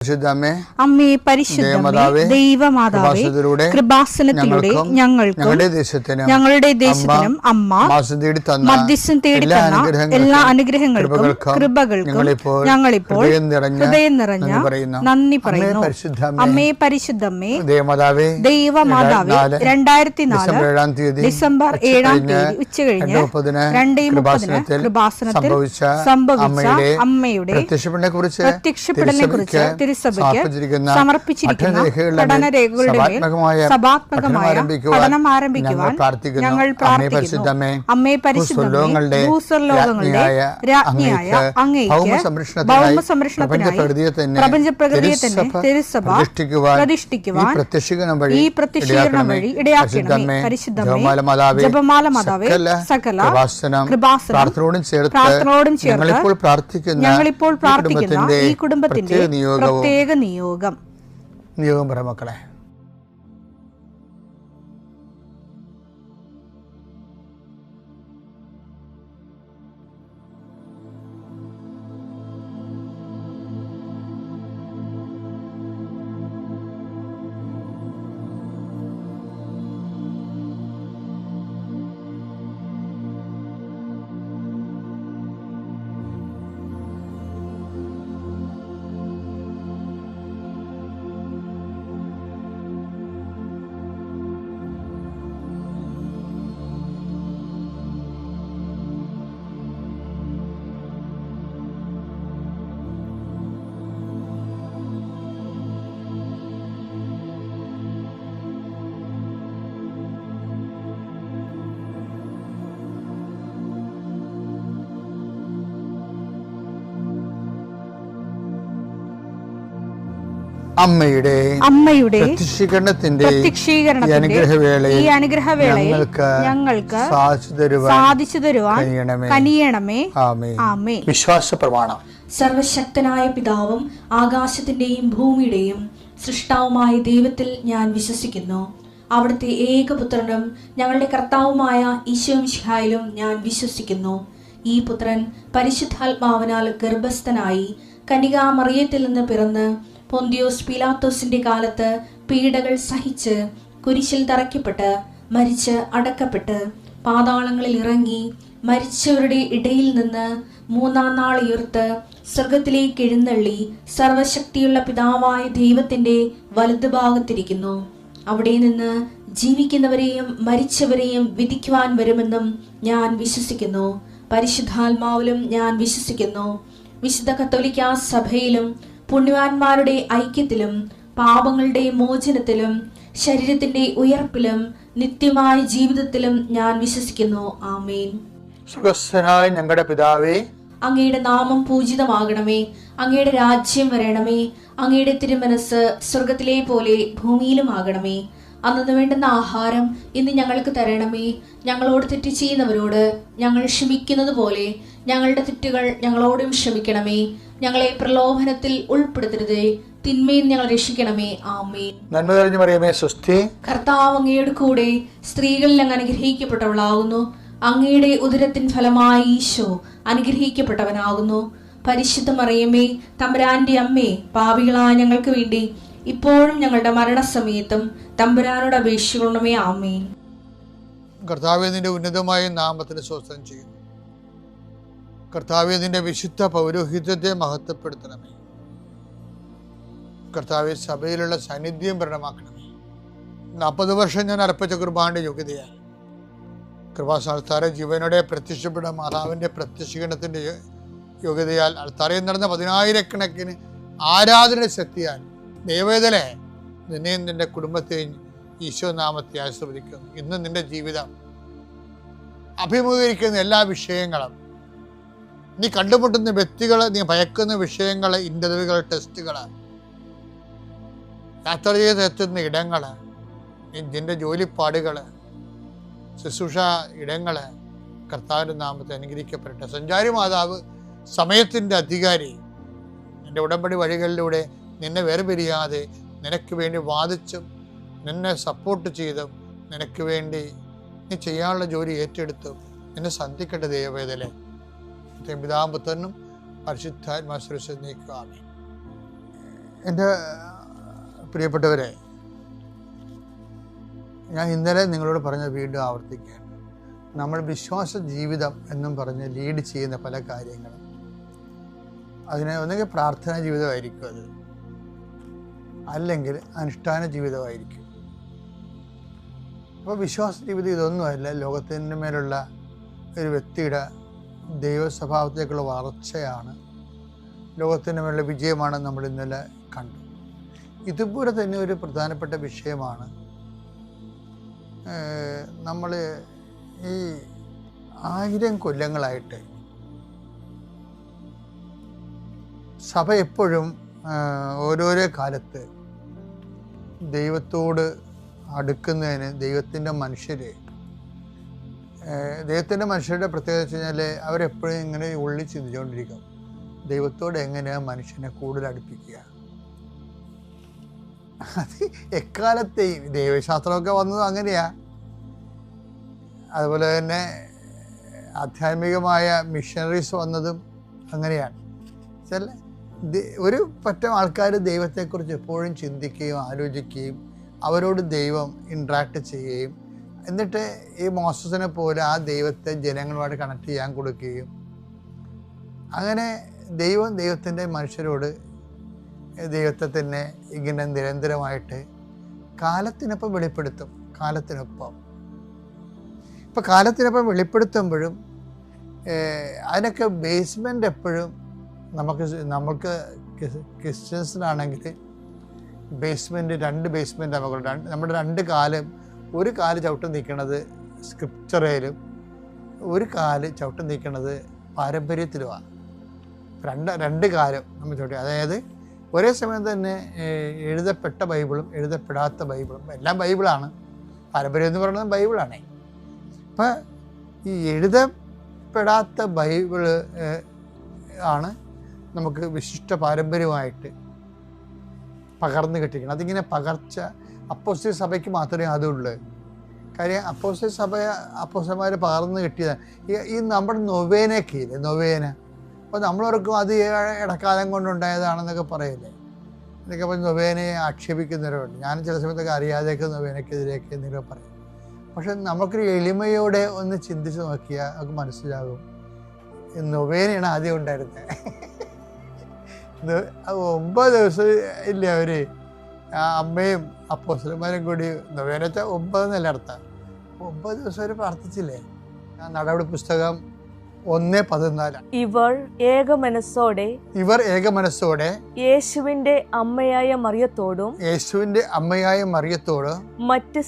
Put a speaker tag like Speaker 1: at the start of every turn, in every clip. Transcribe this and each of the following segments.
Speaker 1: അമ്മേ പരിശുദ്ധമേ, ദൈവമാതാവേ, കൃപാസനത്തിലൂടെ ഞങ്ങളുടെ ദേശത്തിനും അമ്മ മധ്യസ്ഥം തേടിത്തന്ന എല്ലാ അനുഗ്രഹങ്ങൾക്കും കൃപകൾക്കും ഞങ്ങളിപ്പോൾ ഹൃദയം നിറഞ്ഞ നന്ദി പറയുന്നു. അമ്മേ പരിശുദ്ധമേ, ദൈവമാതാവേ, 2004 ഡിസംബർ 7 ഉച്ചകഴിഞ്ഞ് 2:30 കൃപാസനത്തിൽ സംഭവിച്ച അമ്മയുടെ പ്രത്യക്ഷപ്പെടലിനെ കുറിച്ച് തിരുസഭയ്ക്ക് സമർപ്പിച്ചിരിക്കുന്ന പഠനരേഖകളുടെ മേൽ സഭാത്മകമായ പഠനം ആരംഭിക്കുവാൻ ഞങ്ങൾ പ്രാർത്ഥിക്കുന്നു. അമ്മേ പരിശുദ്ധമേ, ഭൂസ്വർലോകങ്ങളുടെ രാജ്ഞിയായ അങ്ങേയ്ക്ക് ഭൗമസംരക്ഷണത്തിനായി പ്രപഞ്ചപ്രകൃതിയെ തന്നെ തിരുസഭ പ്രതിഷ്ഠിക്കുവാൻ ഈ പ്രത്യക്ഷീകരണം വഴി ഇടയാക്കണമേ. പരിശുദ്ധമേ, ജപമാല മാതാവേ, സകല കൃപാസനം പ്രാർത്ഥനയോടും ചേർത്ത് ഞങ്ങളിപ്പോൾ പ്രാർത്ഥിക്കുന്ന ഈ കുടുംബത്തിന്റെ പ്രത്യേക നിയോഗം
Speaker 2: പറ മക്കളെ.
Speaker 1: അമ്മയുടെ പ്രത്യക്ഷീകരണത്തിന്റെ ഈ അനുഗ്രഹവേളയിൽ ഞങ്ങൾക്ക് സാധിച്ചു തരുവാൻ കനിയണമേ. ആമേൻ.
Speaker 2: വിശ്വാസ പ്രമാണം.
Speaker 3: സർവശക്തനായ പിതാവും ആകാശത്തിന്റെയും ഭൂമിയുടെയും സൃഷ്ടാവുമായ ദൈവത്തിൽ ഞാൻ വിശ്വസിക്കുന്നു. അവിടുത്തെ ഏകപുത്രനും ഞങ്ങളുടെ കർത്താവുമായ ഈശോമിശിഹായിലും ഞാൻ വിശ്വസിക്കുന്നു. ഈ പുത്രൻ പരിശുദ്ധാത്മാവിനാൽ ഗർഭസ്ഥനായി കന്യകാമറിയത്തിൽ നിന്ന് പിറന്ന് പൊന്തിയോസ് പീലാത്തോസിന്റെ കാലത്ത് പീഡകൾ സഹിച്ച് കുരിശിൽ തറയ്ക്കപ്പെട്ട് മരിച്ച് അടക്കപ്പെട്ട് പാതാളങ്ങളിൽ ഇറങ്ങി മരിച്ചവരുടെ ഇടയിൽ നിന്ന് 3-ാം നാൾ ഉയർത്ത് സ്വർഗത്തിലേക്ക് എഴുന്നള്ളി സർവശക്തിയുള്ള പിതാവായ ദൈവത്തിന്റെ വലതുഭാഗത്തിരിക്കുന്നു. അവിടെ നിന്ന് ജീവിക്കുന്നവരെയും മരിച്ചവരെയും വിധിക്കുവാൻ വരുമെന്നും ഞാൻ വിശ്വസിക്കുന്നു. പരിശുദ്ധാത്മാവിലും ഞാൻ വിശ്വസിക്കുന്നു. വിശുദ്ധ കത്തോലിക്കാ സഭയിലും പുണ്യവാന്മാരുടെ ഐക്യത്തിലും പാപങ്ങളുടെ മോചനത്തിലും ശരീരത്തിന്റെ ഉയർപ്പിലും നിത്യമായ ജീവിതത്തിലും ഞാൻ വിശ്വസിക്കുന്നു. ആമേൻ.
Speaker 2: സ്വർഗ്ഗസ്ഥനായ ഞങ്ങളുടെ പിതാവേ,
Speaker 3: അങ്ങയുടെ നാമം പൂജിതമാകണമേ. അങ്ങയുടെ രാജ്യം വരണമേ. അങ്ങയുടെ തിരുമനസ് സ്വർഗത്തിലെ പോലെ ഭൂമിയിലും ആകണമേ. അന്നു വേണ്ടുന്ന ആഹാരം ഇന്ന് ഞങ്ങൾക്ക് തരണമേ. ഞങ്ങളോട് തെറ്റ് ചെയ്യുന്നവരോട് ഞങ്ങൾ ക്ഷമിക്കുന്നത് പോലെ ഞങ്ങളുടെ തെറ്റുകൾ ഞങ്ങളോടും ക്ഷമിക്കണമേ. ഞങ്ങളെ പ്രലോഭനത്തിൽ ഉൾപ്പെടുത്തരുതേ, തിന്മയിൽ ഞങ്ങൾ രക്ഷിക്കണമേ. ആമേൻ.
Speaker 2: നന്മ നിറഞ്ഞ മറിയമേ, സ്വസ്തി.
Speaker 3: കർത്താവ് അങ്ങയുടെ കൂടെ സ്ത്രീകളിൽ അങ്ങ് അനുഗ്രഹിക്കപ്പെട്ടവളാകുന്നു. അങ്ങയുടെ ഉദരത്തിൻ ഫലമായി ഈശോ അനുഗ്രഹിക്കപ്പെട്ടവനാകുന്നു. പരിശുദ്ധ മറിയമേ, തമ്പുരാന്റെ അമ്മേ, പാപികളായ ഞങ്ങൾക്ക് വേണ്ടി ഇപ്പോഴും ഞങ്ങളുടെ മരണസമയത്തും തമ്പുരാനോട് അപേക്ഷിക്കണമേ. ആമേൻ.
Speaker 2: കർത്താവേ, നിന്റെ ഉന്നതമായ നാമത്തിന് സ്തോത്രം ചെയ്യുന്നു. കർത്താവേ, നിന്റെ വിശുദ്ധ പൗരോഹിത്യത്തെ മഹത്വപ്പെടുത്തണമേ. കർത്താവേ, സഭയിലുള്ള സാന്നിധ്യം പ്രകടമാക്കണമേ. 40 വർഷം ഞാൻ അർപ്പിച്ച കുർബാനയുടെ യോഗ്യതയാൽ കൃപാസന ജീവനോടെ പ്രത്യക്ഷപ്പെട്ട മാതാവിന്റെ പ്രത്യക്ഷീകരണത്തിന്റെ യോഗ്യതയാൽ അൾത്താരയിൽ നടന്ന 10,000 ആരാധന ശക്തിയാൽ ദൈവവേദനെ നിന്നെയും നിന്റെ കുടുംബത്തെയും ഈശോ നാമത്തെ ആശീർവദിക്കുന്നു. ഇന്ന് നിന്റെ ജീവിതം അഭിമുഖീകരിക്കുന്ന എല്ലാ വിഷയങ്ങളും, നീ കണ്ടുമുട്ടുന്ന വ്യക്തികൾ, നീ ഭയക്കുന്ന വിഷയങ്ങൾ, ഇന്റർവ്യൂകൾ, ടെസ്റ്റുകൾ, യാത്ര ചെയ്തെത്തുന്ന ഇടങ്ങൾ, നിന്റെ ജോലിപ്പാടുകൾ, ശുശ്രൂഷ ഇടങ്ങൾ കർത്താവിൻ്റെ നാമത്തെ അനുഗ്രഹിക്കപ്പെടട്ടെ. സഞ്ചാരി മാതാവ്, സമയത്തിൻ്റെ അധികാരി, നിന്റെ ഉടമ്പടി വഴികളിലൂടെ നിന്നെ വേർപിരിയാതെ നിനക്ക് വേണ്ടി വാദിച്ചും നിന്നെ സപ്പോർട്ട് ചെയ്തും നിനക്ക് വേണ്ടി നീ ചെയ്യാനുള്ള ജോലി ഏറ്റെടുത്തും നിന്നെ സന്ധിക്കട്ടെ ദൈവവേദനെ. പിതാവും പുത്രനും പരിശുദ്ധാത്മാ നീക്കുക. എൻ്റെ പ്രിയപ്പെട്ടവരെ, ഞാൻ ഇന്നലെ നിങ്ങളോട് പറഞ്ഞത് വീണ്ടും ആവർത്തിക്കുകയാണ്. നമ്മൾ വിശ്വാസ ജീവിതം എന്നും പറഞ്ഞ് ലീഡ് ചെയ്യുന്ന പല കാര്യങ്ങളും, അതിനെ ഒന്നുകിൽ പ്രാർത്ഥനാ ജീവിതമായിരിക്കും, അത് അല്ലെങ്കിൽ അനുഷ്ഠാന ജീവിതമായിരിക്കും. അപ്പോൾ വിശ്വാസ ജീവിതം ഇതൊന്നുമല്ല, ലോകത്തിൻ്റെ മേലുള്ള ഒരു വ്യക്തിയുടെ ദൈവസ്വഭാവത്തേക്കുള്ള വളർച്ചയാണ്, ലോകത്തിൻ്റെ മേലുള്ള വിജയമാണ് നമ്മൾ ഇന്നലെ കണ്ടു. ഇതുപോലെ തന്നെ ഒരു പ്രധാനപ്പെട്ട വിഷയമാണ് നമ്മൾ ഈ 1000 കൊല്ലങ്ങളായിട്ട് സഭ എപ്പോഴും ഓരോരോ കാലത്ത് ദൈവത്തോട് അടുക്കുന്നതിന് ദൈവത്തിൻ്റെ മനുഷ്യരുടെ പ്രത്യേകത വെച്ച് കഴിഞ്ഞാൽ അവരെപ്പോഴും ഇങ്ങനെ ഉള്ളിൽ ചിന്തിച്ചുകൊണ്ടിരിക്കും, ദൈവത്തോട് എങ്ങനെയാണ് മനുഷ്യനെ കൂടുതൽ അടുപ്പിക്കുക. അത് എക്കാലത്തെയും ദൈവശാസ്ത്രമൊക്കെ വന്നതും അങ്ങനെയാണ്. അതുപോലെ തന്നെ ആധ്യാത്മികമായ മിഷണറീസ് വന്നതും അങ്ങനെയാണ്. ചില ഒരു പറ്റം ആൾക്കാർ ദൈവത്തെക്കുറിച്ച് എപ്പോഴും ചിന്തിക്കുകയും ആലോചിക്കുകയും അവരോട് ദൈവം ഇൻട്രാക്ട് ചെയ്യുകയും എന്നിട്ട് ഈ മോസസിനെ പോലെ ആ ദൈവത്തെ ജനങ്ങളുമായിട്ട് കണക്ട് ചെയ്യാൻ കൊടുക്കുകയും അങ്ങനെ ദൈവത്തിൻ്റെ മനുഷ്യരോട് ദൈവത്തെ തന്നെ ഇങ്ങനെ നിരന്തരമായിട്ട് കാലത്തിനൊപ്പം വെളിപ്പെടുത്തും. ഇപ്പം കാലത്തിനൊപ്പം വെളിപ്പെടുത്തുമ്പോഴും അതിനൊക്കെ ബേസ്മെൻ്റ് എപ്പോഴും നമുക്ക് ക്രിസ്ത്യൻസിനാണെങ്കിൽ ബേസ്മെൻറ്റ് 2 ബേസ്മെൻറ്റ് നമുക്കുണ്ട്. നമ്മുടെ 2 കാലും, ഒരു കാല് ചവിട്ടം നിൽക്കുന്നത് സ്ക്രിപ്ചറിലും ഒരു കാല് ചവിട്ടം നിൽക്കുന്നത് പാരമ്പര്യത്തിലുമാണ്. 2 കാലം നമ്മൾ ചവിട്ടി, അതായത് ഒരേ സമയം തന്നെ എഴുതപ്പെട്ട ബൈബിളും എഴുതപ്പെടാത്ത ബൈബിളും, എല്ലാം ബൈബിളാണ്. പാരമ്പര്യം എന്ന് പറയുന്നത് ബൈബിളാണ്. അപ്പം ഈ എഴുതപ്പെടാത്ത ബൈബിള് ആണ് നമുക്ക് വിശിഷ്ട പാരമ്പര്യമായിട്ട് പകർന്നു കിട്ടിക്കണം. അതിങ്ങനെ പകർച്ച അപ്പോസ്തലിക സഭയ്ക്ക് മാത്രമേ അതുള്ളൂ. കാര്യം അപ്പോസ്തലന്മാർ പകർന്നു കിട്ടിയതാണ്. ഈ നമ്മുടെ നൊവേനയൊക്കെ ഇല്ലേ, നൊവേന, അപ്പോൾ നമ്മളവർക്കും അത് ഇടക്കാലം കൊണ്ടുണ്ടായതാണെന്നൊക്കെ പറയില്ലേ. എന്നൊക്കെ പറഞ്ഞ് നൊവേനയെ ആക്ഷേപിക്കുന്നവരുണ്ട്. ഞാൻ ചില സമയത്തൊക്കെ അറിയാതെയൊക്കെ നൊവേനയ്ക്കെതിരെയൊക്കെ എന്തെങ്കിലും പറയും. പക്ഷെ നമുക്കൊരു എളിമയോടെ ഒന്ന് ചിന്തിച്ച് നോക്കിയാൽ നമുക്ക് മനസ്സിലാകും, നൊവേനയാണ് ആദ്യം ഉണ്ടായിരുന്നത്. 9 ദിവസം ഇല്ല അവർ അമ്മയും അപ്പോസ്തലന്മാരും കൂടി, നൊവേന വെച്ചാൽ 9 എന്നല്ല അർത്ഥം, 9 ദിവസം അവർ പ്രാർത്ഥിച്ചില്ലേ. നടപടി പുസ്തകം 1:14.
Speaker 4: ഇവർ ഏകമനസ്സോടെ യേശുവിന്റെ അമ്മയായ മറിയത്തോടും മറ്റ്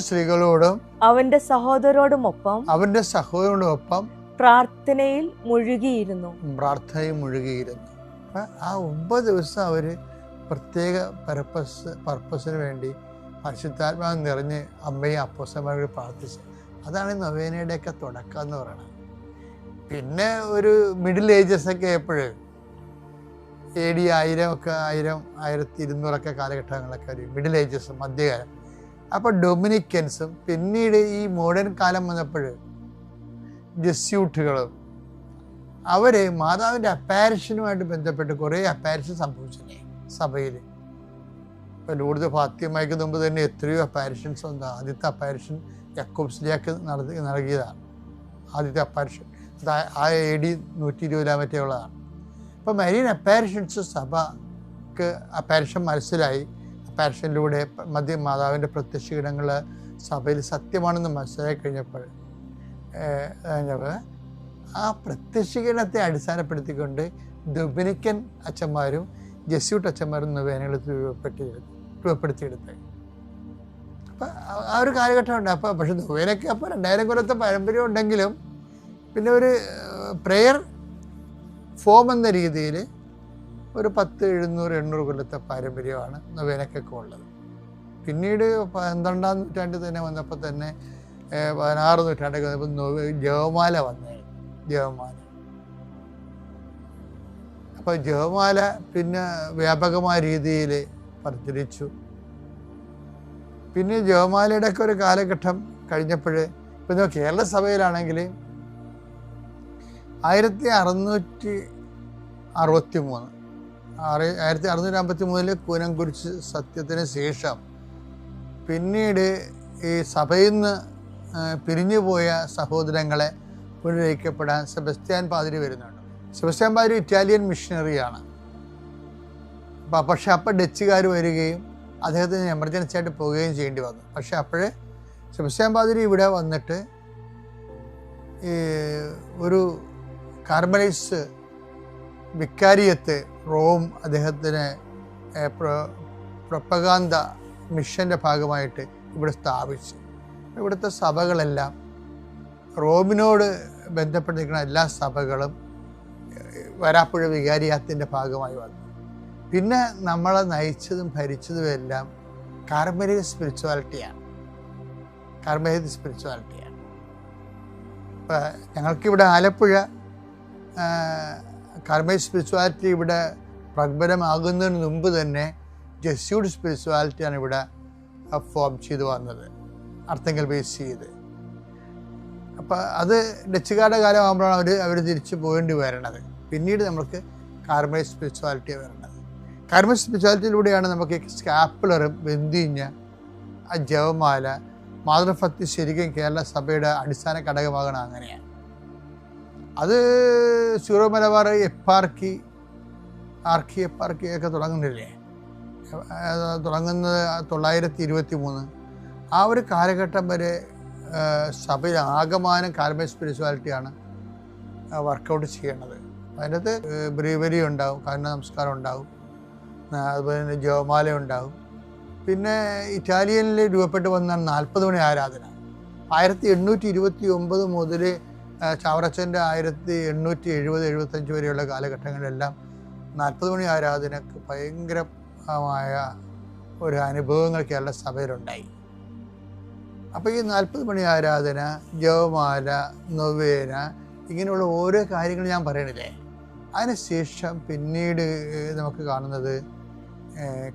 Speaker 4: സ്ത്രീകളോടും അവന്റെ സഹോദരോടുമൊപ്പം പ്രാർത്ഥനയിൽ മുഴുകിയിരുന്നു.
Speaker 2: ആ 9 ദിവസം അവർ പ്രത്യേക പർപ്പസിന് വേണ്ടി പരിശുദ്ധാത്മാവ് നിറഞ്ഞ് അമ്മയും അപ്പോസ്തലന്മാരോട് പ്രാർത്ഥിച്ചു. അതാണ് നൊവേനയുടെയൊക്കെ തുടക്കം എന്ന് പറയുന്നത്. പിന്നെ ഒരു മിഡിൽ ഏജസൊക്കെ എപ്പോഴും AD 1200 കാലഘട്ടങ്ങളൊക്കെ ഒരു മിഡിൽ ഏജസ്, മധ്യകാലം. അപ്പോൾ ഡൊമിനിക്കൻസും പിന്നീട് ഈ മോഡേൺ കാലം വന്നപ്പോൾ ജസ്യൂട്ടുകളും അവർ മാതാവിൻ്റെ അപ്പാരിഷനുമായിട്ട് ബന്ധപ്പെട്ട് കുറേ അപ്പാരിഷൻ സംഭവിച്ചില്ലേ സഭയിൽ. ഇപ്പോൾ ലൂർദ് ഫാത്തിമയ്ക്ക് മുമ്പ് തന്നെ എത്രയോ അപ്പാരിഷൻസ് ഉണ്ട്. ആദ്യത്തെ അപ്പാരിഷൻ യാക്കോബ്സിലേക്ക് നൽകിയതാണ്. ആദ്യത്തെ അപ്പാരിഷൻ ആ AD 120 മറ്റേ ഉള്ളതാണ്. അപ്പോൾ മരീൻ അപ്പാരിഷൻസ് സഭക്ക് അപ്പാരിഷൻ മനസ്സിലായി. അപ്പാരിഷനിലൂടെ മാതാവിൻ്റെ പ്രത്യക്ഷീകരണങ്ങൾ സഭയിൽ സത്യമാണെന്ന് മനസ്സിലാക്കി കഴിഞ്ഞപ്പോൾ ആ പ്രത്യക്ഷീകരണത്തെ അടിസ്ഥാനപ്പെടുത്തിക്കൊണ്ട് ഡൊമിനിക്കൻ അച്ഛന്മാരും ജസ്യൂട്ട് അച്ഛന്മാരും നൊവേനകൾ രൂപപ്പെടുത്തിയെടുത്തത്. അപ്പം ആ ഒരു കാലഘട്ടം ഉണ്ട്. അപ്പോൾ പക്ഷെ നൊവേനയ്ക്ക് അപ്പോൾ 2000 കൊല്ലത്തെ പാരമ്പര്യം ഉണ്ടെങ്കിലും പിന്നെ ഒരു പ്രെയർ ഫോം എന്ന രീതിയിൽ ഒരു 10, 700, 800 കൊല്ലത്തെ പാരമ്പര്യമാണ് നൊവേനയ്ക്കൊക്കെ ഉള്ളത്. പിന്നീട് 12-ാം നൂറ്റാണ്ടിൽ തന്നെ വന്നപ്പോൾ തന്നെ 16 നൂറ്റാണ്ടൊക്കെ വന്നപ്പോൾ ജപമാല വന്നേ. അപ്പോൾ ജപമാല പിന്നെ വ്യാപകമായ രീതിയിൽ പ്രചരിച്ചു. പിന്നെ ജപമാലയുടെ ഒക്കെ ഒരു കാലഘട്ടം കഴിഞ്ഞപ്പോൾ ഇപ്പം കേരള സഭയിലാണെങ്കിൽ 1663 1653 കൂനംകുരിശ് സത്യത്തിന് ശേഷം പിന്നീട് ഈ സഭയിൽ നിന്ന് പിരിഞ്ഞുപോയ സഹോദരങ്ങളെ പുനരയിക്കപ്പെടാൻ സെബസ്ത്യാൻ പാതിരി വരുന്നുണ്ട്. സെബസ്ത്യാൻ പാതിരി ഇറ്റാലിയൻ മിഷണറിയാണ്. പക്ഷെ അപ്പോൾ ഡച്ചുകാർ വരികയും അദ്ദേഹത്തിന് എമർജൻസി ആയിട്ട് പോവുകയും ചെയ്യേണ്ടി വന്നു. പക്ഷെ അപ്പോഴേ സെബസ്ത്യാൻ പാതിരി ഇവിടെ വന്നിട്ട് ഈ ഒരു കാർമലൈസ് വിക്കാരിയത്ത് റോം അദ്ദേഹത്തിന് പ്രൊപ്പഗാന്ത മിഷൻ്റെ ഭാഗമായിട്ട് ഇവിടെ സ്ഥാപിച്ചു. ഇവിടുത്തെ സഭകളെല്ലാം റോമിനോട് ബന്ധപ്പെട്ടിരിക്കുന്ന എല്ലാ സഭകളും വരാപ്പുഴ വികാരിയാത്തിൻ്റെ ഭാഗമായി വന്നു. പിന്നെ നമ്മളെ നയിച്ചതും ഭരിച്ചതും എല്ലാം കാർമലൈറ്റ് സ്പിരിച്വാലിറ്റിയാണ്. ഇപ്പം ഞങ്ങൾക്കിവിടെ ആലപ്പുഴ കാർമലൈറ്റ് സ്പിരിച്വാലിറ്റി ഇവിടെ പ്രബലമാകുന്നതിന് മുമ്പ് തന്നെ ജെസ്യൂട്ട് സ്പിരിച്വാലിറ്റിയാണ് ഇവിടെ ഫോം ചെയ്ത് വന്നത്, അർത്ഥങ്ങൾ ബേസ് ചെയ്ത്. അപ്പം അത് ഡച്ചുകാരുടെ കാലമാകുമ്പോഴാണ് അവർ തിരിച്ചു പോകേണ്ടി വരണത്. പിന്നീട് നമുക്ക് കാർമലൈറ്റ് സ്പിരിച്വാലിറ്റി വരണത്. കാർമലൈറ്റ് സ്പിരിച്വാലിറ്റിയിലൂടെയാണ് നമുക്ക് സ്കാപ്പുലറും ബന്ധിഞ്ഞ ആ ജപമാല മാതൃഭക്തി ശരിക്കും കേരള സഭയുടെ അടിസ്ഥാന ഘടകമാകണം. അങ്ങനെയാണ് അത് സീറോ മലബാർ ആർക്കി എപ്പാർക്കിയൊക്കെ തുടങ്ങുന്നില്ലേ, തുടങ്ങുന്നത് 923. ആ ഒരു കാലഘട്ടം വരെ സഭയിൽ ആകമാനം കാർമലൈറ്റ് സ്പിരിച്വാലിറ്റിയാണ് വർക്കൗട്ട് ചെയ്യണത്. അതിനകത്ത് ബ്രീവരി ഉണ്ടാവും, കാരുണ്യ നമസ്കാരം ഉണ്ടാവും, അതുപോലെ തന്നെ ജപമാല ഉണ്ടാവും. പിന്നെ ഇറ്റാലിയനിൽ രൂപപ്പെട്ട് വന്ന 40 മണി ആരാധന 1829 മുതൽ ചാവറച്ചൻ്റെ 1870-75 വരെയുള്ള കാലഘട്ടങ്ങളിലെല്ലാം 40 മണി ആരാധനക്ക് ഭയങ്കരമായ ഒരു അനുഭവങ്ങൾ കേരള സഭയിലുണ്ടായി. അപ്പോൾ ഈ 40 മണി ആരാധന, ജപമാല, നൊവേന, ഇങ്ങനെയുള്ള ഓരോ കാര്യങ്ങൾ ഞാൻ പറയണില്ലേ. അതിനുശേഷം പിന്നീട് നമുക്ക് കാണുന്നത്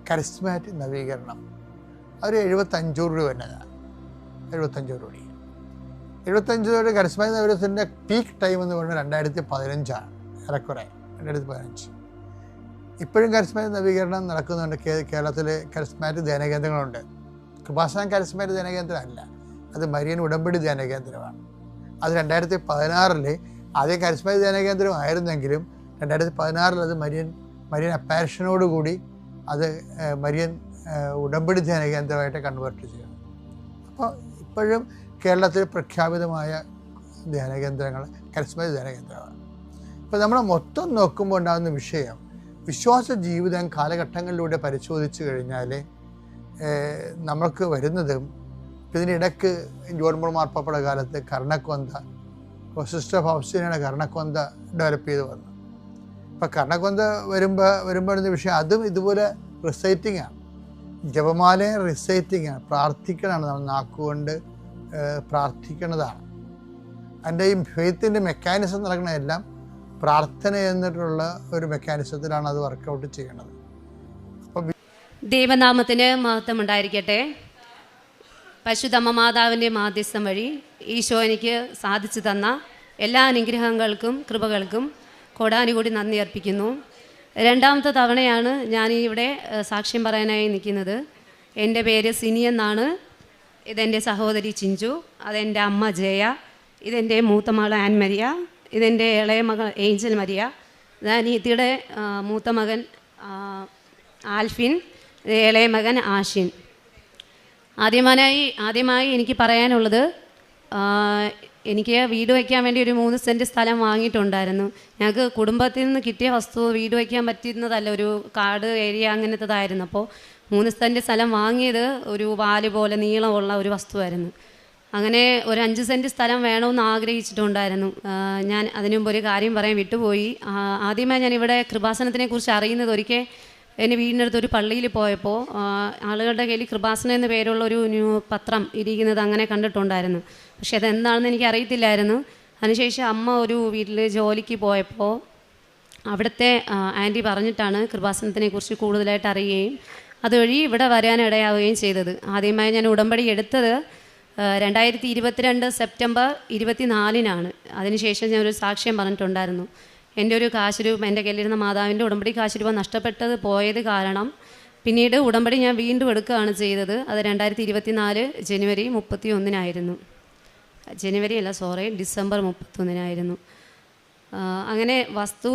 Speaker 2: കരിസ്മാറ്റിക് നവീകരണം. ഒരു 75 രൂപ വന്നതാണ്. 75 രൂപ കരിസ്മാറ്റിക് നവീകരണത്തിൻ്റെ പീക്ക് ടൈം എന്ന് പറയുന്നത് 2015 ഏറെക്കുറെ 2015. ഇപ്പോഴും കരിസ്മാറ്റിക് നവീകരണം നടക്കുന്നുണ്ട്. കേരളത്തിൽ കരിസ്മാറ്റിക് ധ്യാനകേന്ദ്രങ്ങളുണ്ട്. കൃപാസനം കരിസ്മാറ്റിക് ധ്യാനകേന്ദ്രമല്ല, അത് മരിയൻ ഉടമ്പടി ധ്യാനകേന്ദ്രമാണ്. അത് 2016 ആദ്യം കരിസ്മാറ്റിക് ധ്യാനകേന്ദ്രം ആയിരുന്നെങ്കിലും 2016 അത് മരിയൻ അപ്പാരിഷനോടുകൂടി അത് മരിയൻ ഉടമ്പടി ധ്യാനകേന്ദ്രമായിട്ട് കൺവേർട്ട് ചെയ്യണം. അപ്പോൾ ഇപ്പോഴും കേരളത്തിൽ പ്രഖ്യാപിതമായ ധ്യാനകേന്ദ്രങ്ങൾ കരിസ്മാറ്റിക് ധ്യാനകേന്ദ്രമാണ്. അപ്പോൾ നമ്മൾ മൊത്തം നോക്കുമ്പോൾ ഉണ്ടാകുന്ന വിഷയം, വിശ്വാസ ജീവിതം കാലഘട്ടങ്ങളിലൂടെ പരിശോധിച്ച് കഴിഞ്ഞാൽ നമ്മൾക്ക് വരുന്നതും, ഇതിനിടയ്ക്ക് ജോൺ പോൾ മാർപ്പാപ്പയുടെ കാലത്ത് കർണക്കൊന്ത, സിസ്റ്റർ ഫൗസ്റ്റീനയുടെ കർണക്കൊന്ത ഡെവലപ്പ് ചെയ്ത് വന്നു. അപ്പോൾ കർണക്കൊന്ത വരുമ്പോഴുന്ന വിഷയം അതും ഇതുപോലെ റിസൈറ്റിംഗ് ആണ്. ജപമാലയും റിസൈറ്റിംഗ് ആണ്, പ്രാർത്ഥിക്കണമാണ്. നമ്മൾ നാക്കുകൊണ്ട് പ്രാർത്ഥിക്കുന്നതാണ്. അതിൻ്റെ ഈ ഫെയ്ത്തിൻ്റെ മെക്കാനിസം നടക്കുന്നതെല്ലാം പ്രാർത്ഥന എന്നിട്ടുള്ള ഒരു മെക്കാനിസത്തിലാണ് അത് വർക്കൗട്ട് ചെയ്യണത്. അപ്പം
Speaker 5: ദൈവനാമത്തിന് മഹത്വം ഉണ്ടായിരിക്കട്ടെ. പരിശുദ്ധമ്മ മാതാവിൻ്റെ മാധ്യസ്ഥം വഴി ഈശോ എനിക്ക് സാധിച്ചു തന്ന എല്ലാ അനുഗ്രഹങ്ങൾക്കും കൃപകൾക്കും കോടാനുകൂടി നന്ദി അർപ്പിക്കുന്നു. രണ്ടാമത്തെ തവണയാണ് ഞാൻ ഇവിടെ സാക്ഷ്യം പറയാനായി നിൽക്കുന്നത്. എൻ്റെ പേര് സിനി എന്നാണ്. ഇതെൻ്റെ സഹോദരി ചിഞ്ചു, അതെൻ്റെ അമ്മ ജയ, ഇതെൻ്റെ മൂത്ത മകൾ ആൻമരിയ, ഇതെൻ്റെ ഇളയ മകൾ ഏഞ്ചൽ മരിയ, അനിയത്തിയുടെ മൂത്ത മകൻ ആൽഫിൻ, ഇളയ മകൻ ആഷിൻ. ആദ്യമായി എനിക്ക് പറയാനുള്ളത്, എനിക്ക് വീട് വയ്ക്കാൻ വേണ്ടി ഒരു 3 സെൻറ്റ് സ്ഥലം വാങ്ങിയിട്ടുണ്ടായിരുന്നു. ഞങ്ങൾക്ക് കുടുംബത്തിൽ നിന്ന് കിട്ടിയ വസ്തു വീട് വയ്ക്കാൻ പറ്റുന്നതല്ല, ഒരു കാട് ഏരിയ അങ്ങനത്തതായിരുന്നു. അപ്പോൾ 3 സെൻറ്റ് സ്ഥലം വാങ്ങിയത് ഒരു വാല് പോലെ നീളമുള്ള ഒരു വസ്തുവായിരുന്നു. അങ്ങനെ ഒരു 5 സെൻറ്റ് സ്ഥലം വേണമെന്ന് ആഗ്രഹിച്ചിട്ടുണ്ടായിരുന്നു. ഞാൻ അതിനു മുമ്പ് ഒരു കാര്യം പറയാൻ വിട്ടുപോയി. ആദ്യമായി ഞാൻ ഇവിടെ കൃപാസനത്തിനെ കുറിച്ച് അറിയുന്നത് ഒരിക്കൽ എൻ്റെ വീടിനടുത്ത് ഒരു പള്ളിയിൽ പോയപ്പോൾ ആളുകളുടെ കയ്യിൽ കൃപാസനം എന്ന പേരുള്ള ഒരു പത്രം ഇരിക്കുന്നത് അങ്ങനെ കണ്ടിട്ടുണ്ടായിരുന്നു. പക്ഷെ അതെന്താണെന്ന് എനിക്ക് അറിയത്തില്ലായിരുന്നു. അതിനുശേഷം അമ്മ ഒരു വീട്ടിൽ ജോലിക്ക് പോയപ്പോൾ അവിടുത്തെ ആൻറ്റി പറഞ്ഞിട്ടാണ് കൃപാസനത്തിനെ കുറിച്ച് കൂടുതലായിട്ട് അറിയുകയും അതുവഴി ഇവിടെ വരാനിടയാവുകയും ചെയ്തത്. ആദ്യമായി ഞാൻ ഉടമ്പടി എടുത്തത് 2022 സെപ്റ്റംബർ 24-നാണ്. അതിനുശേഷം ഞാനൊരു സാക്ഷ്യം പറഞ്ഞിട്ടുണ്ടായിരുന്നു. എൻ്റെ ഒരു കാശ് രൂപ, എൻ്റെ കയ്യിലിരുന്ന മാതാവിൻ്റെ ഉടമ്പടി കാശ് രൂപ നഷ്ടപ്പെട്ടത് പോയത് കാരണം പിന്നീട് ഉടമ്പടി ഞാൻ വീണ്ടും എടുക്കുകയാണ് ചെയ്തത്. അത് 2024 ജനുവരി 31 ഡിസംബർ 31 അങ്ങനെ വസ്തു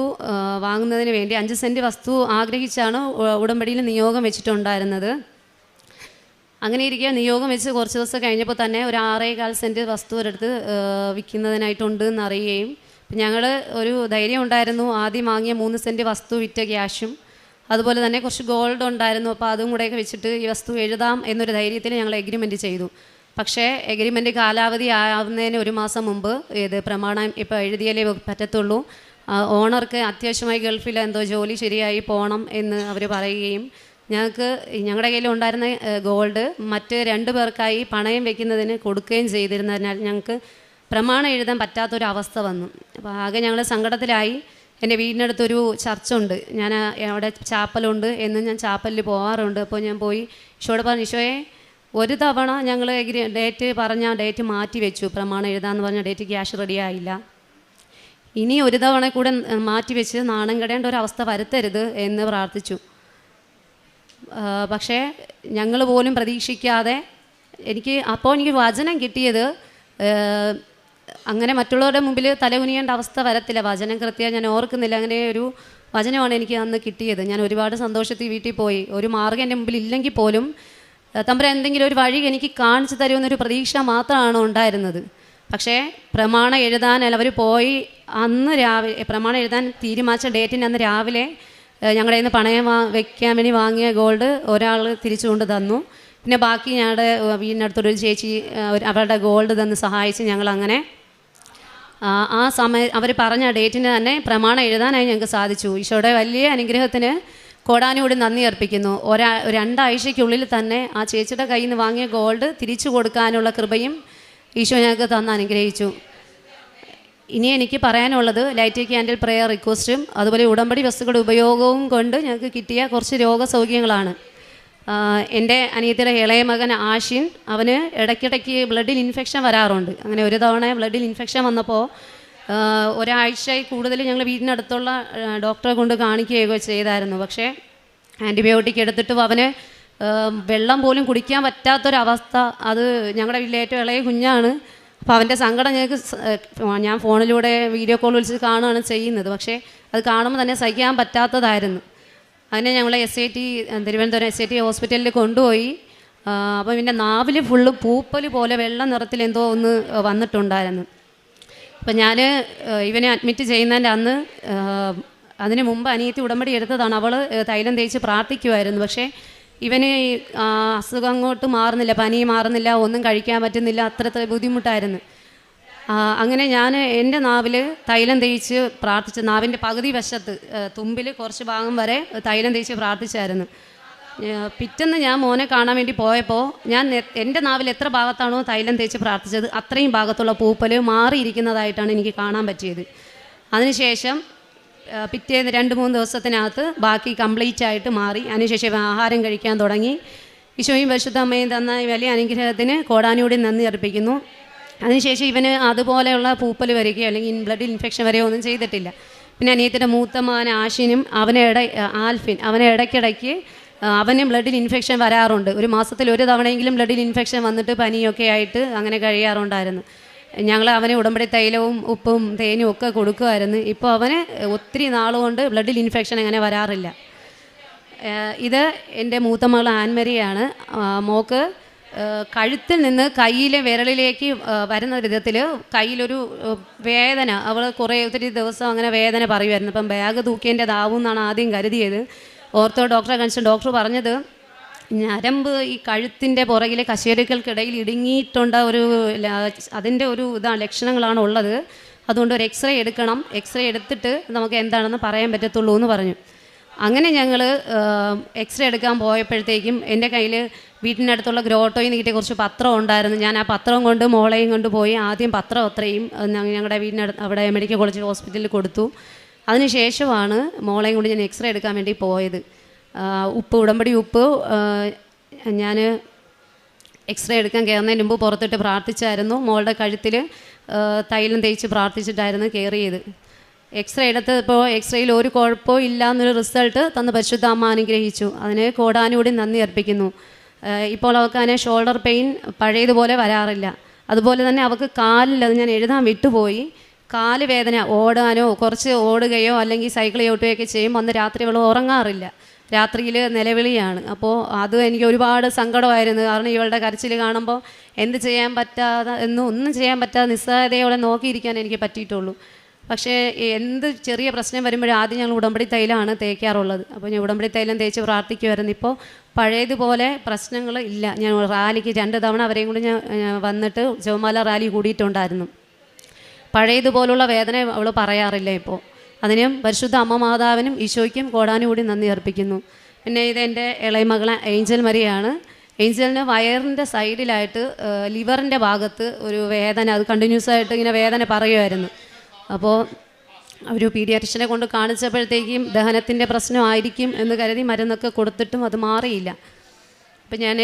Speaker 5: വാങ്ങുന്നതിന് വേണ്ടി 5 സെൻറ്റ് വസ്തു ആഗ്രഹിച്ചാണ് ഉടമ്പടിയിൽ നിയോഗം വെച്ചിട്ടുണ്ടായിരുന്നത്. അങ്ങനെ ഇരിക്കുക നിയോഗം വെച്ച് കുറച്ച് ദിവസം കഴിഞ്ഞപ്പോൾ തന്നെ ഒരു 6.25 സെൻറ്റ് വസ്തു ഒരിടത്ത് വിൽക്കുന്നതിനായിട്ടുണ്ട് എന്നറിയുകയും ഞങ്ങൾ ഒരു ധൈര്യം ഉണ്ടായിരുന്നു. ആദ്യം വാങ്ങിയ 3 സെൻറ്റ് വസ്തു വിറ്റ ക്യാഷും അതുപോലെ തന്നെ കുറച്ച് ഗോൾഡ് ഉണ്ടായിരുന്നു. അപ്പോൾ അതും കൂടെയൊക്കെ വെച്ചിട്ട് ഈ വസ്തു എഴുതാം എന്നൊരു ധൈര്യത്തിൽ ഞങ്ങൾ എഗ്രിമെൻറ്റ് ചെയ്തു. പക്ഷേ എഗ്രിമെൻറ്റ് കാലാവധി ആവുന്നതിന് 1 മാസം മുമ്പ് ഇത് പ്രമാണം ഇപ്പോൾ എഴുതിയാലേ പറ്റത്തുള്ളൂ, ഓണർക്ക് അത്യാവശ്യമായി ഗൾഫിൽ എന്തോ ജോലി ശരിയായി പോകണം എന്ന് അവർ പറയുകയും ഞങ്ങളുടെ കയ്യിൽ ഉണ്ടായിരുന്ന ഗോൾഡ് മറ്റ് 2 പേർക്കായി പണയം വയ്ക്കുന്നതിന് കൊടുക്കുകയും ചെയ്തിരുന്നതിനാൽ ഞങ്ങൾക്ക് പ്രമാണം എഴുതാൻ പറ്റാത്തൊരവസ്ഥ വന്നു. അപ്പോൾ ആകെ ഞങ്ങൾ സങ്കടത്തിലായി. എൻ്റെ വീടിനടുത്തൊരു ചർച്ചുണ്ട്, ഞാൻ അവിടെ ചാപ്പലുണ്ട് എന്ന് ഞാൻ ചാപ്പലിൽ പോകാറുണ്ട്. അപ്പോൾ ഞാൻ പോയി ഈശോയോട് പറഞ്ഞു, ഈശോയെ ഒരു തവണ ഞങ്ങൾ ഡേറ്റ് മാറ്റി വെച്ചു, പ്രമാണം എഴുതാമെന്ന് പറഞ്ഞ ഡേറ്റ് ക്യാഷ് റെഡിയായില്ല, ഇനി ഒരു തവണ കൂടെ മാറ്റി വെച്ച് നാണം കെടേണ്ട ഒരവസ്ഥ വരുത്തരുത് എന്ന് പ്രാർത്ഥിച്ചു. പക്ഷേ ഞങ്ങൾ പോലും പ്രതീക്ഷിക്കാതെ എനിക്ക് വചനം കിട്ടിയത് അങ്ങനെ മറ്റുള്ളവരുടെ മുമ്പിൽ തലകുനിയേണ്ട അവസ്ഥ വരത്തില്ല. വചനം കൃത്യം ഞാൻ ഓർക്കുന്നില്ല, അങ്ങനെ ഒരു വചനമാണ് എനിക്ക് അന്ന് കിട്ടിയത്. ഞാൻ ഒരുപാട് സന്തോഷത്തിൽ വീട്ടിൽ പോയി. ഒരു മാർഗ്ഗം എൻ്റെ മുമ്പിൽ ഇല്ലെങ്കിൽ പോലും തമ്പുരാൻ എന്തെങ്കിലും ഒരു വഴി എനിക്ക് കാണിച്ചു തരുമെന്നൊരു പ്രതീക്ഷ മാത്രമാണ് ഉണ്ടായിരുന്നത്. പക്ഷേ പ്രമാണം എഴുതാൻ അവർ പോയി അന്ന് രാവിലെ പ്രമാണം എഴുതാൻ തീരുമാനിച്ച ഡേറ്റിന് അന്ന് രാവിലെ ഞങ്ങളുടെ കയ്യിൽ നിന്ന് പണയം വെക്കാൻ വേണ്ടി വാങ്ങിയ ഗോൾഡ് ഒരാൾ തിരിച്ചു കൊണ്ട് തന്നു. പിന്നെ ബാക്കി ഞങ്ങളുടെ വീടിനടുത്തൊരു ചേച്ചി അവരുടെ ഗോൾഡ് തന്ന് സഹായിച്ച് ഞങ്ങളങ്ങനെ ആ സമയം അവർ പറഞ്ഞ ഡേറ്റിന് തന്നെ പ്രമാണം എഴുതാനായി ഞങ്ങൾക്ക് സാധിച്ചു. ഈശോയുടെ വലിയ അനുഗ്രഹത്തിന് കോടാനുകൂടി നന്ദി അർപ്പിക്കുന്നു. 2 ആഴ്ചയ്ക്കുള്ളിൽ തന്നെ ആ ചേച്ചിയുടെ കയ്യിൽ നിന്ന് വാങ്ങിയ ഗോൾഡ് തിരിച്ചു കൊടുക്കാനുള്ള കൃപയും ഈശോ ഞങ്ങൾക്ക് തന്ന് അനുഗ്രഹിച്ചു. ഇനി എനിക്ക് പറയാനുള്ളത് ലൈറ്റ് ക്യാൻഡിൽ പ്രെയർ റിക്വസ്റ്റും അതുപോലെ ഉടമ്പടി വസ്തുക്കളുടെ ഉപയോഗവും കൊണ്ട് ഞങ്ങൾക്ക് കിട്ടിയ കുറച്ച് രോഗസൗഖ്യങ്ങളാണ്. എൻ്റെ അനിയത്തിയുടെ ഇളയ മകൻ ആഷിൻ, അവന് ഇടയ്ക്കിടയ്ക്ക് ബ്ലഡിൽ ഇൻഫെക്ഷൻ വരാറുണ്ട്. അങ്ങനെ ഒരു തവണ ബ്ലഡിൽ ഇൻഫെക്ഷൻ വന്നപ്പോൾ ഒരാഴ്ചയിൽ കൂടുതൽ ഞങ്ങൾ വീടിനടുത്തുള്ള ഡോക്ടറെ കൊണ്ട് കാണിക്കുകയൊക്കെ ചെയ്തായിരുന്നു. പക്ഷേ ആൻറ്റിബയോട്ടിക് എടുത്തിട്ടും അവന് വെള്ളം പോലും കുടിക്കാൻ പറ്റാത്തൊരവസ്ഥ. അത് ഞങ്ങളുടെ വീട്ടിലെ ഏറ്റവും ഇളയ കുഞ്ഞാണ്. അപ്പോൾ അവൻ്റെ സങ്കടം ഞാൻ ഫോണിലൂടെ വീഡിയോ കോൾ വിളിച്ച് കാണുകയാണ് ചെയ്യുന്നത്. പക്ഷേ അത് കാണുമ്പോൾ തന്നെ സഹിക്കാൻ പറ്റാത്തതായിരുന്നു. അതിനെ ഞങ്ങൾ തിരുവനന്തപുരം SAT ഹോസ്പിറ്റലിൽ കൊണ്ടുപോയി. അപ്പോൾ പിന്നെ നാവിൽ ഫുള്ള് പൂപ്പൽ പോലെ വെള്ള നിറത്തിൽ എന്തോ ഒന്ന് വന്നിട്ടുണ്ടായിരുന്നു. അപ്പം ഞാൻ ഇവനെ അഡ്മിറ്റ് ചെയ്യുന്നതിൻ്റെ അന്ന് അതിന് മുമ്പ് അനിയത്തി ഉടമ്പടി എടുത്തതാണ്. അവൾ തൈലം തേച്ച് പ്രാർത്ഥിക്കുമായിരുന്നു. പക്ഷേ ഇവന് അസുഖം അങ്ങോട്ട് മാറുന്നില്ല, പനി മാറുന്നില്ല, ഒന്നും കഴിക്കാൻ പറ്റുന്നില്ല, അത്ര ബുദ്ധിമുട്ടായിരുന്നു. അങ്ങനെ ഞാൻ എൻ്റെ നാവിൽ തൈലം തേച്ച് പ്രാർത്ഥിച്ച് നാവിൻ്റെ പകുതി വശത്ത് തുമ്പിൽ കുറച്ച് ഭാഗം വരെ തൈലം തേച്ച് പ്രാർത്ഥിച്ചായിരുന്നു. പിറ്റേന്ന് ഞാൻ മോനെ കാണാൻ വേണ്ടി പോയപ്പോൾ ഞാൻ എൻ്റെ നാവിൽ എത്ര ഭാഗത്താണോ തൈലം തേച്ച് പ്രാർത്ഥിച്ചത് അത്രയും ഭാഗത്തുള്ള പൂപ്പൽ മാറിയിരിക്കുന്നതായിട്ടാണ് എനിക്ക് കാണാൻ പറ്റിയത്. അതിനുശേഷം പിറ്റേന്ന് 2-3 ദിവസത്തിനകത്ത് ബാക്കി കംപ്ലീറ്റ് ആയിട്ട് മാറി. അതിനുശേഷം ആഹാരം കഴിക്കാൻ തുടങ്ങി. ഈശോയും പരിശുദ്ധ അമ്മയും തന്ന വലിയ അനുഗ്രഹത്തിന് കോടാനുകൂടി നന്ദി അർപ്പിക്കുന്നു. അതിനുശേഷം ഇവന് അതുപോലെയുള്ള പൂപ്പൽ വരികയോ അല്ലെങ്കിൽ ബ്ലഡിൽ ഇൻഫെക്ഷൻ വരികയോ ഒന്നും ചെയ്തിട്ടില്ല. പിന്നെ അനിയത്തിൻ്റെ മൂത്ത മകൻ ആഷിനും ആൽഫിൻ അവനെ ഇടയ്ക്കിടയ്ക്ക് അവന് ബ്ലഡിൽ ഇൻഫെക്ഷൻ വരാറുണ്ട്. ഒരു മാസത്തിൽ ഒരു തവണയെങ്കിലും ബ്ലഡിൽ ഇൻഫെക്ഷൻ വന്നിട്ട് പനിയൊക്കെ ആയിട്ട് അങ്ങനെ കഴിയാറുണ്ടായിരുന്നു. ഞങ്ങൾ അവന് ഉടമ്പടി തൈലവും ഉപ്പും തേനും ഒക്കെ കൊടുക്കുമായിരുന്നു. ഇപ്പോൾ അവന് ഒത്തിരി നാളുകൊണ്ട് ബ്ലഡിൽ ഇൻഫെക്ഷൻ അങ്ങനെ വരാറില്ല. ഇത് എൻ്റെ മൂത്ത മകൾ ആൻമരിയാണ്. മോക്ക് കഴുത്തിൽ നിന്ന് കയ്യിലെ വിരലിലേക്ക് വരുന്ന വിധത്തിൽ കയ്യിലൊരു വേദന, അവൾ ഒത്തിരി ദിവസം അങ്ങനെ വേദന പറയുമായിരുന്നു. അപ്പം ബാഗ് തൂക്കിയതിൻ്റെതാവും എന്നാണ് ആദ്യം കരുതിയത്. ഓർത്തോ ഡോക്ടറെ കാണിച്ചു. ഡോക്ടർ പറഞ്ഞത് ഞരമ്പ് ഈ കഴുത്തിൻ്റെ പുറകിലെ കശേരുക്കൾക്കിടയിൽ ഇടുങ്ങിയിട്ടുണ്ട്, അതിൻ്റെ ഒരു ലക്ഷണങ്ങളാണ് ഉള്ളത്. അതുകൊണ്ട് ഒരു എക്സ്റേ എടുക്കണം, എക്സ്റേ എടുത്തിട്ട് നമുക്ക് എന്താണെന്ന് പറയാൻ പറ്റത്തുള്ളൂ എന്ന് പറഞ്ഞു. അങ്ങനെ ഞങ്ങൾ എക്സ്റേ എടുക്കാൻ പോയപ്പോഴത്തേക്കും എൻ്റെ കയ്യിൽ വീട്ടിനടുത്തുള്ള ഗ്രോട്ടോയിൽ നിന്ന് കിട്ടിയ കുറച്ച് പത്രം ഉണ്ടായിരുന്നു. ഞാൻ ആ പത്രം കൊണ്ട് മോളെയും കൊണ്ട് പോയി ആദ്യം പത്രം അത്രയും ഞങ്ങളുടെ വീടിനടുത്ത് അവിടെ മെഡിക്കൽ കോളേജ് ഹോസ്പിറ്റലിൽ കൊടുത്തു. അതിനുശേഷമാണ് മോളെയും കൊണ്ട് ഞാൻ എക്സ്റേ എടുക്കാൻ വേണ്ടി പോയത്. ഉടമ്പടി ഉപ്പ് ഞാൻ എക്സ്റേ എടുക്കാൻ കയറുന്നതിന് മുമ്പ് പുറത്തിട്ട് പ്രാർത്ഥിച്ചായിരുന്നു. മോളുടെ കഴുത്തിൽ തൈലം തേച്ച് പ്രാർത്ഥിച്ചിട്ടായിരുന്നു കയറിയത്. എക്സ്റേ എടുത്തപ്പോൾ എക്സ്റേയിൽ ഒരു കുഴപ്പവും ഇല്ല എന്നൊരു റിസൾട്ട് തന്ന് പരിശുദ്ധ അമ്മ അനുഗ്രഹിച്ചു. അതിന് കോടാനുകൂടി നന്ദി അർപ്പിക്കുന്നു. ഇപ്പോൾ അവൾക്ക് അതിനെ ഷോൾഡർ പെയിൻ പഴയതുപോലെ വരാറില്ല. അതുപോലെ തന്നെ അവൾക്ക് കാലിൽ, അത് ഞാൻ എഴുതാൻ വിട്ടുപോയി, കാല് വേദന, ഓടാനോ കുറച്ച് ഓടുകയോ അല്ലെങ്കിൽ സൈക്കിൾ ചവിട്ടുകയൊക്കെ ചെയ്യുമ്പോൾ അന്ന് രാത്രി അവൾ ഉറങ്ങാറില്ല, രാത്രിയിൽ നിലവിളിയാണ്. അപ്പോൾ അത് എനിക്ക് ഒരുപാട് സങ്കടമായിരുന്നു. കാരണം ഇവളുടെ കരച്ചിൽ കാണുമ്പോൾ എന്ത് ചെയ്യാൻ പറ്റാതെ ഒന്നും ചെയ്യാൻ പറ്റാതെ നിസ്സഹായതയോടെ നോക്കിയിരിക്കാൻ എനിക്ക് പറ്റിയിട്ടുള്ളൂ. പക്ഷേ എന്ത് ചെറിയ പ്രശ്നം വരുമ്പോഴും ആദ്യം ഞങ്ങൾ ഉടമ്പടി തൈലമാണ് തേക്കാറുള്ളത്. അപ്പോൾ ഞാൻ ഉടമ്പടി തൈലം തേച്ച് പ്രാർത്ഥിക്കുമായിരുന്നു. ഇപ്പോൾ പഴയതുപോലെ പ്രശ്നങ്ങൾ ഇല്ല. ഞാൻ റാലിക്ക് 2 തവണ അവരെയും കൂടി ഞാൻ വന്നിട്ട് ജവമാല റാലി കൂടിയിട്ടുണ്ടായിരുന്നു. പഴയതുപോലുള്ള വേദന അവൾ പറയാറില്ല ഇപ്പോൾ. അതിനും പരിശുദ്ധ അമ്മ മാതാവിനും ഈശോയ്ക്കും കോടാനുകൂടി നന്ദി അർപ്പിക്കുന്നു. പിന്നെ ഇതെൻ്റെ ഇളയ മകളെ ഏഞ്ചൽ മരിയാണ്. ഏഞ്ചലിന് വയറിൻ്റെ സൈഡിലായിട്ട് ലിവറിൻ്റെ ഭാഗത്ത് ഒരു വേദന, അത് കണ്ടിന്യൂസ് ആയിട്ട് ഇങ്ങനെ വേദന പറയുമായിരുന്നു. അപ്പോൾ ഒരു പീഡിയാട്രിഷ്യനെ കൊണ്ട് കാണിച്ചപ്പോഴത്തേക്കും ദഹനത്തിൻ്റെ പ്രശ്നമായിരിക്കും എന്ന് കരുതി മരുന്നൊക്കെ കൊടുത്തിട്ടും അത് മാറിയില്ല. അപ്പം ഞാൻ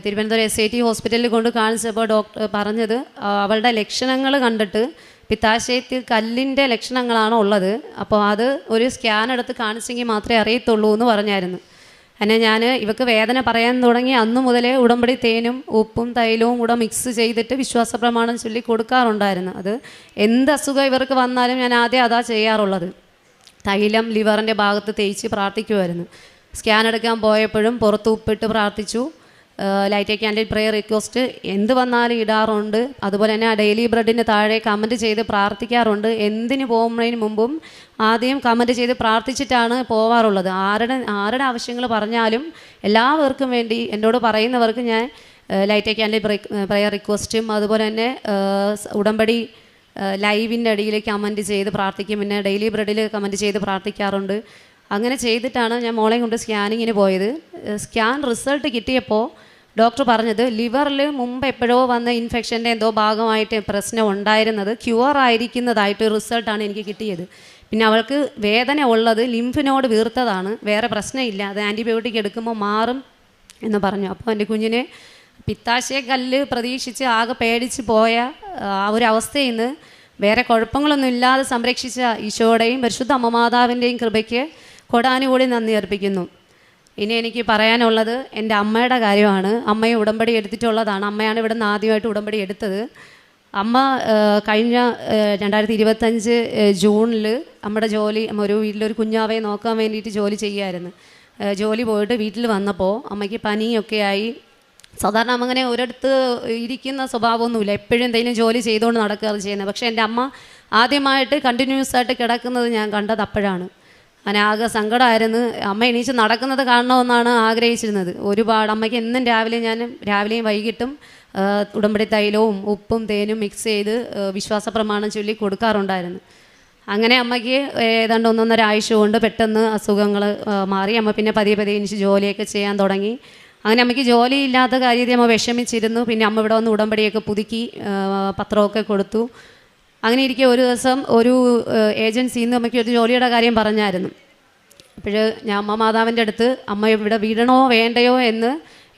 Speaker 5: തിരുവനന്തപുരം SIT ഹോസ്പിറ്റലിൽ കൊണ്ട് കാണിച്ചപ്പോൾ ഡോക്ടർ പറഞ്ഞത് അവളുടെ ലക്ഷണങ്ങൾ കണ്ടിട്ട് പിത്താശയത്തിൽ കല്ലിൻ്റെ ലക്ഷണങ്ങളാണ് ഉള്ളത്. അപ്പോൾ അത് ഒരു സ്കാൻ എടുത്ത് കാണിച്ചെങ്കിൽ മാത്രമേ അറിയത്തുള്ളൂ എന്ന് പറഞ്ഞായിരുന്നു. അങ്ങനെ ഞാൻ ഇവക്ക് വേദന പറയാൻ തുടങ്ങി അന്നു മുതലേ ഉടമ്പടി തേനും ഉപ്പും തൈലവും കൂടെ മിക്സ് ചെയ്തിട്ട് വിശ്വാസ പ്രമാണം ചൊല്ലി കൊടുക്കാറുണ്ടായിരുന്നു. അത് എന്ത് അസുഖം ഇവർക്ക് വന്നാലും ഞാൻ ആദ്യം അതാ ചെയ്യാറുള്ളത്. തൈലം ലിവറിൻ്റെ ഭാഗത്ത് തേച്ച് പ്രാർത്ഥിക്കുമായിരുന്നു. സ്കാൻ എടുക്കാൻ പോയപ്പോഴും പുറത്ത് ഉപ്പിട്ട് പ്രാർത്ഥിച്ചു. Light A candle prayer request എന്ത് വന്നാലും ഇടാറുണ്ട്. അതുപോലെ തന്നെ ഡെയിലി ബ്രെഡിന് താഴെ കമൻറ്റ് ചെയ്ത് പ്രാർത്ഥിക്കാറുണ്ട്. എന്തിന് പോകുന്നതിന് മുമ്പും ആദ്യം കമൻറ്റ് ചെയ്ത് പ്രാർത്ഥിച്ചിട്ടാണ് പോവാറുള്ളത്. ആരുടെ ആവശ്യങ്ങൾ പറഞ്ഞാലും എല്ലാവർക്കും വേണ്ടി എന്നോട് പറയുന്നവർക്ക് ഞാൻ ലൈറ്റ് എ ക്യാൻഡിൽ പ്രെയർ റിക്വസ്റ്റും അതുപോലെ തന്നെ ഉടമ്പടി ലൈവിൻ്റെ അടിയിൽ കമൻറ്റ് ചെയ്ത് പ്രാർത്ഥിക്കും. പിന്നെ ഡെയിലി ബ്രെഡിൽ കമൻറ്റ് ചെയ്ത് പ്രാർത്ഥിക്കാറുണ്ട്. അങ്ങനെ ചെയ്തിട്ടാണ് ഞാൻ മോളെയും കൊണ്ട് സ്കാനിങ്ങിന് പോയത്. സ്കാൻ റിസൾട്ട് കിട്ടിയപ്പോൾ ഡോക്ടർ പറഞ്ഞത് ലിവറിൽ മുമ്പ് എപ്പോഴോ വന്ന ഇൻഫെക്ഷൻ്റെ എന്തോ ഭാഗമായിട്ട് പ്രശ്നം ഉണ്ടായിരുന്നത് ക്യൂർ ആയിരിക്കുന്നതായിട്ട് റിസൾട്ടാണ് എനിക്ക് കിട്ടിയത്. പിന്നെ അവൾക്ക് വേദന ഉള്ളത് ലിംഫിനോട് വീർത്തതാണ്, വേറെ പ്രശ്നമില്ല, അത് ആൻറ്റിബയോട്ടിക് എടുക്കുമ്പോൾ മാറും എന്ന് പറഞ്ഞു. അപ്പോൾ എൻ്റെ കുഞ്ഞിനെ പിത്താശയ കല്ല് പ്രതീക്ഷിച്ച് ആകെ പേടിച്ച് പോയ ആ ഒരു അവസ്ഥയിൽ നിന്ന് വേറെ കുഴപ്പങ്ങളൊന്നും ഇല്ലാതെ സംരക്ഷിച്ച ഈശോയുടെയും പരിശുദ്ധ അമ്മമാതാവിൻ്റെയും കൃപയ്ക്ക് കൊടാനുകൂടി നന്ദി അർപ്പിക്കുന്നു. ഇനി എനിക്ക് പറയാനുള്ളത് എൻ്റെ അമ്മയുടെ കാര്യമാണ്. അമ്മയെ ഉടമ്പടി എടുത്തിട്ടുള്ളതാണ്. അമ്മയാണ് ഇവിടെ നിന്ന് ആദ്യമായിട്ട് ഉടമ്പടി എടുത്തത്. അമ്മ കഴിഞ്ഞ 2025 ജൂണിൽ നമ്മുടെ ജോലി, ഒരു വീട്ടിലൊരു കുഞ്ഞാവയെ നോക്കാൻ വേണ്ടിയിട്ട് ജോലി ചെയ്യുമായിരുന്നു. ജോലി പോയിട്ട് വീട്ടിൽ വന്നപ്പോൾ അമ്മയ്ക്ക് പനിയൊക്കെ ആയി. സാധാരണ അമ്മ അങ്ങനെ ഒരിടത്ത് ഇരിക്കുന്ന സ്വഭാവമൊന്നുമില്ല, എപ്പോഴും എന്തെങ്കിലും ജോലി ചെയ്തുകൊണ്ട് നടക്കുകയാണ് ചെയ്യുന്നത്. പക്ഷേ എൻ്റെ അമ്മ ആദ്യമായിട്ട് കണ്ടിന്യൂസ് ആയിട്ട് കിടക്കുന്നത് ഞാൻ കണ്ടത് അപ്പോഴാണ്. അങ്ങനെ ആകെ സങ്കടമായിരുന്നു. അമ്മ എണീച്ച് നടക്കുന്നത് കാണണമെന്നാണ് ആഗ്രഹിച്ചിരുന്നത്. ഒരുപാട് അമ്മയ്ക്ക് എന്നും രാവിലെയും വൈകിട്ടും ഉടമ്പടി തൈലവും ഉപ്പും തേനും മിക്സ് ചെയ്ത് വിശ്വാസ പ്രമാണം ചൊല്ലി കൊടുക്കാറുണ്ടായിരുന്നു. അങ്ങനെ അമ്മയ്ക്ക് ഏതാണ്ട് 1.5 ആഴ്ച കൊണ്ട് പെട്ടെന്ന് അസുഖങ്ങൾ മാറി. അമ്മ പിന്നെ പതിയെ എനിക്ക് ജോലിയൊക്കെ ചെയ്യാൻ തുടങ്ങി. അങ്ങനെ അമ്മയ്ക്ക് ജോലിയില്ലാത്ത കാര്യത്തിൽ അമ്മ വിഷമിച്ചിരുന്നു. പിന്നെ അമ്മ ഇവിടെ വന്ന് ഉടമ്പടിയൊക്കെ പുതുക്കി പത്രമൊക്കെ കൊടുത്തു. അങ്ങനെ ഇരിക്കെ ഒരു ദിവസം ഒരു ഏജൻസിയിൽ നിന്ന് അമ്മയ്ക്ക് ഒരു ജോലിയുടെ കാര്യം പറഞ്ഞായിരുന്നു. അപ്പോൾ ഞാൻ അമ്മ മാതാവിൻ്റെ അടുത്ത് അമ്മ ഇവിടെ വിടണോ വേണ്ടയോ എന്ന്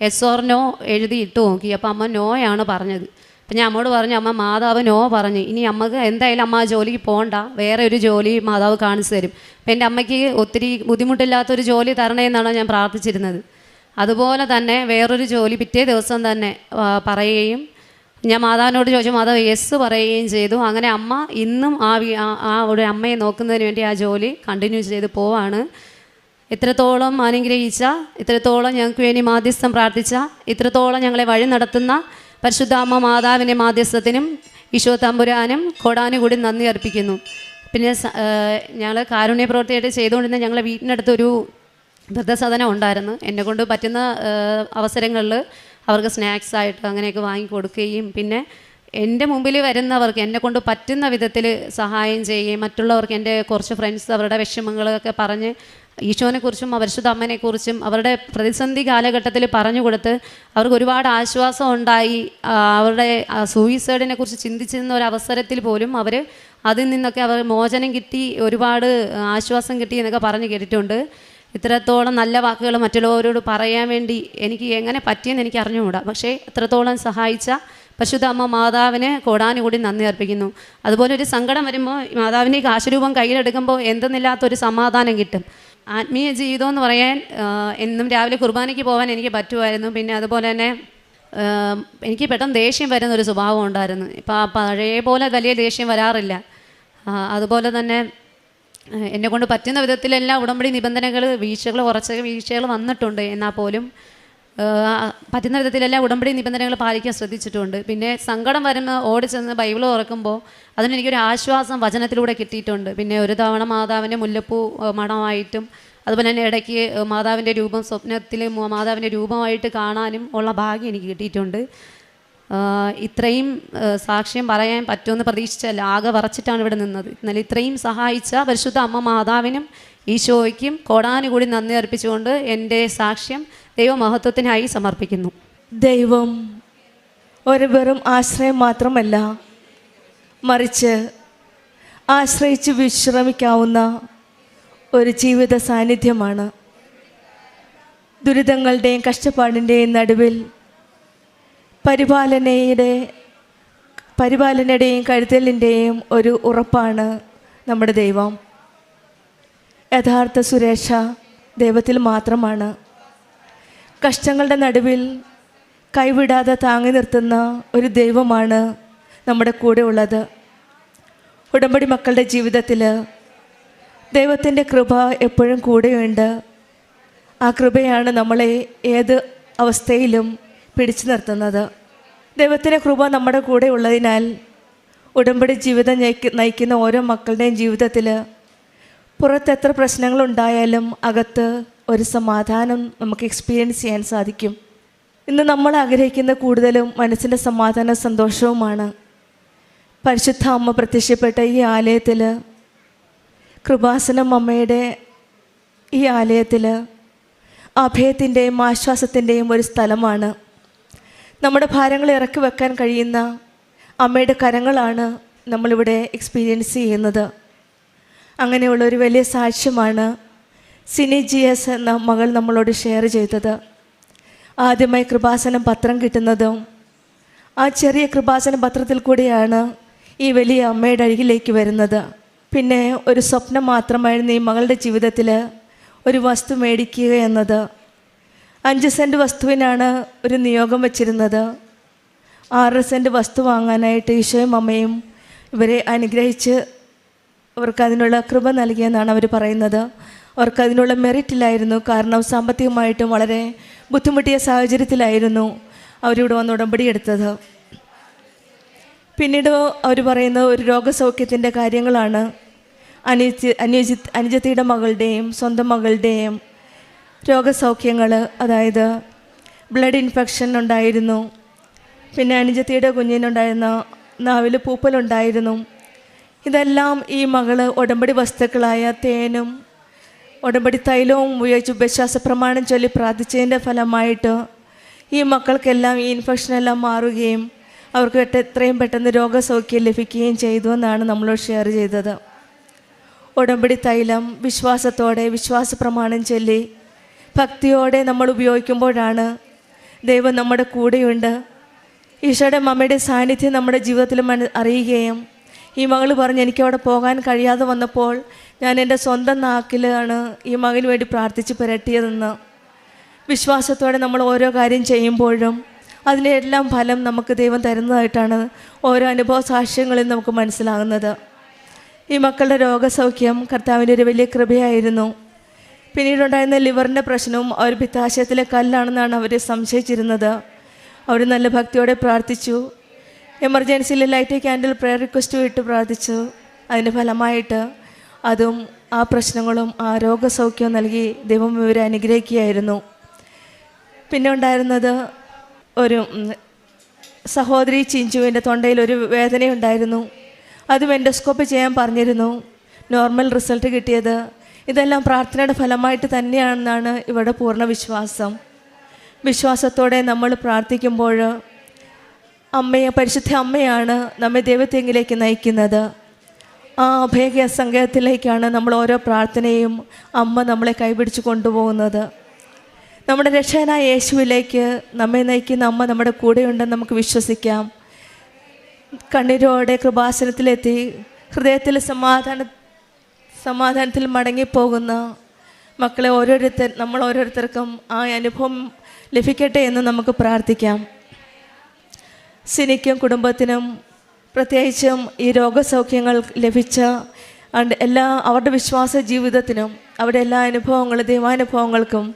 Speaker 5: yes or no എഴുതി ഇട്ട് നോക്കി. അപ്പോൾ അമ്മ നോയാണ് പറഞ്ഞത്. അപ്പം ഞാൻ അമ്മയോട് പറഞ്ഞു, അമ്മ മാതാവ് നോ പറഞ്ഞു, ഇനി അമ്മക്ക് എന്തായാലും അമ്മ ആ ജോലിക്ക് പോകണ്ട, വേറെ ഒരു ജോലി മാതാവ് കാണിച്ചു തരും. അപ്പം എൻ്റെ അമ്മയ്ക്ക് ഒത്തിരി ബുദ്ധിമുട്ടില്ലാത്തൊരു ജോലി തരണേന്നാണ് ഞാൻ പ്രാർത്ഥിച്ചിരുന്നത്. അതുപോലെ തന്നെ വേറൊരു ജോലി പിറ്റേ ദിവസം തന്നെ പറയുകയും ഞാൻ മാതാവിനോട് ചോദിച്ചു, മാതാവ് യെസ് പറയുകയും ചെയ്തു. അങ്ങനെ അമ്മ ഇന്നും ആ ഒരു അമ്മയെ നോക്കുന്നതിന് വേണ്ടി ആ ജോലി കണ്ടിന്യൂ ചെയ്ത് പോവാണ്. ഇത്രത്തോളം അനുഗ്രഹിച്ച, ഇത്രത്തോളം ഞങ്ങൾക്ക് വേണ്ടി മാധ്യസ്ഥം പ്രാർത്ഥിച്ച, ഇത്രത്തോളം ഞങ്ങളെ വഴി നടത്തുന്ന പരിശുദ്ധ അമ്മ മാതാവിൻ്റെ മാധ്യസ്ഥത്തിനും ഈശോ തമ്പുരാനും കോടാനുകൂടി നന്ദി അർപ്പിക്കുന്നു. പിന്നെ ഞങ്ങൾ കാരുണ്യ പ്രവൃത്തിയായിട്ട് ചെയ്തുകൊണ്ടിരുന്ന ഞങ്ങളെ വീട്ടിനടുത്തൊരു വൃദ്ധസദനം ഉണ്ടായിരുന്നു. എന്നെക്കൊണ്ട് പറ്റുന്ന അവസരങ്ങളിൽ അവർക്ക് സ്നാക്സ് ആയിട്ട് അങ്ങനെയൊക്കെ വാങ്ങിക്കൊടുക്കുകയും പിന്നെ എൻ്റെ മുമ്പിൽ വരുന്നവർക്ക് എന്നെക്കൊണ്ട് പറ്റുന്ന വിധത്തിൽ സഹായം ചെയ്യുകയും മറ്റുള്ളവർക്ക് എൻ്റെ കുറച്ച് ഫ്രണ്ട്സ് അവരുടെ വിഷമങ്ങളൊക്കെ പറഞ്ഞ് ഈശോനെക്കുറിച്ചും പരിശുദ്ധ അമ്മേനെക്കുറിച്ചും അവരുടെ പ്രതിസന്ധി കാലഘട്ടത്തിൽ പറഞ്ഞു കൊടുത്ത് അവർക്ക് ഒരുപാട് ആശ്വാസം ഉണ്ടായി. അവരുടെ സൂയിസൈഡിനെ കുറിച്ച് ചിന്തിച്ചിരുന്ന ഒരു അവസരത്തിൽ പോലും അവർ അതിൽ നിന്നൊക്കെ അവർ മോചനം കിട്ടി, ഒരുപാട് ആശ്വാസം കിട്ടി എന്നൊക്കെ പറഞ്ഞു കേട്ടിട്ടുണ്ട്. ഇത്രത്തോളം നല്ല വാക്കുകൾ മറ്റുള്ളവരോട് പറയാൻ വേണ്ടി എനിക്ക് എങ്ങനെ പറ്റിയെന്ന് എനിക്ക് അറിഞ്ഞുകൂടാ. പക്ഷേ ഇത്രത്തോളം സഹായിച്ച പരിശുദ്ധ അമ്മ മാതാവിന് കോടാനുകൂടി നന്ദി അർപ്പിക്കുന്നു. അതുപോലെ ഒരു സങ്കടം വരുമ്പോൾ മാതാവിൻ്റെ ഈ കാശുരൂപം കയ്യിലെടുക്കുമ്പോൾ എന്തെന്നില്ലാത്തൊരു സമാധാനം കിട്ടും. ആത്മീയ ജീവിതം എന്ന് പറയാൻ എന്നും രാവിലെ കുർബാനയ്ക്ക് പോകാൻ എനിക്ക് പറ്റുമായിരുന്നു. പിന്നെ അതുപോലെ തന്നെ എനിക്ക് പെട്ടെന്ന് ദേഷ്യം വരുന്നൊരു സ്വഭാവം ഉണ്ടായിരുന്നു. ഇപ്പോൾ പഴയ പോലെ വലിയ ദേഷ്യം വരാറില്ല. അതുപോലെ തന്നെ എന്നെ കൊണ്ട് പറ്റുന്ന വിധത്തിലെല്ലാം ഉടമ്പടി നിബന്ധനകൾ കുറച്ച് വീഴ്ചകൾ വന്നിട്ടുണ്ട്. എന്നാൽ പോലും പറ്റുന്ന വിധത്തിലെല്ലാം ഉടമ്പടി നിബന്ധനകൾ പാലിക്കാൻ ശ്രദ്ധിച്ചിട്ടുണ്ട്. പിന്നെ സങ്കടം വരുമ്പോൾ ഓടിച്ചെന്ന് ബൈബിൾ തുറക്കുമ്പോൾ അതിനെനിക്കൊരു ആശ്വാസം വചനത്തിലൂടെ കിട്ടിയിട്ടുണ്ട്. പിന്നെ ഒരു തവണ മാതാവിൻ്റെ മുല്ലപ്പൂ മണമായിട്ടും അതുപോലെ തന്നെ ഇടയ്ക്ക് മാതാവിൻ്റെ രൂപം സ്വപ്നത്തിൽ മാതാവിൻ്റെ രൂപമായിട്ട് കാണാനും ഉള്ള ഭാഗ്യം എനിക്ക് കിട്ടിയിട്ടുണ്ട്. ഇത്രയും സാക്ഷ്യം പറയാൻ പറ്റുമെന്ന് പ്രതീക്ഷിച്ചല്ല, ആകെ വറച്ചിട്ടാണ് ഇവിടെ നിന്നത്. എന്നാൽ ഇത്രയും സഹായിച്ച പരിശുദ്ധ അമ്മ മാതാവിനും ഈശോയ്ക്കും കോടാനുകൂടി നന്ദി അർപ്പിച്ചുകൊണ്ട് എൻ്റെ സാക്ഷ്യം ദൈവമഹത്വത്തിനായി സമർപ്പിക്കുന്നു.
Speaker 4: ദൈവം ഒരു വെറും ആശ്രയം മാത്രമല്ല, മറിച്ച് ആശ്രയിച്ച് വിശ്രമിക്കാവുന്ന ഒരു ജീവിത സാന്നിധ്യമാണ്. ദുരിതങ്ങളുടെയും കഷ്ടപ്പാടിൻ്റെയും നടുവിൽ പരിപാലനയുടെയും കരുതലിൻ്റെയും ഒരു ഉറപ്പാണ് നമ്മുടെ ദൈവം. യഥാർത്ഥ സുരക്ഷ ദൈവത്തിൽ മാത്രമാണ്. കഷ്ടങ്ങളുടെ നടുവിൽ കൈവിടാതെ താങ്ങി നിർത്തുന്ന ഒരു ദൈവമാണ് നമ്മുടെ കൂടെ ഉള്ളത്. ഉടമ്പടി മക്കളുടെ ജീവിതത്തിൽ ദൈവത്തിൻ്റെ കൃപ എപ്പോഴും കൂടെയുണ്ട്. ആ കൃപയാണ് നമ്മളെ ഏത് അവസ്ഥയിലും പിടിച്ചു നിർത്തുന്നത്. ദൈവത്തിൻ്റെ കൃപ നമ്മുടെ കൂടെ ഉള്ളതിനാൽ ഉടമ്പടി ജീവിതം നയിക്കുന്ന ഓരോ മക്കളുടെയും ജീവിതത്തിൽ പുറത്ത് എത്ര പ്രശ്നങ്ങളുണ്ടായാലും അകത്ത് ഒരു സമാധാനം നമുക്ക് എക്സ്പീരിയൻസ് ചെയ്യാൻ സാധിക്കും. ഇന്ന് നമ്മൾ ആഗ്രഹിക്കുന്ന കൂടുതലും മനസ്സിൻ്റെ സമാധാന സന്തോഷവുമാണ്. പരിശുദ്ധ അമ്മ പ്രത്യക്ഷപ്പെട്ട ഈ ആലയത്തിൽ, കൃപാസനം അമ്മയുടെ ഈ ആലയത്തിൽ അഭയത്തിൻ്റെയും ആശ്വാസത്തിൻ്റെയും ഒരു സ്ഥലമാണ്. നമ്മുടെ ഭാരങ്ങൾ ഇറക്കി വെക്കാൻ കഴിയുന്ന അമ്മയുടെ കരങ്ങളാണ് നമ്മളിവിടെ എക്സ്പീരിയൻസ് ചെയ്യുന്നത്. അങ്ങനെയുള്ളൊരു വലിയ സാക്ഷ്യമാണ് സിനി GS എന്ന മകൾ നമ്മളോട് ഷെയർ ചെയ്തത്. ആദ്യമായി കൃപാസനം പത്രം കിട്ടുന്നതും ആ ചെറിയ കൃപാസന പത്രത്തിൽ കൂടിയാണ് ഈ വലിയ അമ്മയുടെ അരികിലേക്ക് വരുന്നത്. പിന്നെ ഒരു സ്വപ്നം മാത്രമായിരുന്നു ഈ മകളുടെ ജീവിതത്തിൽ ഒരു വസ്തു മേടിക്കുക എന്നത്. 5 സെൻറ്റ് വസ്തുവിനാണ് ഒരു നിയോഗം വച്ചിരുന്നത്. 6 സെൻറ്റ് വസ്തു വാങ്ങാനായിട്ട് ഈശോയും അമ്മയും ഇവരെ അനുഗ്രഹിച്ച് അവർക്ക് അതിനുള്ള കൃപ നൽകിയെന്നാണ് അവർ പറയുന്നത്. അവർക്കതിനുള്ള മെറിറ്റില്ലായിരുന്നു. കാരണം സാമ്പത്തികമായിട്ടും വളരെ ബുദ്ധിമുട്ടിയ സാഹചര്യത്തിലായിരുന്നു അവരിവിടെ വന്ന് ഉടമ്പടി എടുത്തത്. പിന്നീട് അവർ പറയുന്ന ഒരു രോഗസൗഖ്യത്തിൻ്റെ കാര്യങ്ങളാണ്. അനുജത്തിയുടെ മകളുടെയും സ്വന്തം മകളുടെയും രോഗസൗഖ്യങ്ങൾ, അതായത് ബ്ലഡ് ഇൻഫെക്ഷൻ ഉണ്ടായിരുന്നു. പിന്നെ അനുജത്തിയുടെ കുഞ്ഞിനുണ്ടായിരുന്ന നാവിൽ പൂപ്പലുണ്ടായിരുന്നു. ഇതെല്ലാം ഈ മകൾ ഉടമ്പടി വസ്തുക്കളായ തേനും ഉടമ്പടി തൈലവും ഉപയോഗിച്ച് ഉപശ്വാസ പ്രമാണം ചൊല്ലി പ്രാർത്ഥിച്ചതിൻ്റെ ഫലമായിട്ട് ഈ മക്കൾക്കെല്ലാം ഈ ഇൻഫെക്ഷനെല്ലാം മാറുകയും അവർക്ക് എത്രയും പെട്ടെന്ന് രോഗസൗഖ്യം ലഭിക്കുകയും ചെയ്തു എന്നാണ് നമ്മളോട് ഷെയർ ചെയ്തത്. ഉടമ്പടി തൈലം വിശ്വാസത്തോടെ വിശ്വാസ പ്രമാണം ചൊല്ലി ഭക്തിയോടെ നമ്മൾ ഉപയോഗിക്കുമ്പോഴാണ് ദൈവം നമ്മുടെ കൂടെയുണ്ട്, ഈശോയുടെ അമ്മയുടെ സാന്നിധ്യം നമ്മുടെ ജീവിതത്തിൽ അറിയുകയും ഈ മകൾ പറഞ്ഞ് എനിക്കവിടെ പോകാൻ കഴിയാതെ വന്നപ്പോൾ ഞാൻ എൻ്റെ സ്വന്തം നാക്കിലാണ് ഈ മകന് വേണ്ടി പ്രാർത്ഥിച്ച് പുരട്ടിയതെന്ന്. വിശ്വാസത്തോടെ നമ്മൾ ഓരോ കാര്യം ചെയ്യുമ്പോഴും അതിൻ്റെ എല്ലാം ഫലം നമുക്ക് ദൈവം തരുന്നതായിട്ടാണ് ഓരോ അനുഭവ സാക്ഷ്യങ്ങളിൽ നമുക്ക് മനസ്സിലാകുന്നത്. ഈ മക്കളുടെ രോഗസൗഖ്യം കർത്താവിൻ്റെ ഒരു വലിയ കൃപയായിരുന്നു. പിന്നീടുണ്ടായിരുന്ന ലിവറിൻ്റെ പ്രശ്നവും അവർ പിത്താശയത്തിലെ കല്ലാണെന്നാണ് അവർ സംശയിച്ചിരുന്നത്. അവർ നല്ല ഭക്തിയോടെ പ്രാർത്ഥിച്ചു. എമർജൻസിയിൽ ലൈറ്റ് ക്യാൻഡിൽ പ്രെയർ റിക്വസ്റ്റ് ഇട്ട് പ്രാർത്ഥിച്ചു. അതിൻ്റെ ഫലമായിട്ട് അതും ആ പ്രശ്നങ്ങളും ആ രോഗസൗഖ്യവും നൽകി ദൈവം ഇവരെ അനുഗ്രഹിക്കുകയായിരുന്നു. പിന്നെ ഉണ്ടായിരുന്നത് ഒരു സഹോദരി ചിഞ്ചുവിൻ്റെ തൊണ്ടയിൽ ഒരു വേദനയുണ്ടായിരുന്നു. അതും എൻഡോസ്കോപ്പി ചെയ്യാൻ പറഞ്ഞിരുന്നു. നോർമൽ റിസൾട്ട് കിട്ടിയത്. ഇതെല്ലാം പ്രാർത്ഥനയുടെ ഫലമായിട്ട് തന്നെയാണെന്നാണ് ഇവിടെ പൂർണ്ണ വിശ്വാസം. വിശ്വാസത്തോടെ നമ്മൾ പ്രാർത്ഥിക്കുമ്പോൾ പരിശുദ്ധ അമ്മയാണ് നമ്മെ ദൈവത്തെങ്കിലേക്ക് നയിക്കുന്നത്. ആ അഭയ സംഘത്തിലേക്കാണ് നമ്മൾ ഓരോ പ്രാർത്ഥനയും അമ്മ നമ്മളെ കൈപിടിച്ച് കൊണ്ടുപോകുന്നത്. നമ്മുടെ രക്ഷകനായ യേശുവിലേക്ക് നമ്മെ നയിക്കുന്ന അമ്മ നമ്മുടെ കൂടെയുണ്ടെന്ന് നമുക്ക് വിശ്വസിക്കാം. കണ്ണീരോടെ കൃപാസനത്തിലെത്തി ഹൃദയത്തിൽ സമാധാനത്തിൽ മടങ്ങിപ്പോകുന്ന മക്കളെ നമ്മൾ ഓരോരുത്തർക്കും ആ അനുഭവം ലഭിക്കട്ടെ എന്ന് നമുക്ക് പ്രാർത്ഥിക്കാം. സിനിക്കും കുടുംബത്തിനും പ്രത്യേകിച്ചും ഈ രോഗസൗഖ്യങ്ങൾ ലഭിച്ച അവരുടെ വിശ്വാസ ജീവിതത്തിനും അവരുടെ എല്ലാ അനുഭവങ്ങളും ദൈവാനുഭവങ്ങൾക്കും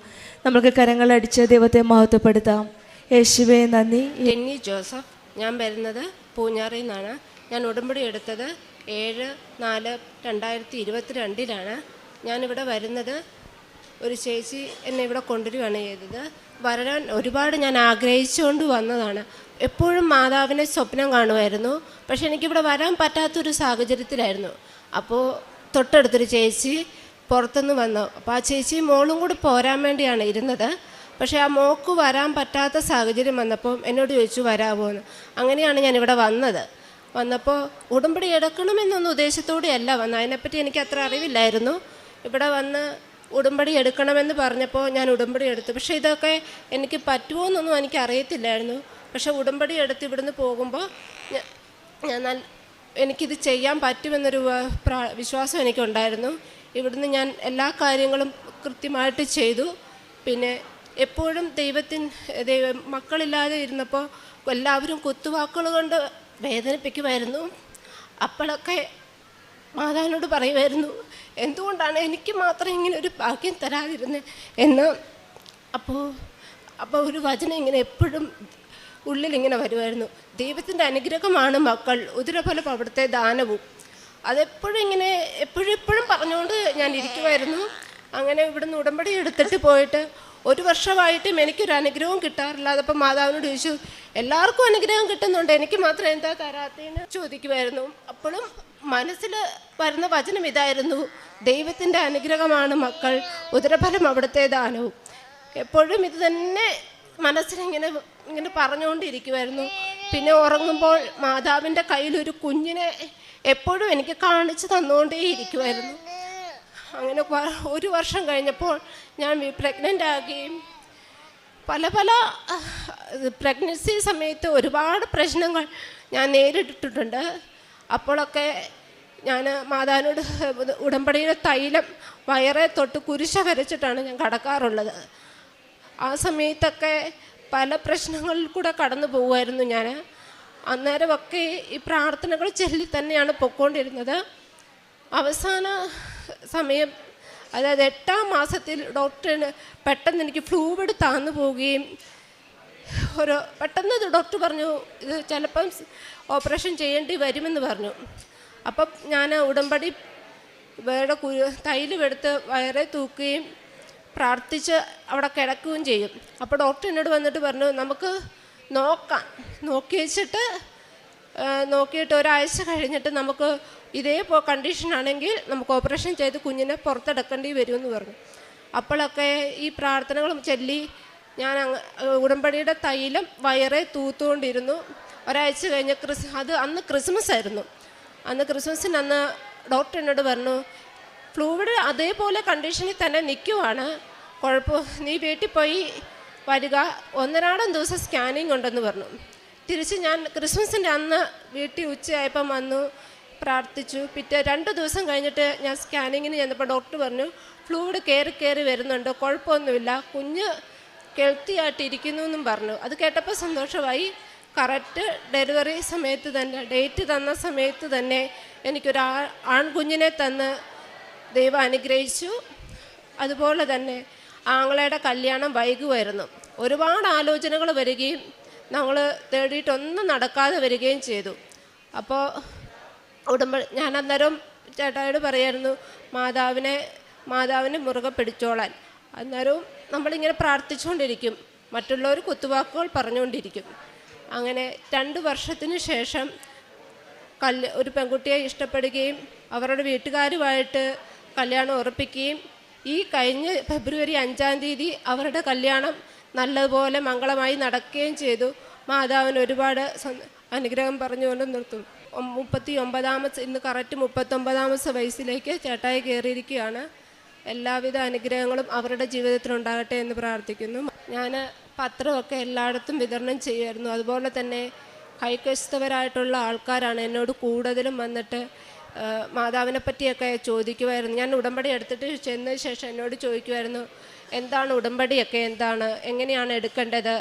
Speaker 4: നമുക്ക് കരങ്ങളടിച്ച് ദൈവത്തെ മഹത്വപ്പെടുത്താം. യേശുവേ നന്ദി.
Speaker 6: ടെന്നി ജോസഫ്. ഞാൻ വരുന്നത് പൂഞ്ഞാറിൽ നിന്നാണ്. ഞാൻ ഉടമ്പടി എടുത്തത് 7/4/2022 ഞാനിവിടെ വരുന്നത് ഒരു ചേച്ചി എന്നെ ഇവിടെ കൊണ്ടുവരികയാണ് ചെയ്തത്. വരാൻ ഒരുപാട് ഞാൻ ആഗ്രഹിച്ചുകൊണ്ട് വന്നതാണ്. എപ്പോഴും മാതാവിനെ സ്വപ്നം കാണുമായിരുന്നു. പക്ഷെ എനിക്കിവിടെ വരാൻ പറ്റാത്തൊരു സാഹചര്യത്തിലായിരുന്നു. അപ്പോൾ തൊട്ടടുത്തൊരു ചേച്ചി പുറത്തുനിന്ന് വന്നു. അപ്പോൾ ആ ചേച്ചി മോളും കൂടി പോരാൻ വേണ്ടിയാണ് ഇരുന്നത്. പക്ഷേ ആ മോക്ക് വരാൻ പറ്റാത്ത സാഹചര്യം വന്നപ്പോൾ എന്നോട് ചോദിച്ചു വരാമോ എന്ന്. അങ്ങനെയാണ് ഞാനിവിടെ വന്നപ്പോൾ ഉടമ്പടി എടുക്കണമെന്നൊന്നും ഉദ്ദേശത്തോടെയല്ല വന്നത്. അതിനെപ്പറ്റി എനിക്ക് അത്ര അറിവില്ലായിരുന്നു. ഇവിടെ വന്ന് ഉടമ്പടി എടുക്കണമെന്ന് പറഞ്ഞപ്പോൾ ഞാൻ ഉടമ്പടി എടുത്തു. പക്ഷേ ഇതൊക്കെ എനിക്ക് പറ്റുമോ എന്നൊന്നും എനിക്ക് അറിയത്തില്ലായിരുന്നു. പക്ഷേ ഉടമ്പടി എടുത്ത് ഇവിടുന്ന് പോകുമ്പോൾ എനിക്കിത് ചെയ്യാൻ പറ്റുമെന്നൊരു വിശ്വാസം എനിക്കുണ്ടായിരുന്നു. ഇവിടുന്ന് ഞാൻ എല്ലാ കാര്യങ്ങളും കൃത്യമായിട്ട് ചെയ്തു. പിന്നെ എപ്പോഴും മക്കളില്ലാതെ ഇരുന്നപ്പോൾ എല്ലാവരും കുത്തുവാക്കുകൾ കൊണ്ട് വേദനിപ്പിക്കുമായിരുന്നു. അപ്പോഴൊക്കെ മാതാവിനോട് പറയുമായിരുന്നു, എന്തുകൊണ്ടാണ് എനിക്ക് മാത്രം ഇങ്ങനെ ഒരു ഭാഗ്യം തരാതിരുന്നത് എന്ന്. അപ്പോൾ ഒരു വചനം ഇങ്ങനെ എപ്പോഴും ഉള്ളിലിങ്ങനെ വരുമായിരുന്നു, ദൈവത്തിൻ്റെ അനുഗ്രഹമാണ് മക്കൾ, ഉദരഫലം അവിടുത്തെ ദാനവും. അതെപ്പോഴും ഇങ്ങനെ എപ്പോഴും പറഞ്ഞുകൊണ്ട് ഞാൻ ഇരിക്കുമായിരുന്നു. അങ്ങനെ ഇവിടുന്ന് ഉടമ്പടി എടുത്തിട്ട് പോയിട്ട് 1 വർഷമായിട്ടും എനിക്കൊരു അനുഗ്രഹവും കിട്ടാറില്ല. അതപ്പോൾ മാതാവിനോട് ചോദിച്ചു, എല്ലാവർക്കും അനുഗ്രഹം കിട്ടുന്നുണ്ട്, എനിക്ക് മാത്രം എന്താ തരാത്തതെന്ന് ചോദിക്കുമായിരുന്നു. അപ്പോഴും മനസ്സിൽ വരുന്ന വചനം ഇതായിരുന്നു, ദൈവത്തിൻ്റെ അനുഗ്രഹമാണ് മക്കൾ, ഉദരഫലം അവിടുത്തെ ദാനവും. എപ്പോഴും ഇത് തന്നെ മനസ്സിലിങ്ങനെ പറഞ്ഞുകൊണ്ടിരിക്കുമായിരുന്നു. പിന്നെ ഉറങ്ങുമ്പോൾ മാതാവിൻ്റെ കയ്യിലൊരു കുഞ്ഞിനെ എപ്പോഴും എനിക്ക് കാണിച്ചു തന്നുകൊണ്ടേ ഇരിക്കുമായിരുന്നു. അങ്ങനെ 1 വർഷം കഴിഞ്ഞപ്പോൾ ഞാൻ പ്രഗ്നൻ്റ് ആകുകയും പല പ്രഗ്നൻസി സമയത്ത് ഒരുപാട് പ്രശ്നങ്ങൾ ഞാൻ നേരിട്ടിട്ടുണ്ട്. അപ്പോഴൊക്കെ ഞാൻ മാതാവിനോട് ഉടമ്പടിയുടെ തൈലം വയറെ തൊട്ട് കുരിശ വരച്ചിട്ടാണ് ഞാൻ കടക്കാറുള്ളത്. ആ സമയത്തൊക്കെ പല പ്രശ്നങ്ങളിൽ കൂടെ കടന്നു പോകുമായിരുന്നു ഞാൻ. അന്നേരമൊക്കെ ഈ പ്രാർത്ഥനകൾ ചൊല്ലി തന്നെയാണ് പൊയ്ക്കൊണ്ടിരുന്നത്. അവസാന സമയം, അതായത് 8ാം മാസത്തിൽ ഡോക്ടറിന് പെട്ടെന്ന് എനിക്ക് ഫ്ലൂയിഡ് താന്നു പോവുകയും പെട്ടെന്ന് ഡോക്ടർ പറഞ്ഞു, ഇത് ചിലപ്പം ഓപ്പറേഷൻ ചെയ്യേണ്ടി വരുമെന്ന് പറഞ്ഞു. അപ്പം ഞാൻ ഉടമ്പടി തൈലമെടുത്ത് വയറെ തൂക്കുകയും പ്രാർത്ഥിച്ച് അവിടെ കിടക്കുകയും ചെയ്യും. അപ്പോൾ ഡോക്ടർ എന്നോട് വന്നിട്ട് പറഞ്ഞു, നമുക്ക് നോക്കിയിട്ട് ഒരാഴ്ച കഴിഞ്ഞിട്ട് നമുക്ക് ഇതേ കണ്ടീഷനാണെങ്കിൽ നമുക്ക് ഓപ്പറേഷൻ ചെയ്ത് കുഞ്ഞിനെ പുറത്തെടുക്കേണ്ടി വരുമെന്ന് പറഞ്ഞു. അപ്പോഴൊക്കെ ഈ പ്രാർത്ഥനകളും ചൊല്ലി ഞാൻ ഉടമ്പടിയുടെ തൈലം വയറെ തൂത്തുകൊണ്ടിരുന്നു. ഒരാഴ്ച കഴിഞ്ഞ് അന്ന് ക്രിസ്മസ് ആയിരുന്നു. ക്രിസ്മസിന് ഡോക്ടർ എന്നോട് പറഞ്ഞു, ഫ്ലൂയിഡ് അതേപോലെ കണ്ടീഷനിൽ തന്നെ നിൽക്കുവാണ്, നീ വീട്ടിൽ പോയി വരിക, 1-2 ദിവസം സ്കാനിങ് ഉണ്ടെന്ന് പറഞ്ഞു. തിരിച്ച് ഞാൻ ക്രിസ്മസിൻ്റെ അന്ന് വീട്ടിൽ ഉച്ചയായപ്പം വന്നു പ്രാർത്ഥിച്ചു. പിറ്റേ 2 ദിവസം കഴിഞ്ഞിട്ട് ഞാൻ സ്കാനിങ്ങിന് ചെന്നപ്പോൾ ഡോക്ടർ പറഞ്ഞു, ഫ്ലൂയിഡ് കയറി വരുന്നുണ്ട്, കുഴപ്പമൊന്നുമില്ല, കുഞ്ഞ് ഹെൽത്തിയായിട്ടിരിക്കുന്നു എന്നും പറഞ്ഞു. അത് കേട്ടപ്പോൾ സന്തോഷമായി. കറക്റ്റ് ഡെലിവറി സമയത്ത് തന്നെ, ഡേറ്റ് തന്ന സമയത്ത് തന്നെ എനിക്കൊരു ആൺകുഞ്ഞിനെ തന്ന് ദൈവം അനുഗ്രഹിച്ചു. അതുപോലെ തന്നെ ആങ്ങളയുടെ കല്യാണം വൈകുമായിരുന്നു. ഒരുപാട് ആലോചനകൾ വരികയും ഞങ്ങൾ തേടിയിട്ടൊന്നും നടക്കാതെ വരികയും ചെയ്തു. അപ്പോൾ ഞാൻ അന്നേരം ചേട്ടായോട് പറയായിരുന്നു, മാതാവിനെ മുറുകെ പിടിച്ചോളാൻ. അന്നേരവും നമ്മളിങ്ങനെ പ്രാർത്ഥിച്ചുകൊണ്ടിരിക്കും, മറ്റുള്ളവർ കുത്തുവാക്കുകൾ പറഞ്ഞുകൊണ്ടിരിക്കും. അങ്ങനെ 2 വർഷത്തിന് ശേഷം ഒരു പെൺകുട്ടിയെ ഇഷ്ടപ്പെടുകയും അവരുടെ വീട്ടുകാരുമായിട്ട് കല്യാണം ഉറപ്പിക്കുകയും ഈ കഴിഞ്ഞ ഫെബ്രുവരി 5-ാം തീയതി അവരുടെ കല്യാണം നല്ലതുപോലെ മംഗളമായി നടക്കുകയും ചെയ്തു. മാതാവിന് ഒരുപാട് അനുഗ്രഹം പറഞ്ഞുകൊണ്ട് നിർത്തും. 39 ഇന്ന് കറക്റ്റ് 39 വയസ്സിലേക്ക് ചേട്ടായി കയറിയിരിക്കുകയാണ്. എല്ലാവിധ അനുഗ്രഹങ്ങളും അവരുടെ ജീവിതത്തിലുണ്ടാകട്ടെ എന്ന് പ്രാർത്ഥിക്കുന്നു. ഞാൻ പത്രമൊക്കെ എല്ലായിടത്തും വിതരണം ചെയ്യുമായിരുന്നു. അതുപോലെ തന്നെ ഹൈക്രൈസ്തവരായിട്ടുള്ള ആൾക്കാരാണ് എന്നോട് കൂടുതലും വന്നിട്ട് മാതാവിനെ പറ്റിയൊക്കെ ചോദിക്കുമായിരുന്നു. ഞാൻ ഉടമ്പടി എടുത്തിട്ട് ചെന്നതിന് ശേഷം എന്നോട് ചോദിക്കുമായിരുന്നു, എന്താണ് ഉടമ്പടിയൊക്കെ, എന്താണ്, എങ്ങനെയാണ് എടുക്കേണ്ടത്,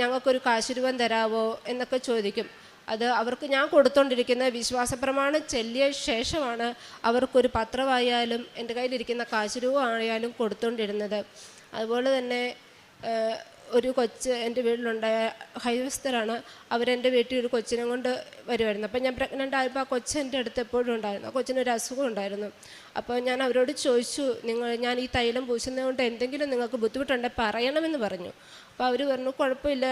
Speaker 6: ഞങ്ങൾക്കൊരു കാശുരൂപം തരാവോ എന്നൊക്കെ ചോദിക്കും. അത് അവർക്ക് ഞാൻ കൊടുത്തുകൊണ്ടിരിക്കുന്ന വിശ്വാസപ്രമാണം ചെല്ലിയ ശേഷമാണ് അവർക്കൊരു പത്രമായാലും എൻ്റെ കയ്യിലിരിക്കുന്ന കാശുരൂപം ആയാലും കൊടുത്തുകൊണ്ടിരുന്നത്. അതുപോലെ തന്നെ ഒരു കൊച്ച് എൻ്റെ വീട്ടിലുണ്ടായ ഹൈവസ്ഥരാണ്. അവരെൻ്റെ വീട്ടിൽ ഒരു കൊച്ചിനെ കൊണ്ട് വരുമായിരുന്നു. അപ്പോൾ ഞാൻ പ്രഗ്നൻ്റ് ആയപ്പോൾ ആ കൊച്ച് എൻ്റെ അടുത്ത് എപ്പോഴും ഉണ്ടായിരുന്നു. ആ കൊച്ചിനൊരു അസുഖം ഉണ്ടായിരുന്നു. അപ്പോൾ ഞാൻ അവരോട് ചോദിച്ചു, ഞാൻ ഈ തൈലം പൂശുന്നതുകൊണ്ട് എന്തെങ്കിലും നിങ്ങൾക്ക് ബുദ്ധിമുട്ടുണ്ടെങ്കിൽ പറയണമെന്ന് പറഞ്ഞു. അപ്പോൾ അവർ പറഞ്ഞു, കുഴപ്പമില്ല,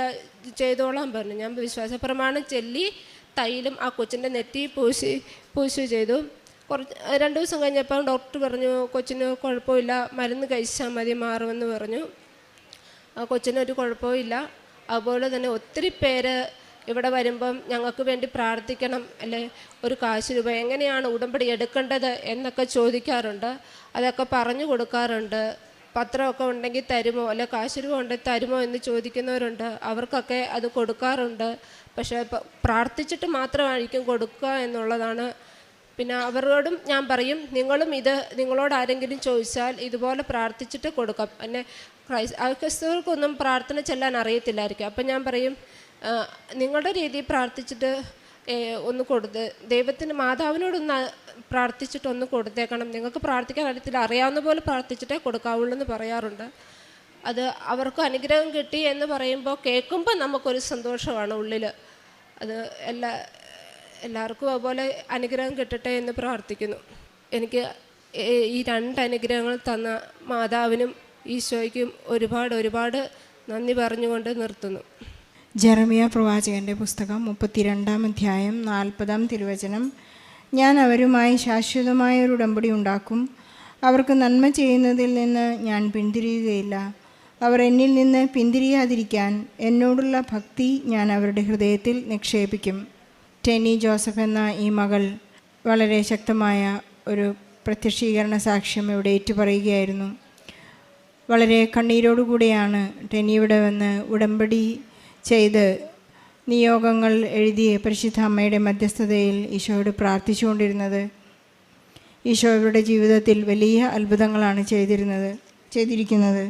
Speaker 6: ചെയ്തോളാൻ പറഞ്ഞു. ഞാൻ വിശ്വാസപ്രമാണം ചെല്ലി തൈലം ആ കൊച്ചിൻ്റെ നെറ്റി പൂശി ചെയ്തു. 2 ദിവസം കഴിഞ്ഞപ്പോൾ ഡോക്ടർ പറഞ്ഞു, കൊച്ചിന് കുഴപ്പമില്ല, മരുന്ന് കഴിച്ചാൽ മതി, മാറുമെന്ന് പറഞ്ഞു. ആ കൊച്ചിനൊരു കുഴപ്പമില്ല. അതുപോലെ തന്നെ ഒത്തിരി പേര് ഇവിടെ വരുമ്പം ഞങ്ങൾക്ക് വേണ്ടി പ്രാർത്ഥിക്കണം, അല്ലെ ഒരു കാശുരൂപ എങ്ങനെയാണ് ഉടമ്പടി എടുക്കേണ്ടത് എന്നൊക്കെ ചോദിക്കാറുണ്ട്. അതൊക്കെ പറഞ്ഞു കൊടുക്കാറുണ്ട്. പത്രമൊക്കെ ഉണ്ടെങ്കിൽ തരുമോ, അല്ലെ കാശുരൂപ ഉണ്ടെങ്കിൽ തരുമോ എന്ന് ചോദിക്കുന്നവരുണ്ട്. അവർക്കൊക്കെ അത് കൊടുക്കാറുണ്ട്. പക്ഷേ പ്രാർത്ഥിച്ചിട്ട് മാത്രമായിരിക്കും കൊടുക്കുക എന്നുള്ളതാണ്. പിന്നെ അവരോടും ഞാൻ പറയും, നിങ്ങളും ഇത് നിങ്ങളോട് ആരെങ്കിലും ചോദിച്ചാൽ ഇതുപോലെ പ്രാർത്ഥിച്ചിട്ട് കൊടുക്കാം. പിന്നെ ക്രൈസ്തവർക്കൊന്നും പ്രാർത്ഥന ചെല്ലാൻ അറിയത്തില്ലായിരിക്കും. അപ്പം ഞാൻ പറയും, നിങ്ങളുടെ രീതിയിൽ പ്രാർത്ഥിച്ചിട്ട് ഒന്ന് കൊടുത്ത് ദൈവത്തിന് മാതാവിനോടൊന്ന് പ്രാർത്ഥിച്ചിട്ടൊന്ന് കൊടുത്തേക്കണം. നിങ്ങൾക്ക് പ്രാർത്ഥിക്കാൻ അറിയത്തില്ല, അറിയാവുന്ന പോലെ പ്രാർത്ഥിച്ചിട്ടേ കൊടുക്കാവുള്ളൂ എന്ന് പറയാറുണ്ട്. അത് അവർക്ക് അനുഗ്രഹം കിട്ടി എന്ന് പറയുമ്പോൾ കേൾക്കുമ്പോൾ നമുക്കൊരു സന്തോഷമാണ് ഉള്ളിൽ. അത് എല്ലാവർക്കും അതുപോലെ അനുഗ്രഹം കിട്ടട്ടെ എന്ന് പ്രാർത്ഥിക്കുന്നു. എനിക്ക് ഈ 2 അനുഗ്രഹങ്ങൾ തന്ന മാതാവിനും ഈശോയ്ക്കും ഒരുപാട് നന്ദി പറഞ്ഞുകൊണ്ട് നിർത്തുന്നു.
Speaker 1: ജെറമിയ പ്രവാചകൻ്റെ പുസ്തകം 32-ാം അധ്യായം 40-ാം തിരുവചനം. ഞാൻ അവരുമായി ശാശ്വതമായ ഒരു ഉടമ്പടി ഉണ്ടാക്കും. അവർക്ക് നന്മ ചെയ്യുന്നതിൽ നിന്ന് ഞാൻ പിന്തിരിയുകയില്ല. അവർ എന്നിൽ നിന്ന് പിന്തിരിയാതിരിക്കാൻ എന്നോടുള്ള ഭക്തി ഞാൻ അവരുടെ ഹൃദയത്തിൽ നിക്ഷേപിക്കും. ടെനി ജോസഫ് എന്ന ഈ മകൾ വളരെ ശക്തമായ ഒരു പ്രത്യക്ഷീകരണ സാക്ഷ്യം ഇവിടെ ഏറ്റുപറയുകയായിരുന്നു. വളരെ കണ്ണീരോടുകൂടിയാണ് ടെനി ഇവിടെ വന്ന് ഉടമ്പടി ചെയ്ത് നിയോഗങ്ങൾ എഴുതി പരിശുദ്ധ അമ്മയുടെ മധ്യസ്ഥതയിൽ ഈശോയോട് പ്രാർത്ഥിച്ചുകൊണ്ടിരുന്നത്. ഈശോ ഇവരുടെ ജീവിതത്തിൽ വലിയ അത്ഭുതങ്ങളാണ് ചെയ്തിരിക്കുന്നത്.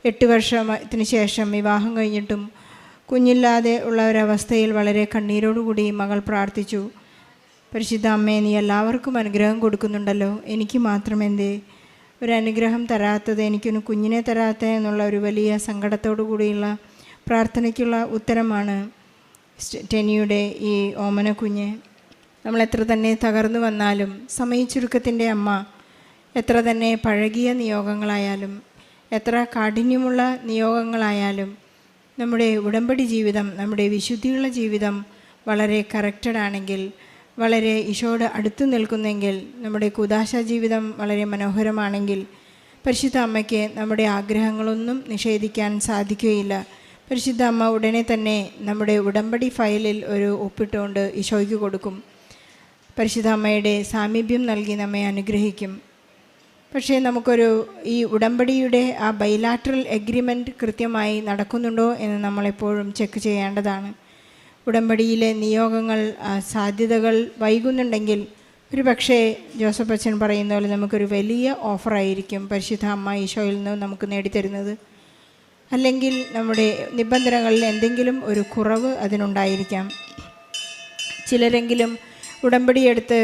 Speaker 1: 8 വർഷത്തിന് ശേഷം വിവാഹം കഴിഞ്ഞിട്ടും കുഞ്ഞില്ലാതെ ഉള്ള ഒരവസ്ഥയിൽ വളരെ കണ്ണീരോടുകൂടി മകൾ പ്രാർത്ഥിച്ചു, പരിശുദ്ധ അമ്മേ, നീ എല്ലാവർക്കും അനുഗ്രഹം കൊടുക്കുന്നുണ്ടല്ലോ, എനിക്ക് മാത്രം എന്തേ ഒരു അനുഗ്രഹം തരാത്തത്, എനിക്കൊരു കുഞ്ഞിനെ തരാത്തത് എന്നുള്ള ഒരു വലിയ സങ്കടത്തോടു കൂടിയുള്ള പ്രാർത്ഥനയ്ക്കുള്ള ഉത്തരമാണ് ടെനിയുടെ ഈ ഓമന കുഞ്ഞ്. നമ്മളെത്ര തന്നെ തകർന്നു വന്നാലും സമയച്ചുരുക്കത്തിൻ്റെ അമ്മ എത്ര തന്നെ പഴകിയ നിയോഗങ്ങളായാലും എത്ര കാഠിന്യമുള്ള നിയോഗങ്ങളായാലും നമ്മുടെ ഉടമ്പടി ജീവിതം, നമ്മുടെ വിശുദ്ധിയുള്ള ജീവിതം വളരെ കറക്റ്റഡ് ആണെങ്കിൽ, വളരെ ഈശോയോട് അടുത്ത് നിൽക്കുന്നെങ്കിൽ, നമ്മുടെ കുദാശ ജീവിതം വളരെ മനോഹരമാണെങ്കിൽ പരിശുദ്ധ അമ്മയ്ക്ക് നമ്മുടെ ആഗ്രഹങ്ങളൊന്നും നിഷേധിക്കാൻ സാധിക്കുകയില്ല. പരിശുദ്ധ അമ്മ ഉടനെ തന്നെ നമ്മുടെ ഉടമ്പടി ഫയലിൽ ഒരു ഒപ്പിട്ടുകൊണ്ട് ഈശോയ്ക്ക് കൊടുക്കും. പരിശുദ്ധ അമ്മയുടെ സാമീപ്യം നൽകി നമ്മെ അനുഗ്രഹിക്കും. പക്ഷേ നമുക്കൊരു ഈ ഉടമ്പടിയുടെ ആ ബൈലാറ്ററൽ എഗ്രിമെൻറ്റ് കൃത്യമായി നടക്കുന്നുണ്ടോ എന്ന് നമ്മളെപ്പോഴും ചെക്ക് ചെയ്യേണ്ടതാണ്. ഉടമ്പടിയിലെ നിയോഗങ്ങൾ, സാധ്യതകൾ വൈകുന്നുണ്ടെങ്കിൽ ഒരു പക്ഷേ ജോസഫ് അച്ഛൻ പറയുന്ന പോലെ നമുക്കൊരു വലിയ ഓഫറായിരിക്കും പരിശുദ്ധ അമ്മ ഈശോയിൽ നിന്ന് നമുക്ക് നേടിത്തരുന്നത്. അല്ലെങ്കിൽ നമ്മുടെ നിബന്ധനകളിൽ എന്തെങ്കിലും ഒരു കുറവ് അതിനുണ്ടായിരിക്കാം. ചിലരെങ്കിലും ഉടമ്പടിയെടുത്ത്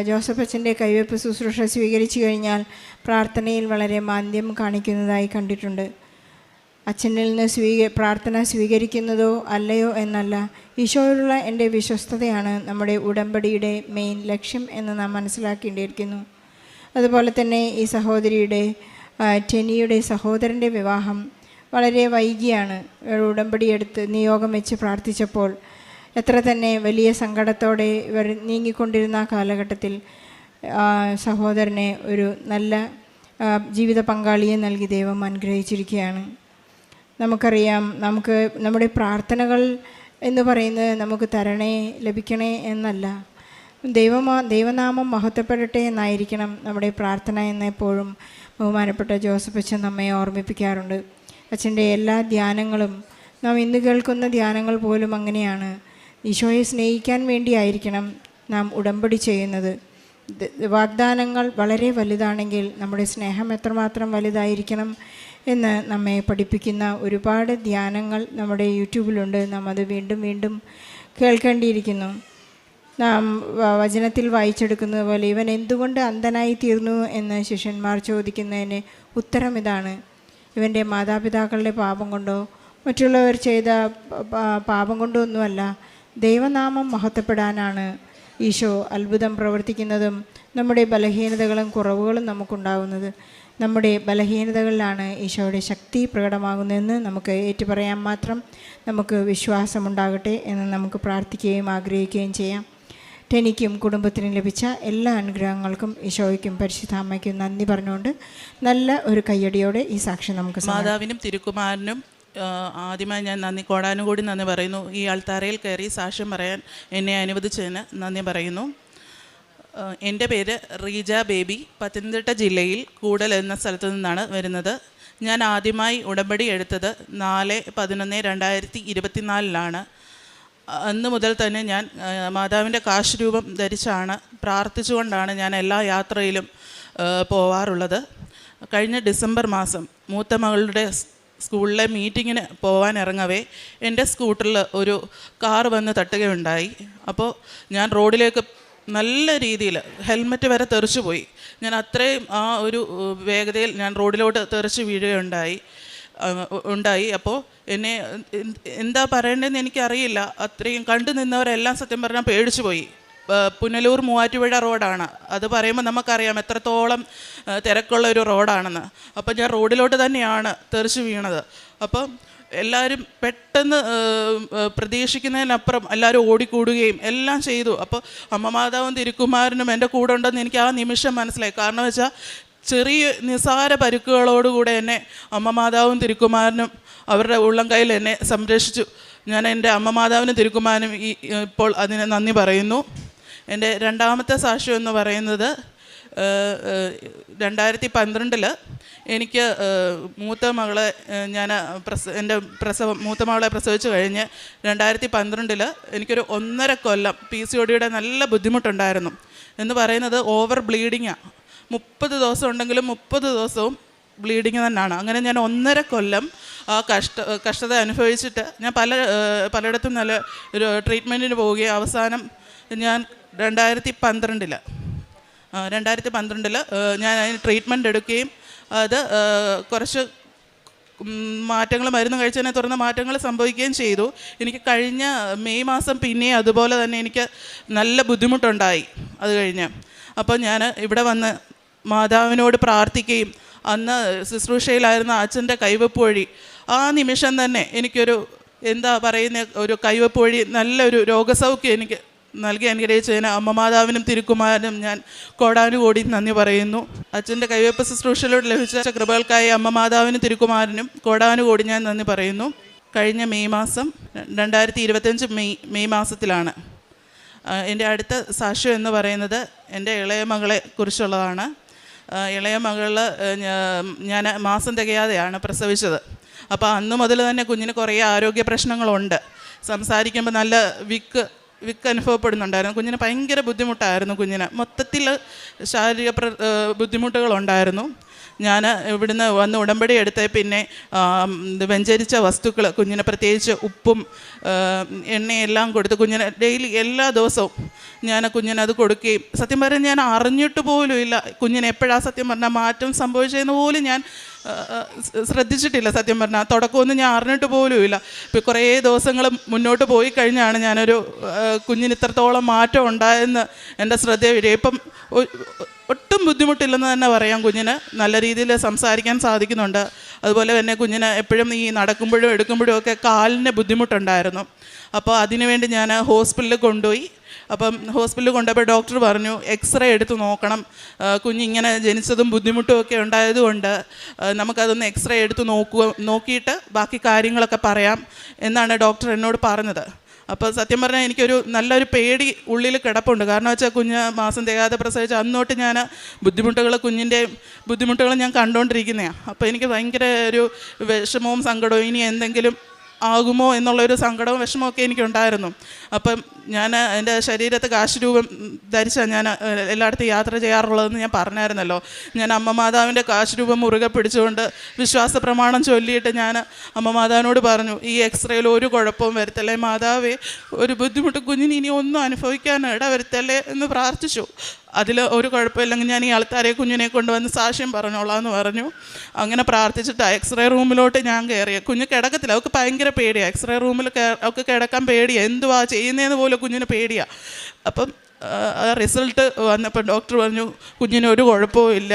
Speaker 1: ജോസഫ് അച്ഛൻ്റെ കൈവെപ്പ് ശുശ്രൂഷ സ്വീകരിച്ചു കഴിഞ്ഞാൽ പ്രാർത്ഥനയിൽ വളരെ മാന്ദ്യം കാണിക്കുന്നതായി കണ്ടിട്ടുണ്ട്. അച്ഛനിൽ നിന്ന് പ്രാർത്ഥന സ്വീകരിക്കുന്നതോ അല്ലയോ എന്നല്ല, ഈശോയോടുള്ള എൻ്റെ വിശ്വസ്തതയാണ് നമ്മുടെ ഉടമ്പടിയുടെ മെയിൻ ലക്ഷ്യം എന്ന് നാം മനസ്സിലാക്കേണ്ടിയിരിക്കുന്നു. അതുപോലെ തന്നെ ഈ സഹോദരിയുടെ ടെനിയുടെ സഹോദരൻ്റെ വിവാഹം വളരെ വൈകിയാണ്. ഉടമ്പടിയെടുത്ത് നിയോഗം വെച്ച് പ്രാർത്ഥിച്ചപ്പോൾ എത്ര തന്നെ വലിയ സങ്കടത്തോടെ ഇവർ നീങ്ങിക്കൊണ്ടിരുന്ന കാലഘട്ടത്തിൽ സഹോദരനെ ഒരു നല്ല ജീവിത പങ്കാളിയെ നൽകി ദൈവം അനുഗ്രഹിച്ചിരിക്കുകയാണ്. നമുക്കറിയാം, നമ്മുടെ പ്രാർത്ഥനകൾ എന്ന് പറയുന്നത് നമുക്ക് തരണേ, ലഭിക്കണേ എന്നല്ല, ദൈവനാമം മഹത്വപ്പെടട്ടെ എന്നായിരിക്കണം നമ്മുടെ പ്രാർത്ഥന എന്നെപ്പോഴും ബഹുമാനപ്പെട്ട ജോസഫ് അച്ഛൻ നമ്മെ ഓർമ്മിപ്പിക്കാറുണ്ട്. അച്ഛൻ്റെ എല്ലാ ധ്യാനങ്ങളും, നാം ഇന്ന് കേൾക്കുന്ന ധ്യാനങ്ങൾ പോലും അങ്ങനെയാണ്. ഈശോയെ സ്നേഹിക്കാൻ വേണ്ടിയായിരിക്കണം നാം ഉടമ്പടി ചെയ്യുന്നത്. വാഗ്ദാനങ്ങൾ വളരെ വലുതാണെങ്കിൽ നമ്മുടെ സ്നേഹം എത്രമാത്രം വലുതായിരിക്കണം എന്ന് നമ്മെ പഠിപ്പിക്കുന്ന ഒരുപാട് ധ്യാനങ്ങൾ നമ്മുടെ യൂട്യൂബിലുണ്ട്. നാം അത് വീണ്ടും വീണ്ടും കേൾക്കേണ്ടിയിരിക്കുന്നു. നാം വചനത്തിൽ വായിച്ചെടുക്കുന്നത് പോലെ ഇവൻ എന്തുകൊണ്ട് അന്ധനായി തീർന്നു എന്ന് ശിഷ്യന്മാർ ചോദിക്കുന്നതിന് ഉത്തരം ഇതാണ്: ഇവൻ്റെ മാതാപിതാക്കളുടെ പാപം കൊണ്ടോ മറ്റുള്ളവർ ചെയ്ത പാപം കൊണ്ടോ ഒന്നുമല്ല, ദൈവനാമം മഹത്വപ്പെടാനാണ് ഈശോ അത്ഭുതം പ്രവർത്തിക്കുന്നതും നമ്മുടെ ബലഹീനതകളും കുറവുകളും നമുക്കുണ്ടാകുന്നത്. നമ്മുടെ ബലഹീനതകളിലാണ് ഈശോയുടെ ശക്തി പ്രകടമാകുന്നതെന്ന് നമുക്ക് ഏറ്റുപറയാൻ മാത്രം നമുക്ക് വിശ്വാസമുണ്ടാകട്ടെ എന്ന് നമുക്ക് പ്രാർത്ഥിക്കുകയും ആഗ്രഹിക്കുകയും ചെയ്യാം. എനിക്കും കുടുംബത്തിനും ലഭിച്ച എല്ലാ അനുഗ്രഹങ്ങൾക്കും ഈശോയ്ക്കും പരിശുദ്ധാമ്മയ്ക്കും നന്ദി പറഞ്ഞുകൊണ്ട് നല്ല ഒരു കയ്യടിയോടെ ഈ സാക്ഷ്യം നമുക്ക്
Speaker 7: മാതാവിനും തിരുക്കുമാരനും ആദ്യമായി ഞാൻ കോടാനുകൂടി നന്ദി പറയുന്നു. ഈ അൾത്താരയിൽ കയറി സാക്ഷ്യം പറയാൻ എന്നെ അനുവദിച്ചതിന് നന്ദി പറയുന്നു. എൻ്റെ പേര് റീജ ബേബി. പത്തനംതിട്ട ജില്ലയിൽ കൂടൽ എന്ന സ്ഥലത്തു നിന്നാണ് വരുന്നത്. ഞാൻ ആദ്യമായി ഉടമ്പടി എടുത്തത് 4/11/2024 അന്ന് മുതൽ തന്നെ ഞാൻ മാതാവിൻ്റെ കാശ് രൂപം ധരിച്ചാണ് പ്രാർത്ഥിച്ചുകൊണ്ടാണ് ഞാൻ എല്ലാ യാത്രയിലും പോവാറുള്ളത്. കഴിഞ്ഞ ഡിസംബർ മാസം മൂത്ത മകളുടെ സ്കൂളിലെ മീറ്റിങ്ങിന് പോകാൻ ഇറങ്ങവേ എൻ്റെ സ്കൂട്ടറിൽ ഒരു കാർ വന്ന് തട്ടുകയുണ്ടായി. അപ്പോൾ ഞാൻ റോഡിലേക്ക് നല്ല രീതിയിൽ ഹെൽമറ്റ് വരെ തെറിച്ചു പോയി. ഞാൻ അത്രയും ആ ഒരു വേഗതയിൽ ഞാൻ റോഡിലോട്ട് തെറിച്ച് വീഴുകയുണ്ടായി. അപ്പോൾ എന്നെ എന്താ പറയേണ്ടതെന്ന് എനിക്കറിയില്ല. അത്രയും കണ്ടു നിന്നവരെല്ലാം സത്യം പറഞ്ഞാൽ പേടിച്ചു പോയി. പുനലൂർ മൂവാറ്റുപുഴ റോഡാണ്. അത് പറയുമ്പോൾ നമുക്കറിയാം എത്രത്തോളം തിരക്കുള്ള ഒരു റോഡാണെന്ന്. അപ്പം ഞാൻ റോഡിലോട്ട് തന്നെയാണ് തെറിച്ച് വീണത്. അപ്പം എല്ലാവരും പെട്ടെന്ന് പ്രതീക്ഷിക്കുന്നതിനപ്പുറം എല്ലാവരും ഓടിക്കൂടുകയും എല്ലാം ചെയ്തു. അപ്പോൾ അമ്മ മാതാവും തിരുക്കുമാരനും എൻ്റെ കൂടെ ഉണ്ടെന്ന് എനിക്ക് ആ നിമിഷം മനസ്സിലായി. കാരണം വെച്ചാൽ ചെറിയ നിസാര പരുക്കുകളോടുകൂടെ എന്നെ അമ്മ മാതാവും തിരുക്കുമാരനും അവരുടെ ഉള്ളം കയ്യിൽ എന്നെ സംരക്ഷിച്ചു. ഞാൻ എൻ്റെ അമ്മ മാതാവിനും തിരുക്കുമാരനും ഇപ്പോൾ അതിന് നന്ദി പറയുന്നു. എൻ്റെ രണ്ടാമത്തെ സാക്ഷ്യം എന്ന് പറയുന്നത് 2012 എനിക്ക് മൂത്ത മകളെ മൂത്ത മകളെ പ്രസവിച്ച് കഴിഞ്ഞ് 2012 എനിക്കൊരു 1.5 കൊല്ലം PCODയുടെ നല്ല ബുദ്ധിമുട്ടുണ്ടായിരുന്നു. എന്ന് പറയുന്നത് ഓവർ ബ്ലീഡിങ്ങാണ്. 30 ദിവസം ഉണ്ടെങ്കിലും 30 ദിവസവും ബ്ലീഡിങ് തന്നെയാണ്. അങ്ങനെ ഞാൻ 1.5 കൊല്ലം ആ കഷ്ടത അനുഭവിച്ചിട്ട് ഞാൻ പലയിടത്തും നല്ല ഒരു ട്രീറ്റ്മെൻറ്റിന് പോവുകയും അവസാനം ഞാൻ 2012 ഞാൻ അതിന് ട്രീറ്റ്മെൻറ്റ് എടുക്കുകയും അത് കുറച്ച് മാറ്റങ്ങൾ മരുന്ന് കഴിച്ചതിനെ തുടർന്ന് മാറ്റങ്ങൾ സംഭവിക്കുകയും ചെയ്തു. എനിക്ക് കഴിഞ്ഞ മെയ് മാസം പിന്നെയും അതുപോലെ തന്നെ എനിക്ക് നല്ല ബുദ്ധിമുട്ടുണ്ടായി. അത് കഴിഞ്ഞ് അപ്പോൾ ഞാൻ ഇവിടെ വന്ന് മാതാവിനോട് പ്രാർത്ഥിക്കുകയും അന്ന് ശുശ്രൂഷയിലായിരുന്ന അച്ഛൻ്റെ കൈവപ്പ് വഴി ആ നിമിഷം തന്നെ എനിക്കൊരു ഒരു കൈവപ്പ് വഴി നല്ലൊരു രോഗസൗഖ്യം എനിക്ക് നൽകി അനുഗ്രഹിച്ചതിന് അമ്മ മാതാവിനും തിരുക്കുമാരനും ഞാൻ കോടാനുകോടി നന്ദി പറയുന്നു. അച്ഛൻ്റെ കൈവപ്പ് ശുശ്രൂഷയിലൂടെ ലഭിച്ച കൃപകൾക്കായി അമ്മ മാതാവിനും തിരുക്കുമാരനും കോടാനുകോടി ഞാൻ നന്ദി പറയുന്നു. കഴിഞ്ഞ മെയ് മാസം 2025 മെയ് മാസത്തിലാണ്. എൻ്റെ അടുത്ത സാക്ഷ്യം എന്ന് പറയുന്നത് എൻ്റെ ഇളയ മകളെ കുറിച്ചുള്ളതാണ്. ഇളയ മകൾ ഞാൻ മാസം തികയാതെയാണ് പ്രസവിച്ചത്. അപ്പോൾ അന്ന് മുതൽ തന്നെ കുഞ്ഞിന് കുറേ ആരോഗ്യ പ്രശ്നങ്ങളുണ്ട്. സംസാരിക്കുമ്പോൾ നല്ല വിക്ക് അനുഭവപ്പെടുന്നുണ്ടായിരുന്നു. കുഞ്ഞിന് ഭയങ്കര ബുദ്ധിമുട്ടായിരുന്നു. കുഞ്ഞിന് മൊത്തത്തിൽ ശാരീരിക ബുദ്ധിമുട്ടുകളുണ്ടായിരുന്നു. ഞാൻ ഇവിടുന്ന് വന്ന് ഉടമ്പടി എടുത്ത പിന്നെ വ്യഞ്ചരിച്ച വസ്തുക്കൾ കുഞ്ഞിന് പ്രത്യേകിച്ച് ഉപ്പും എണ്ണയെല്ലാം കൊടുത്ത് കുഞ്ഞിന് ഡെയിലി എല്ലാ ദിവസവും ഞാൻ കുഞ്ഞിനത് കൊടുക്കുകയും സത്യം പറഞ്ഞാൽ ഞാൻ അറിഞ്ഞിട്ട് പോലും ഇല്ല കുഞ്ഞിന് എപ്പോഴാണ് സത്യം പറഞ്ഞാൽ മാറ്റം സംഭവിച്ചതെന്ന് പോലും ഞാൻ ശ്രദ്ധിച്ചിട്ടില്ല. സത്യം പറഞ്ഞാൽ തുടക്കമൊന്നും ഞാൻ അറിഞ്ഞിട്ട് പോലും ഇല്ല. ഇപ്പോൾ കുറേ ദിവസങ്ങൾ മുന്നോട്ട് പോയി കഴിഞ്ഞാണ് ഞാനൊരു കുഞ്ഞിന് ഇത്രത്തോളം മാറ്റം ഉണ്ടായെന്ന് എൻ്റെ ശ്രദ്ധ വരിക. ഇപ്പം ഒട്ടും ബുദ്ധിമുട്ടില്ലെന്ന് തന്നെ പറയാം. കുഞ്ഞിന് നല്ല രീതിയിൽ സംസാരിക്കാൻ സാധിക്കുന്നുണ്ട്. അതുപോലെ തന്നെ കുഞ്ഞിന് എപ്പോഴും ഈ നടക്കുമ്പോഴും എടുക്കുമ്പോഴും ഒക്കെ കാലിന് ബുദ്ധിമുട്ടുണ്ടായിരുന്നു. അപ്പോൾ അതിനുവേണ്ടി ഞാൻ ഹോസ്പിറ്റലിൽ കൊണ്ടുപോയി. അപ്പം ഹോസ്പിറ്റലിൽ കൊണ്ടുപോയപ്പോൾ ഡോക്ടർ പറഞ്ഞു എക്സ്റേ എടുത്ത് നോക്കണം, കുഞ്ഞിങ്ങനെ ജനിച്ചതും ബുദ്ധിമുട്ടും ഒക്കെ ഉണ്ടായതുകൊണ്ട് നമുക്കതൊന്ന് എക്സ്റേ എടുത്ത് നോക്കിയിട്ട് ബാക്കി കാര്യങ്ങളൊക്കെ പറയാം എന്നാണ് ഡോക്ടർ എന്നോട് പറഞ്ഞത്. അപ്പോൾ സത്യം പറഞ്ഞാൽ എനിക്കൊരു നല്ലൊരു പേടി ഉള്ളിൽ കിടപ്പുണ്ട്. കാരണം വെച്ചാൽ കുഞ്ഞ് മാസം തികയാതെ പ്രസവിച്ച അന്നോട്ട് ഞാൻ കുഞ്ഞിൻ്റെ ബുദ്ധിമുട്ടുകൾ ഞാൻ കണ്ടുകൊണ്ടിരിക്കുന്നതാണ്. അപ്പോൾ എനിക്ക് ഭയങ്കര ഒരു വിഷമവും സങ്കടവും ഇനി എന്തെങ്കിലും ആകുമോ എന്നുള്ളൊരു സങ്കടവും വിഷമമൊക്കെ എനിക്കുണ്ടായിരുന്നു. അപ്പം ഞാൻ എൻ്റെ ശരീരത്ത് കാശുരൂപം ധരിച്ചാണ് ഞാൻ എല്ലായിടത്തും യാത്ര ചെയ്യാറുള്ളതെന്ന് ഞാൻ പറഞ്ഞായിരുന്നല്ലോ. ഞാൻ അമ്മ മാതാവിൻ്റെ കാശുരൂപം മുറുകെ പിടിച്ചുകൊണ്ട് വിശ്വാസ പ്രമാണം ചൊല്ലിയിട്ട് ഞാൻ അമ്മ മാതാവിനോട് പറഞ്ഞു, ഈ എക്സ്റേയിൽ ഒരു കുഴപ്പവും വരുത്തല്ലേ മാതാവേ, ഒരു ബുദ്ധിമുട്ട് കുഞ്ഞിന് ഇനി ഒന്നും അനുഭവിക്കാൻ ഇട വരുത്തല്ലേ എന്ന് പ്രാർത്ഥിച്ചു. അതിൽ ഒരു കുഴപ്പമില്ലെങ്കിൽ ഞാൻ ഈ ആൾക്കാരെ കുഞ്ഞിനെ കൊണ്ടുവന്ന് സാക്ഷ്യം പറഞ്ഞോളാം എന്ന് പറഞ്ഞു. അങ്ങനെ പ്രാർത്ഥിച്ചിട്ട് എക്സ്റേ റൂമിലോട്ട് ഞാൻ കയറിയ. കുഞ്ഞ് കിടക്കത്തില്ല, അവൾക്ക് ഭയങ്കര പേടിയാണ്. എക്സ്റേ റൂമിൽ അവൾക്ക് കിടക്കാൻ പേടിയാണ്, എന്തുവാ ചെയ്യുന്നതെന്ന് പോലും കുഞ്ഞിന് പേടിയാണ്. അപ്പം റിസൾട്ട് വന്നപ്പോൾ ഡോക്ടർ പറഞ്ഞു കുഞ്ഞിന് ഒരു കുഴപ്പവും ഇല്ല,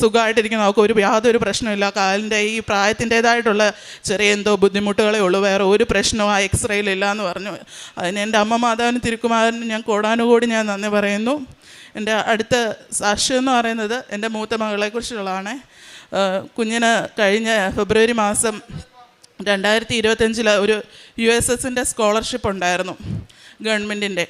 Speaker 7: സുഖമായിട്ടിരിക്കുന്നു, അവൾക്ക് യാതൊരു പ്രശ്നമില്ല, കാലിൻ്റെ ഈ പ്രായത്തിൻ്റേതായിട്ടുള്ള ചെറിയ എന്തോ ബുദ്ധിമുട്ടുകളേ ഉള്ളൂ, വേറെ ഒരു പ്രശ്നവും ആ എക്സ്റേയിലില്ല എന്ന് പറഞ്ഞു. അതിന് എൻ്റെ അമ്മ മാതാവിന് തിരുക്കുമാരന് ഞാൻ കോടാനുകൂടി ഞാൻ നന്ദി പറയുന്നു. എൻ്റെ അടുത്ത സാക്ഷ്യം എന്ന് പറയുന്നത് എൻ്റെ മൂത്ത മകളെക്കുറിച്ചുള്ളതാണ്. കുഞ്ഞിന് കഴിഞ്ഞ ഫെബ്രുവരി മാസം 2025 ഒരു USSൻ്റെ സ്കോളർഷിപ്പ് ഉണ്ടായിരുന്നു ഗവൺമെൻറ്റിൻ്റെ.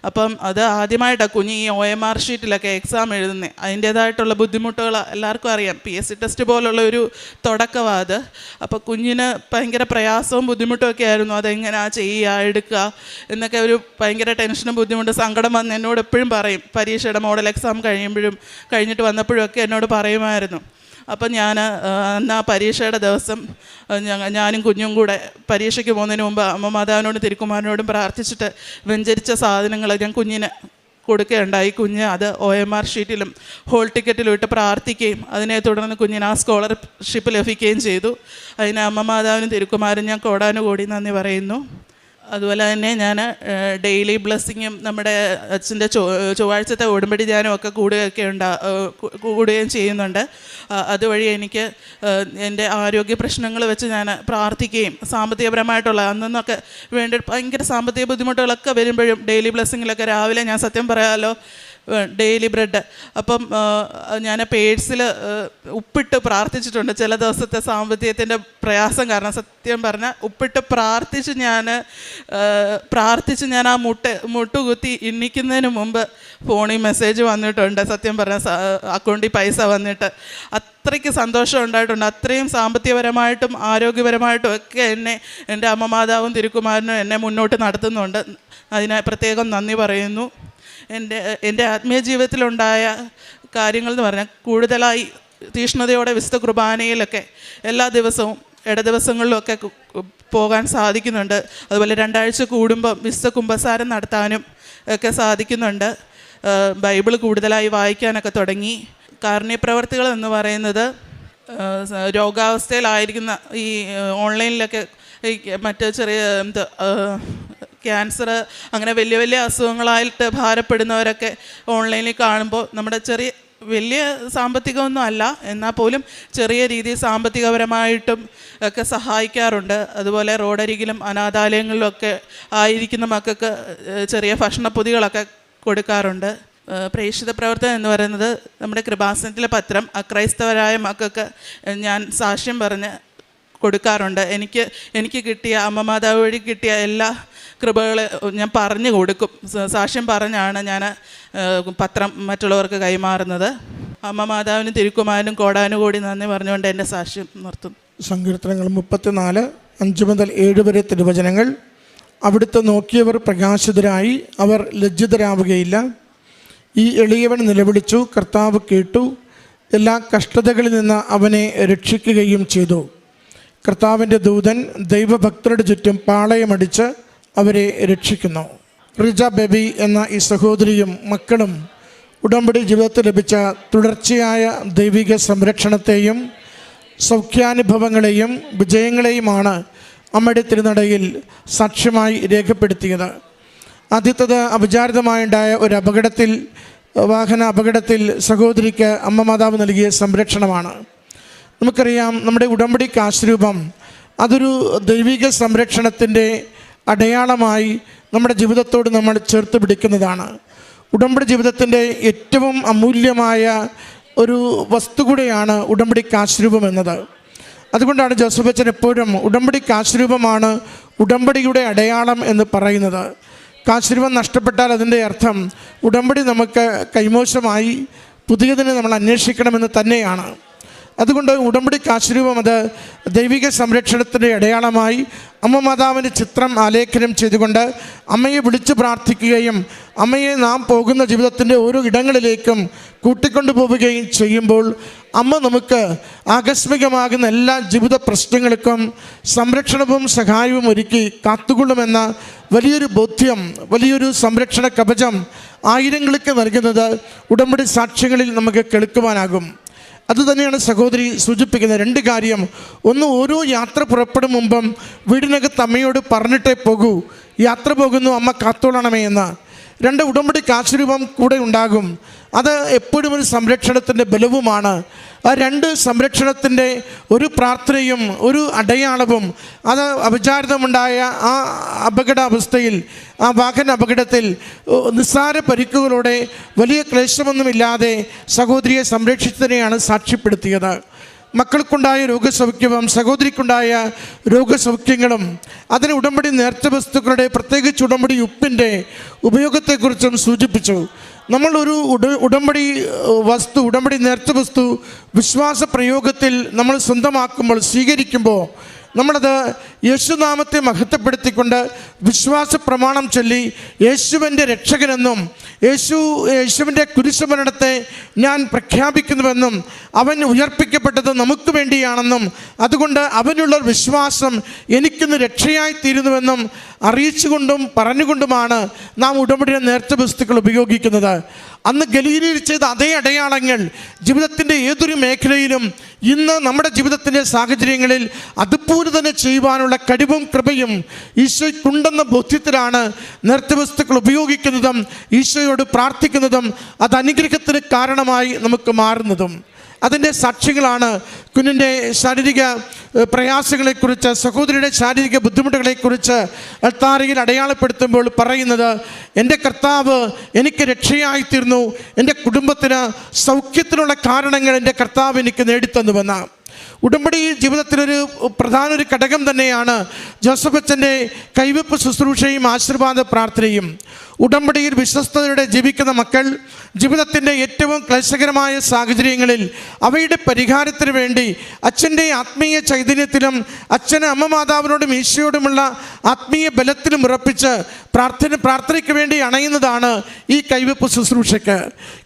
Speaker 7: അപ്പം അത് ആദ്യമായിട്ടാണ് കുഞ്ഞ് ഈ OMR ഷീറ്റിലൊക്കെ എക്സാം എഴുതുന്നത്. അതിൻ്റേതായിട്ടുള്ള ബുദ്ധിമുട്ടുകൾ എല്ലാവർക്കും അറിയാം. PSC ടെസ്റ്റ് പോലുള്ള ഒരു തുടക്കമാണ് അത്. അപ്പോൾ കുഞ്ഞിന് ഭയങ്കര പ്രയാസവും ബുദ്ധിമുട്ടും ഒക്കെ ആയിരുന്നു. അതെങ്ങനെയാണ് ചെയ്യുക, എടുക്കുക എന്നൊക്കെ ഒരു ഭയങ്കര ടെൻഷനും ബുദ്ധിമുട്ടും സങ്കടം വന്ന് എന്നോട് എപ്പോഴും പറയും. പരീക്ഷയുടെ മോഡൽ എക്സാം കഴിഞ്ഞിട്ട് വന്നപ്പോഴും ഒക്കെ എന്നോട് പറയുമായിരുന്നു. അപ്പം ഞാൻ അന്ന് ആ പരീക്ഷയുടെ ദിവസം ഞാനും കുഞ്ഞും കൂടെ പരീക്ഷയ്ക്ക് പോകുന്നതിന് മുമ്പ് അമ്മ മാതാവിനോടും തിരുക്കുമാരനോടും പ്രാർത്ഥിച്ചിട്ട് വെഞ്ചരിച്ച സാധനങ്ങൾ ഞാൻ കുഞ്ഞിന് കൊടുക്കുകയുണ്ടായി. കുഞ്ഞ് അത് OMR ഷീറ്റിലും ഹോൾ ടിക്കറ്റിലും ഇട്ട് പ്രാർത്ഥിക്കുകയും അതിനെ തുടർന്ന് കുഞ്ഞിന് ആ സ്കോളർഷിപ്പ് ലഭിക്കുകയും ചെയ്തു. അതിന് അമ്മ മാതാവിനും തിരുക്കുമാരനും ഞാൻ കോടാനുകൂടി നന്ദി പറയുന്നു. അതുപോലെ തന്നെ ഞാൻ ഡെയിലി ബ്ലെസ്സിങ്ങും നമ്മുടെ അച്ഛൻ്റെ ചൊവ്വാഴ്ചത്തെ ഉടമ്പടി ധ്യാനം ഒക്കെ കൂടുകയും ചെയ്യുന്നുണ്ട്. അതുവഴി എനിക്ക് എൻ്റെ ആരോഗ്യ പ്രശ്നങ്ങൾ വെച്ച് ഞാൻ പ്രാർത്ഥിക്കുകയും സാമ്പത്തികപരമായിട്ടുള്ള അന്നൊക്കെ വേണ്ടി ഭയങ്കര സാമ്പത്തിക ബുദ്ധിമുട്ടുകളൊക്കെ വരുമ്പോഴും ഡെയിലി ബ്ലെസ്സിങ്ങിലൊക്കെ രാവിലെ ഞാൻ സത്യം പറയാമല്ലോ ഡെയിലി ബ്രെഡ് അപ്പം ഞാൻ പേഴ്സിൽ ഉപ്പിട്ട് പ്രാർത്ഥിച്ചിട്ടുണ്ട്. ചില ദിവസത്തെ സാമ്പത്തികത്തിൻ്റെ പ്രയാസം കാരണം സത്യം പറഞ്ഞാൽ ഉപ്പിട്ട് പ്രാർത്ഥിച്ച് ഞാൻ ആ മുട്ടുകുത്തി എണ്ണിക്കുന്നതിന് മുമ്പ് ഫോണിൽ മെസ്സേജ് വന്നിട്ടുണ്ട്. സത്യം പറഞ്ഞാൽ അക്കൗണ്ടിൽ പൈസ വന്നിട്ട് അത്രയ്ക്ക് സന്തോഷം ഉണ്ടായിട്ടുണ്ട്. അത്രയും സാമ്പത്തികപരമായിട്ടും ആരോഗ്യപരമായിട്ടും ഒക്കെ എൻ്റെ അമ്മ മാതാവും തിരുക്കുമാരനും എന്നെ മുന്നോട്ട് നടത്തുന്നുണ്ട്. അതിന് പ്രത്യേകം നന്ദി പറയുന്നു. എൻ്റെ ആത്മീയ ജീവിതത്തിലുണ്ടായ കാര്യങ്ങൾ എന്ന് പറഞ്ഞാൽ കൂടുതലായി തീഷ്ണതയോടെ വിശുദ്ധ കുർബാനയിലൊക്കെ എല്ലാ ദിവസവും ദിവസങ്ങളിലൊക്കെ പോകാൻ സാധിക്കുന്നുണ്ട്. അതുപോലെ 2 ആഴ്ച കൂടുമ്പം വിശുദ്ധ കുമ്പസാരം നടത്താനും ഒക്കെ സാധിക്കുന്നുണ്ട്. ബൈബിൾ കൂടുതലായി വായിക്കാനൊക്കെ തുടങ്ങി. കാരുണ്യപ്രവർത്തികൾ എന്ന് പറയുന്നത് രോഗാവസ്ഥയിലായിരിക്കുന്ന ഈ ഓൺലൈനിലൊക്കെ മറ്റ് ചെറിയ ക്യാൻസർ അങ്ങനെ വലിയ വലിയ അസുഖങ്ങളായിട്ട് ഭാരപ്പെടുന്നവരൊക്കെ ഓൺലൈനിൽ കാണുമ്പോൾ നമ്മുടെ വലിയ സാമ്പത്തികമൊന്നും അല്ല, എന്നാൽ പോലും ചെറിയ രീതിയിൽ സാമ്പത്തികപരമായിട്ടും ഒക്കെ സഹായിക്കാറുണ്ട്. അതുപോലെ റോഡരികിലും അനാഥാലയങ്ങളിലൊക്കെ ആയിരിക്കുന്ന മക്കൾക്ക് ചെറിയ ഭക്ഷണപ്പൊതികളൊക്കെ കൊടുക്കാറുണ്ട്. പ്രേക്ഷിത പ്രവർത്തനം എന്ന് പറയുന്നത് നമ്മുടെ കൃപാസനത്തിലെ പത്രം അക്രൈസ്തവരായ മക്കൾക്ക് ഞാൻ സാക്ഷ്യം പറഞ്ഞ് കൊടുക്കാറുണ്ട്. എനിക്ക് കിട്ടിയ അമ്മ മാതാവ് വഴി കിട്ടിയ എല്ലാ കൃപകൾ ഞാൻ പറഞ്ഞു കൊടുക്കും. സാക്ഷ്യം പറഞ്ഞാണ് ഞാൻ പത്രം മറ്റുള്ളവർക്ക് കൈമാറുന്നത്. അമ്മ മാതാവിനും തിരുക്കുമാരനും കോടാനുകൂടി നന്ദി പറഞ്ഞുകൊണ്ട് എൻ്റെ സാക്ഷ്യം നിർത്തുന്നു.
Speaker 8: സങ്കീർത്തനങ്ങൾ 34 5 മുതൽ 7 വരെ തിരുവചനങ്ങൾ. അവിടുത്തെ നോക്കിയവർ പ്രകാശിതരായി, അവർ ലജ്ജിതരാവുകയില്ല. ഈ എളിയവൻ നിലവിളിച്ചു, കർത്താവ് കേട്ടു, എല്ലാ കഷ്ടതകളിൽ നിന്ന് അവനെ രക്ഷിക്കുകയും ചെയ്തു. കർത്താവിൻ്റെ ദൂതൻ ദൈവഭക്തരുടെ ചുറ്റും പാളയമടിച്ച് അവരെ രക്ഷിക്കുന്നു. റിജ ബേബി എന്ന ഈ സഹോദരിയും മക്കളും ഉടമ്പടി ജീവിതത്തിൽ ലഭിച്ച തുടർച്ചയായ ദൈവിക സംരക്ഷണത്തെയും സൗഖ്യാനുഭവങ്ങളെയും വിജയങ്ങളെയുമാണ് അമ്മയുടെ തിരുനടയിൽ സാക്ഷ്യമായി രേഖപ്പെടുത്തിയത്. ആദ്യത്തേത് അവിചാരിതമായുണ്ടായ ഒരു വാഹന അപകടത്തിൽ സഹോദരിക്ക് അമ്മ മാതാവ് നൽകിയ സംരക്ഷണമാണ്. നമുക്കറിയാം, നമ്മുടെ ഉടമ്പടി കാശുരൂപം അതൊരു ദൈവിക സംരക്ഷണത്തിൻ്റെ അടയാളമായി നമ്മുടെ ജീവിതത്തോട് നമ്മൾ ചേർത്ത് പിടിക്കുന്നതാണ്. ഉടമ്പടി ജീവിതത്തിൻ്റെ ഏറ്റവും അമൂല്യമായ ഒരു വസ്തു കൂടെയാണ് ഉടമ്പടി കാശുരൂപം എന്നത്. അതുകൊണ്ടാണ് ജോസഫ് അച്ഛൻ എപ്പോഴും ഉടമ്പടി കാശുരൂപമാണ് ഉടമ്പടിയുടെ അടയാളം എന്ന് പറയുന്നത്. കാശുരൂപം നഷ്ടപ്പെട്ടാൽ അതിൻ്റെ അർത്ഥം ഉടമ്പടി നമുക്ക് കൈമോശമായി, പുതിയതിനെ നമ്മൾ അന്വേഷിക്കണമെന്ന് തന്നെയാണ്. അതുകൊണ്ട് ഉടമ്പടി കാശുരൂപം അത് ദൈവിക സംരക്ഷണത്തിൻ്റെ അടയാളമായി അമ്മ മാതാവിൻ്റെ ചിത്രം ആലേഖനം ചെയ്തുകൊണ്ട് അമ്മയെ വിളിച്ച് പ്രാർത്ഥിക്കുകയും അമ്മയെ നാം പോകുന്ന ജീവിതത്തിൻ്റെ ഓരോ ഇടങ്ങളിലേക്കും കൂട്ടിക്കൊണ്ടു പോവുകയും ചെയ്യുമ്പോൾ അമ്മ നമുക്ക് ആകസ്മികമാകുന്ന എല്ലാ ജീവിത പ്രശ്നങ്ങൾക്കും സംരക്ഷണവും സഹായവും ഒരുക്കി കാത്തുകൊള്ളുമെന്ന വലിയൊരു ബോധ്യം, വലിയൊരു സംരക്ഷണ കവചം ആയിരങ്ങൾക്ക് നൽകുന്നത് ഉടമ്പടി സാക്ഷ്യങ്ങളിൽ നമുക്ക് കേൾക്കുവാനാകും. അതുതന്നെയാണ് സഹോദരി സൂചിപ്പിക്കുന്നത്. രണ്ട് കാര്യം. ഒന്ന്, ഓരോ യാത്ര പുറപ്പെടും മുമ്പം വീടിനകത്ത് അമ്മയോട് പറഞ്ഞിട്ടേ പോകൂ, യാത്ര പോകുന്നു അമ്മ കാത്തോളണമേ എന്ന്. രണ്ട്, ഉടമ്പടി കാശുരൂപം കൂടെ ഉണ്ടാകും. അത് എപ്പോഴും ഒരു സംരക്ഷണത്തിൻ്റെ ബലവുമാണ്. ആ രണ്ട് സംരക്ഷണത്തിൻ്റെ ഒരു പ്രാർത്ഥനയും ഒരു അടയാളവും അത് അപചാരിതമുണ്ടായ ആ അപകടാവസ്ഥയിൽ, ആ വാഹന അപകടത്തിൽ നിസ്സാര പരിക്കുകളോടെ വലിയ ക്ലേശമൊന്നുമില്ലാതെ സഹോദരിയെ സംരക്ഷിച്ചതിനെയാണ് സാക്ഷ്യപ്പെടുത്തിയത്. മക്കൾക്കുണ്ടായ രോഗസൗഖ്യവും സഹോദരിക്കുണ്ടായ രോഗസൗഖ്യങ്ങളും അതിന് ഉടമ്പടി നേർച്ച വസ്തുക്കളുടെ, പ്രത്യേകിച്ച് ഉടമ്പടി ഉപ്പിൻ്റെ ഉപയോഗത്തെക്കുറിച്ചും സൂചിപ്പിച്ചു. നമ്മളൊരു ഉടമ്പടി വസ്തു, ഉടമ്പടി നേർച്ച വസ്തു വിശ്വാസ പ്രയോഗത്തിൽ നമ്മൾ സ്വന്തമാക്കുമ്പോൾ, സ്വീകരിക്കുമ്പോൾ നമ്മളത് യേശുനാമത്തെ മഹത്വപ്പെടുത്തിക്കൊണ്ട് വിശ്വാസ പ്രമാണം ചൊല്ലി യേശുവിൻ്റെ രക്ഷകനെന്നും യേശുവിൻ്റെ കുരിശുമരണത്തെ ഞാൻ പ്രഖ്യാപിക്കുന്നുവെന്നും അവൻ ഉയർപ്പിക്കപ്പെട്ടത് നമുക്ക് വേണ്ടിയാണെന്നും അതുകൊണ്ട് അവനുള്ള വിശ്വാസം എനിക്കിന്ന് രക്ഷയായിത്തീരുന്നുവെന്നും അറിയിച്ചുകൊണ്ടും പറഞ്ഞുകൊണ്ടുമാണ് നാം ഉടമ്പടിയുടെ നേർച്ച വസ്തുക്കൾ ഉപയോഗിക്കുന്നത്. അന്ന് ഗലീലയിൽ ചെയ്ത അതേ അടയാളങ്ങൾ ജീവിതത്തിൻ്റെ ഏതൊരു മേഖലയിലും ഇന്ന് നമ്മുടെ ജീവിതത്തിൻ്റെ സാഹചര്യങ്ങളിൽ അതുപോലെ തന്നെ ചെയ്യുവാനുള്ള കഴിവും കൃപയും ഈശോയ്ക്കുണ്ടെന്ന ബോധ്യത്തിലാണ് നേർച്ച വസ്തുക്കൾ ഉപയോഗിക്കുന്നതും ഈശോയോട് പ്രാർത്ഥിക്കുന്നതും അത് അനുഗ്രഹത്തിന് കാരണമായി നമുക്ക് മാറുന്നതും. അതിൻ്റെ സാക്ഷ്യങ്ങളാണ് കുഞ്ഞിൻ്റെ ശാരീരിക പ്രയാസങ്ങളെക്കുറിച്ച്, സഹോദരിയുടെ ശാരീരിക ബുദ്ധിമുട്ടുകളെക്കുറിച്ച് അൾത്താരയിൽ അടയാളപ്പെടുത്തുമ്പോൾ പറയുന്നത്, എൻ്റെ കർത്താവ് എനിക്ക് രക്ഷയായിത്തീർന്നു, എൻ്റെ കുടുംബത്തിന് സൗഖ്യത്തിനുള്ള കാരണങ്ങൾ എൻ്റെ കർത്താവ് എനിക്ക് നേടിത്തന്നുവെന്ന്. ഉടമ്പടി ജീവിതത്തിലൊരു പ്രധാന ഒരു ഘടകം തന്നെയാണ് ജോസഫ് അച്ഛൻ്റെ കൈവെപ്പ് ശുശ്രൂഷയും ആശീർവാദ പ്രാർത്ഥനയും. ഉടമ്പടിയിൽ വിശ്വസ്തയോടെ ജീവിക്കുന്ന മക്കൾ ജീവിതത്തിൻ്റെ ഏറ്റവും ക്ലേശകരമായ സാഹചര്യങ്ങളിൽ അവയുടെ പരിഹാരത്തിന് വേണ്ടി അച്ഛൻ്റെ ആത്മീയ ചൈതന്യത്തിലും അച്ഛന് അമ്മ മാതാവിനോടും ഈശോയോടുമുള്ള ആത്മീയ ബലത്തിലും ഉറപ്പിച്ച് പ്രാർത്ഥനയ്ക്ക് വേണ്ടി അണയുന്നതാണ് ഈ കൈവെപ്പ് ശുശ്രൂഷയ്ക്ക്.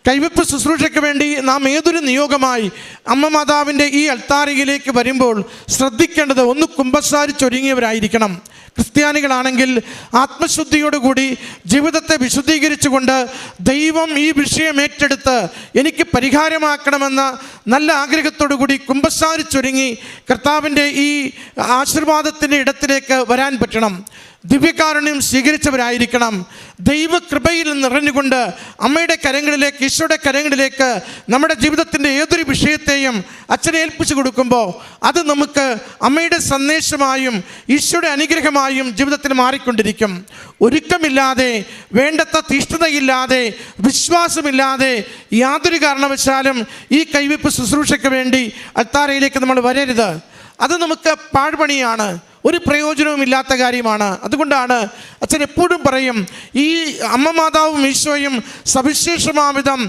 Speaker 8: കൈവെപ്പ് ശുശ്രൂഷയ്ക്ക് വേണ്ടി നാം ഏതൊരു നിയോഗമായി അമ്മ മാതാവിൻ്റെ ഈ അൾത്താരയിലേക്ക് വരുമ്പോൾ ശ്രദ്ധിക്കേണ്ടത്, ഒന്ന് കുമ്പസാരിച്ചൊരുങ്ങിയവരായിരിക്കണം. ക്രിസ്ത്യാനികളാണെങ്കിൽ ആത്മശുദ്ധിയോടുകൂടി ജീവിതത്തെ വിശുദ്ധീകരിച്ചുകൊണ്ട് ദൈവം ഈ വിഷയം ഏറ്റെടുത്ത് എനിക്ക് പരിഹാരമാക്കണമെന്ന നല്ല ആഗ്രഹത്തോടു കൂടി കുമ്പസാരിച്ചൊരുങ്ങി കർത്താവിൻ്റെ ഈ ആശീർവാദത്തിൻ്റെ ഇടത്തിലേക്ക് വരാൻ പറ്റണം. ദിവ്യകാരുണ്യം സ്വീകരിച്ചവരായിരിക്കണം. ദൈവകൃപയിൽ നിറഞ്ഞുകൊണ്ട് അമ്മയുടെ കരങ്ങളിലേക്ക്, ഈശോയുടെ കരങ്ങളിലേക്ക് നമ്മുടെ ജീവിതത്തിൻ്റെ ഏതൊരു വിഷയത്തെയും അച്ഛനെ ഏൽപ്പിച്ചു കൊടുക്കുമ്പോൾ അത് നമുക്ക് അമ്മയുടെ സന്ദേശമായും ഈശോയുടെ അനുഗ്രഹമായും ജീവിതത്തിൽ മാറിക്കൊണ്ടിരിക്കും. ഒരുക്കമില്ലാതെ, വേണ്ടത്ര തീഷ്ണതയില്ലാതെ, വിശ്വാസമില്ലാതെ യാതൊരു കാരണവശാലും ഈ കൈവെപ്പ് ശുശ്രൂഷയ്ക്ക് വേണ്ടി അൾത്താരയിലേക്ക് നമ്മൾ വരരുത്. അത് നമുക്ക് പാഴ്പണിയാണ്, ഒരു പ്രയോജനവുമില്ലാത്ത കാര്യമാണ്. അതുകൊണ്ടാണ് അച്ഛൻ എപ്പോഴും പറയും, ഈ അമ്മ മാതാവും ഈശോയും സവിശേഷമാവിധം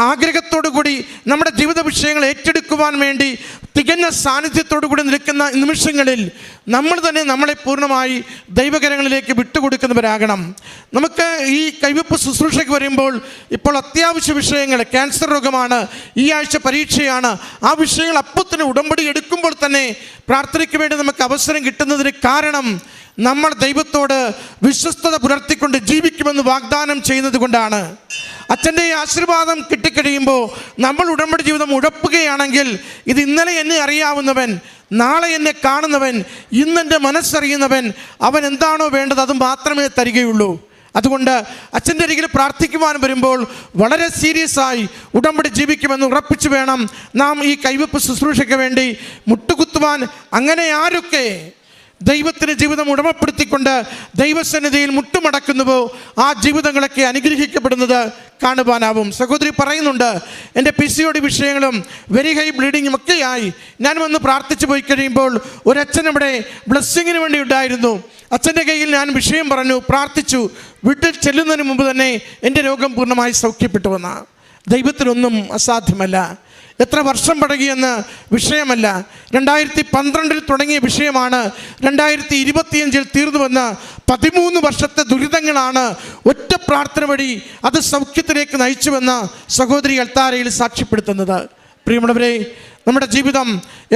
Speaker 8: ആഗ്രഹത്തോടു കൂടി നമ്മുടെ ജീവിത വിഷയങ്ങൾ ഏറ്റെടുക്കുവാൻ വേണ്ടി തികഞ്ഞ സാന്നിധ്യത്തോടു കൂടി നിൽക്കുന്ന നിമിഷങ്ങളിൽ നമ്മൾ തന്നെ നമ്മളെ പൂർണ്ണമായി ദൈവകരങ്ങളിലേക്ക് വിട്ടുകൊടുക്കുന്നവരാകണം. നമുക്ക് ഈ കൈവെപ്പ് ശുശ്രൂഷയ്ക്ക് വരുമ്പോൾ ഇപ്പോൾ അത്യാവശ്യ വിഷയങ്ങൾ, ക്യാൻസർ രോഗമാണ്, ഈ ആഴ്ച പരീക്ഷയാണ്, ആ വിഷയങ്ങൾ അപ്പോൾ തന്നെ ഉടമ്പടി എടുക്കുമ്പോൾ തന്നെ പ്രാർത്ഥനയ്ക്ക് വേണ്ടി നമുക്ക് അവസരം കിട്ടുന്നതിന് കാരണം നമ്മൾ ദൈവത്തോട് വിശ്വസ്തത പുലർത്തിക്കൊണ്ട് ജീവിക്കുമെന്ന് വാഗ്ദാനം ചെയ്യുന്നത് കൊണ്ടാണ്. അച്ഛൻ്റെ ഈ ആശീർവാദം കിട്ടിക്കഴിയുമ്പോൾ നമ്മൾ ഉടമ്പടി ജീവിതം ഉഴപ്പുകയാണെങ്കിൽ, ഇത് ഇന്നലെ എന്നെ അറിയാവുന്നവൻ, നാളെ എന്നെ കാണുന്നവൻ, ഇന്നെൻ്റെ മനസ്സറിയുന്നവൻ, അവൻ എന്താണോ വേണ്ടത് അത് മാത്രമേ തരികയുള്ളൂ. അതുകൊണ്ട് അച്ഛൻ്റെ അരികിൽ പ്രാർത്ഥിക്കുവാൻ വരുമ്പോൾ വളരെ സീരിയസ് ആയി ഉടമ്പടി ജീവിക്കുമെന്ന് ഉറപ്പിച്ചു വേണം നാം ഈ കൈവെപ്പ് ശുശ്രൂഷയ്ക്ക് വേണ്ടി മുട്ടുകുത്തുവാൻ. അങ്ങനെ ആരൊക്കെ ദൈവത്തിന് ജീവിതം ഉടമപ്പെടുത്തിക്കൊണ്ട് ദൈവസന്നിധിയിൽ മുട്ടുമടക്കുന്നുവോ ആ ജീവിതങ്ങളൊക്കെ അനുഗ്രഹിക്കപ്പെടുന്നത് കാണുവാനാവും. സഹോദരി പറയുന്നുണ്ട്, എൻ്റെ PCOD വിഷയങ്ങളും വെരി ഹൈ ബ്ലീഡിങ്ങും ഒക്കെയായി ഞാൻ വന്ന് പ്രാർത്ഥിച്ചു പോയി കഴിയുമ്പോൾ ഒരച്ഛൻ ഇവിടെ ബ്ലെസ്സിങ്ങിന് വേണ്ടി ഉണ്ടായിരുന്നു. അച്ഛൻ്റെ കയ്യിൽ ഞാൻ വിഷയം പറഞ്ഞു, പ്രാർത്ഥിച്ചു. വീട്ടിൽ ചെല്ലുന്നതിന് മുമ്പ് തന്നെ എൻ്റെ രോഗം പൂർണ്ണമായി സൗഖ്യപ്പെട്ടു വന്ന. ദൈവത്തിനൊന്നും അസാധ്യമല്ല. എത്ര വർഷം പഴകിയെന്ന് വിഷയമല്ല. 2012 തുടങ്ങിയ വിഷയമാണ് 2025 തീർന്നുവെന്ന് 13 വർഷത്തെ ദുരിതങ്ങളാണ് ഒറ്റ പ്രാർത്ഥന വഴി അത് സൗഖ്യത്തിലേക്ക് നയിച്ചുവെന്ന് സഹോദരി അൽത്താരയിൽ സാക്ഷ്യപ്പെടുത്തുന്നത്. പ്രിയമുള്ളവരെ, നമ്മുടെ ജീവിതം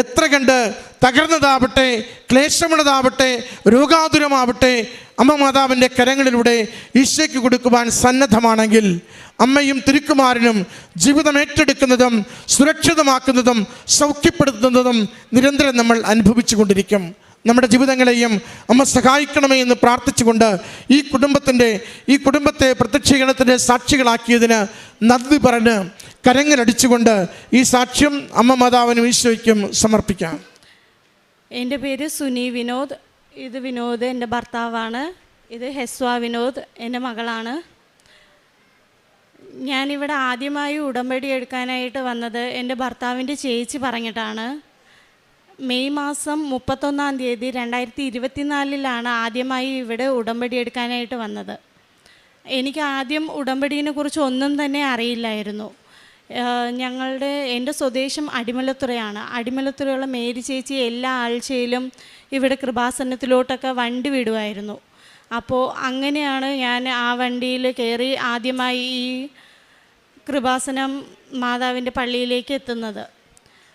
Speaker 8: എത്ര കണ്ട് തകർന്നതാവട്ടെ, ക്ലേശമുള്ളതാവട്ടെ, രോഗാതുരമാവട്ടെ, അമ്മ മാതാവിൻ്റെ കരങ്ങളിലൂടെ ഈശോയ്ക്ക് കൊടുക്കുവാൻ സന്നദ്ധമാണെങ്കിൽ അമ്മയും തിരുക്കുമാരനും ജീവിതം ഏറ്റെടുക്കുന്നതും സുരക്ഷിതമാക്കുന്നതും സൗഖ്യപ്പെടുത്തുന്നതും നിരന്തരം നമ്മൾ അനുഭവിച്ചു കൊണ്ടിരിക്കും. നമ്മുടെ ജീവിതങ്ങളെയും അമ്മ സഹായിക്കണമേ എന്ന് പ്രാർത്ഥിച്ചുകൊണ്ട് ഈ കുടുംബത്തെ പ്രത്യക്ഷീകരണത്തിൻ്റെ സാക്ഷികളാക്കിയതിന് നന്ദി പറഞ്ഞ് കരങ്ങളടിച്ചുകൊണ്ട് ഈ സാക്ഷ്യം അമ്മ മാതാവിനും ഈശോയ്ക്കും സമർപ്പിക്കാം.
Speaker 9: എൻ്റെ പേര് സുനി വിനോദ്. ഇത് വിനോദ് എൻ്റെ ഭർത്താവാണ്. ഇത് ഹെസ്വ വിനോദ് എൻ്റെ മകളാണ്. ഞാനിവിടെ ആദ്യമായി ഉടമ്പടി എടുക്കാനായിട്ട് വന്നത് എൻ്റെ ഭർത്താവിൻ്റെ ചേച്ചി പറഞ്ഞിട്ടാണ്. മെയ് മാസം 31-ാം തീയതി 2024 ആദ്യമായി ഇവിടെ ഉടമ്പടി എടുക്കാനായിട്ട് വന്നത്. എനിക്ക് ആദ്യം ഉടമ്പടീനെ കുറിച്ച് ഒന്നും തന്നെ അറിയില്ലായിരുന്നു. എൻ്റെ സ്വദേശം അടിമലത്തുറയാണ്. അടിമലത്തുറയുള്ള മേരി ചേച്ചി എല്ലാ ആഴ്ചയിലും ഇവിടെ കൃപാസനത്തിലോട്ടൊക്കെ വണ്ടി വിടുമായിരുന്നു. അപ്പോൾ അങ്ങനെയാണ് ഞാൻ ആ വണ്ടിയിൽ കയറി ആദ്യമായി ഈ കൃപാസനം മാതാവിൻ്റെ പള്ളിയിലേക്ക് എത്തുന്നത്.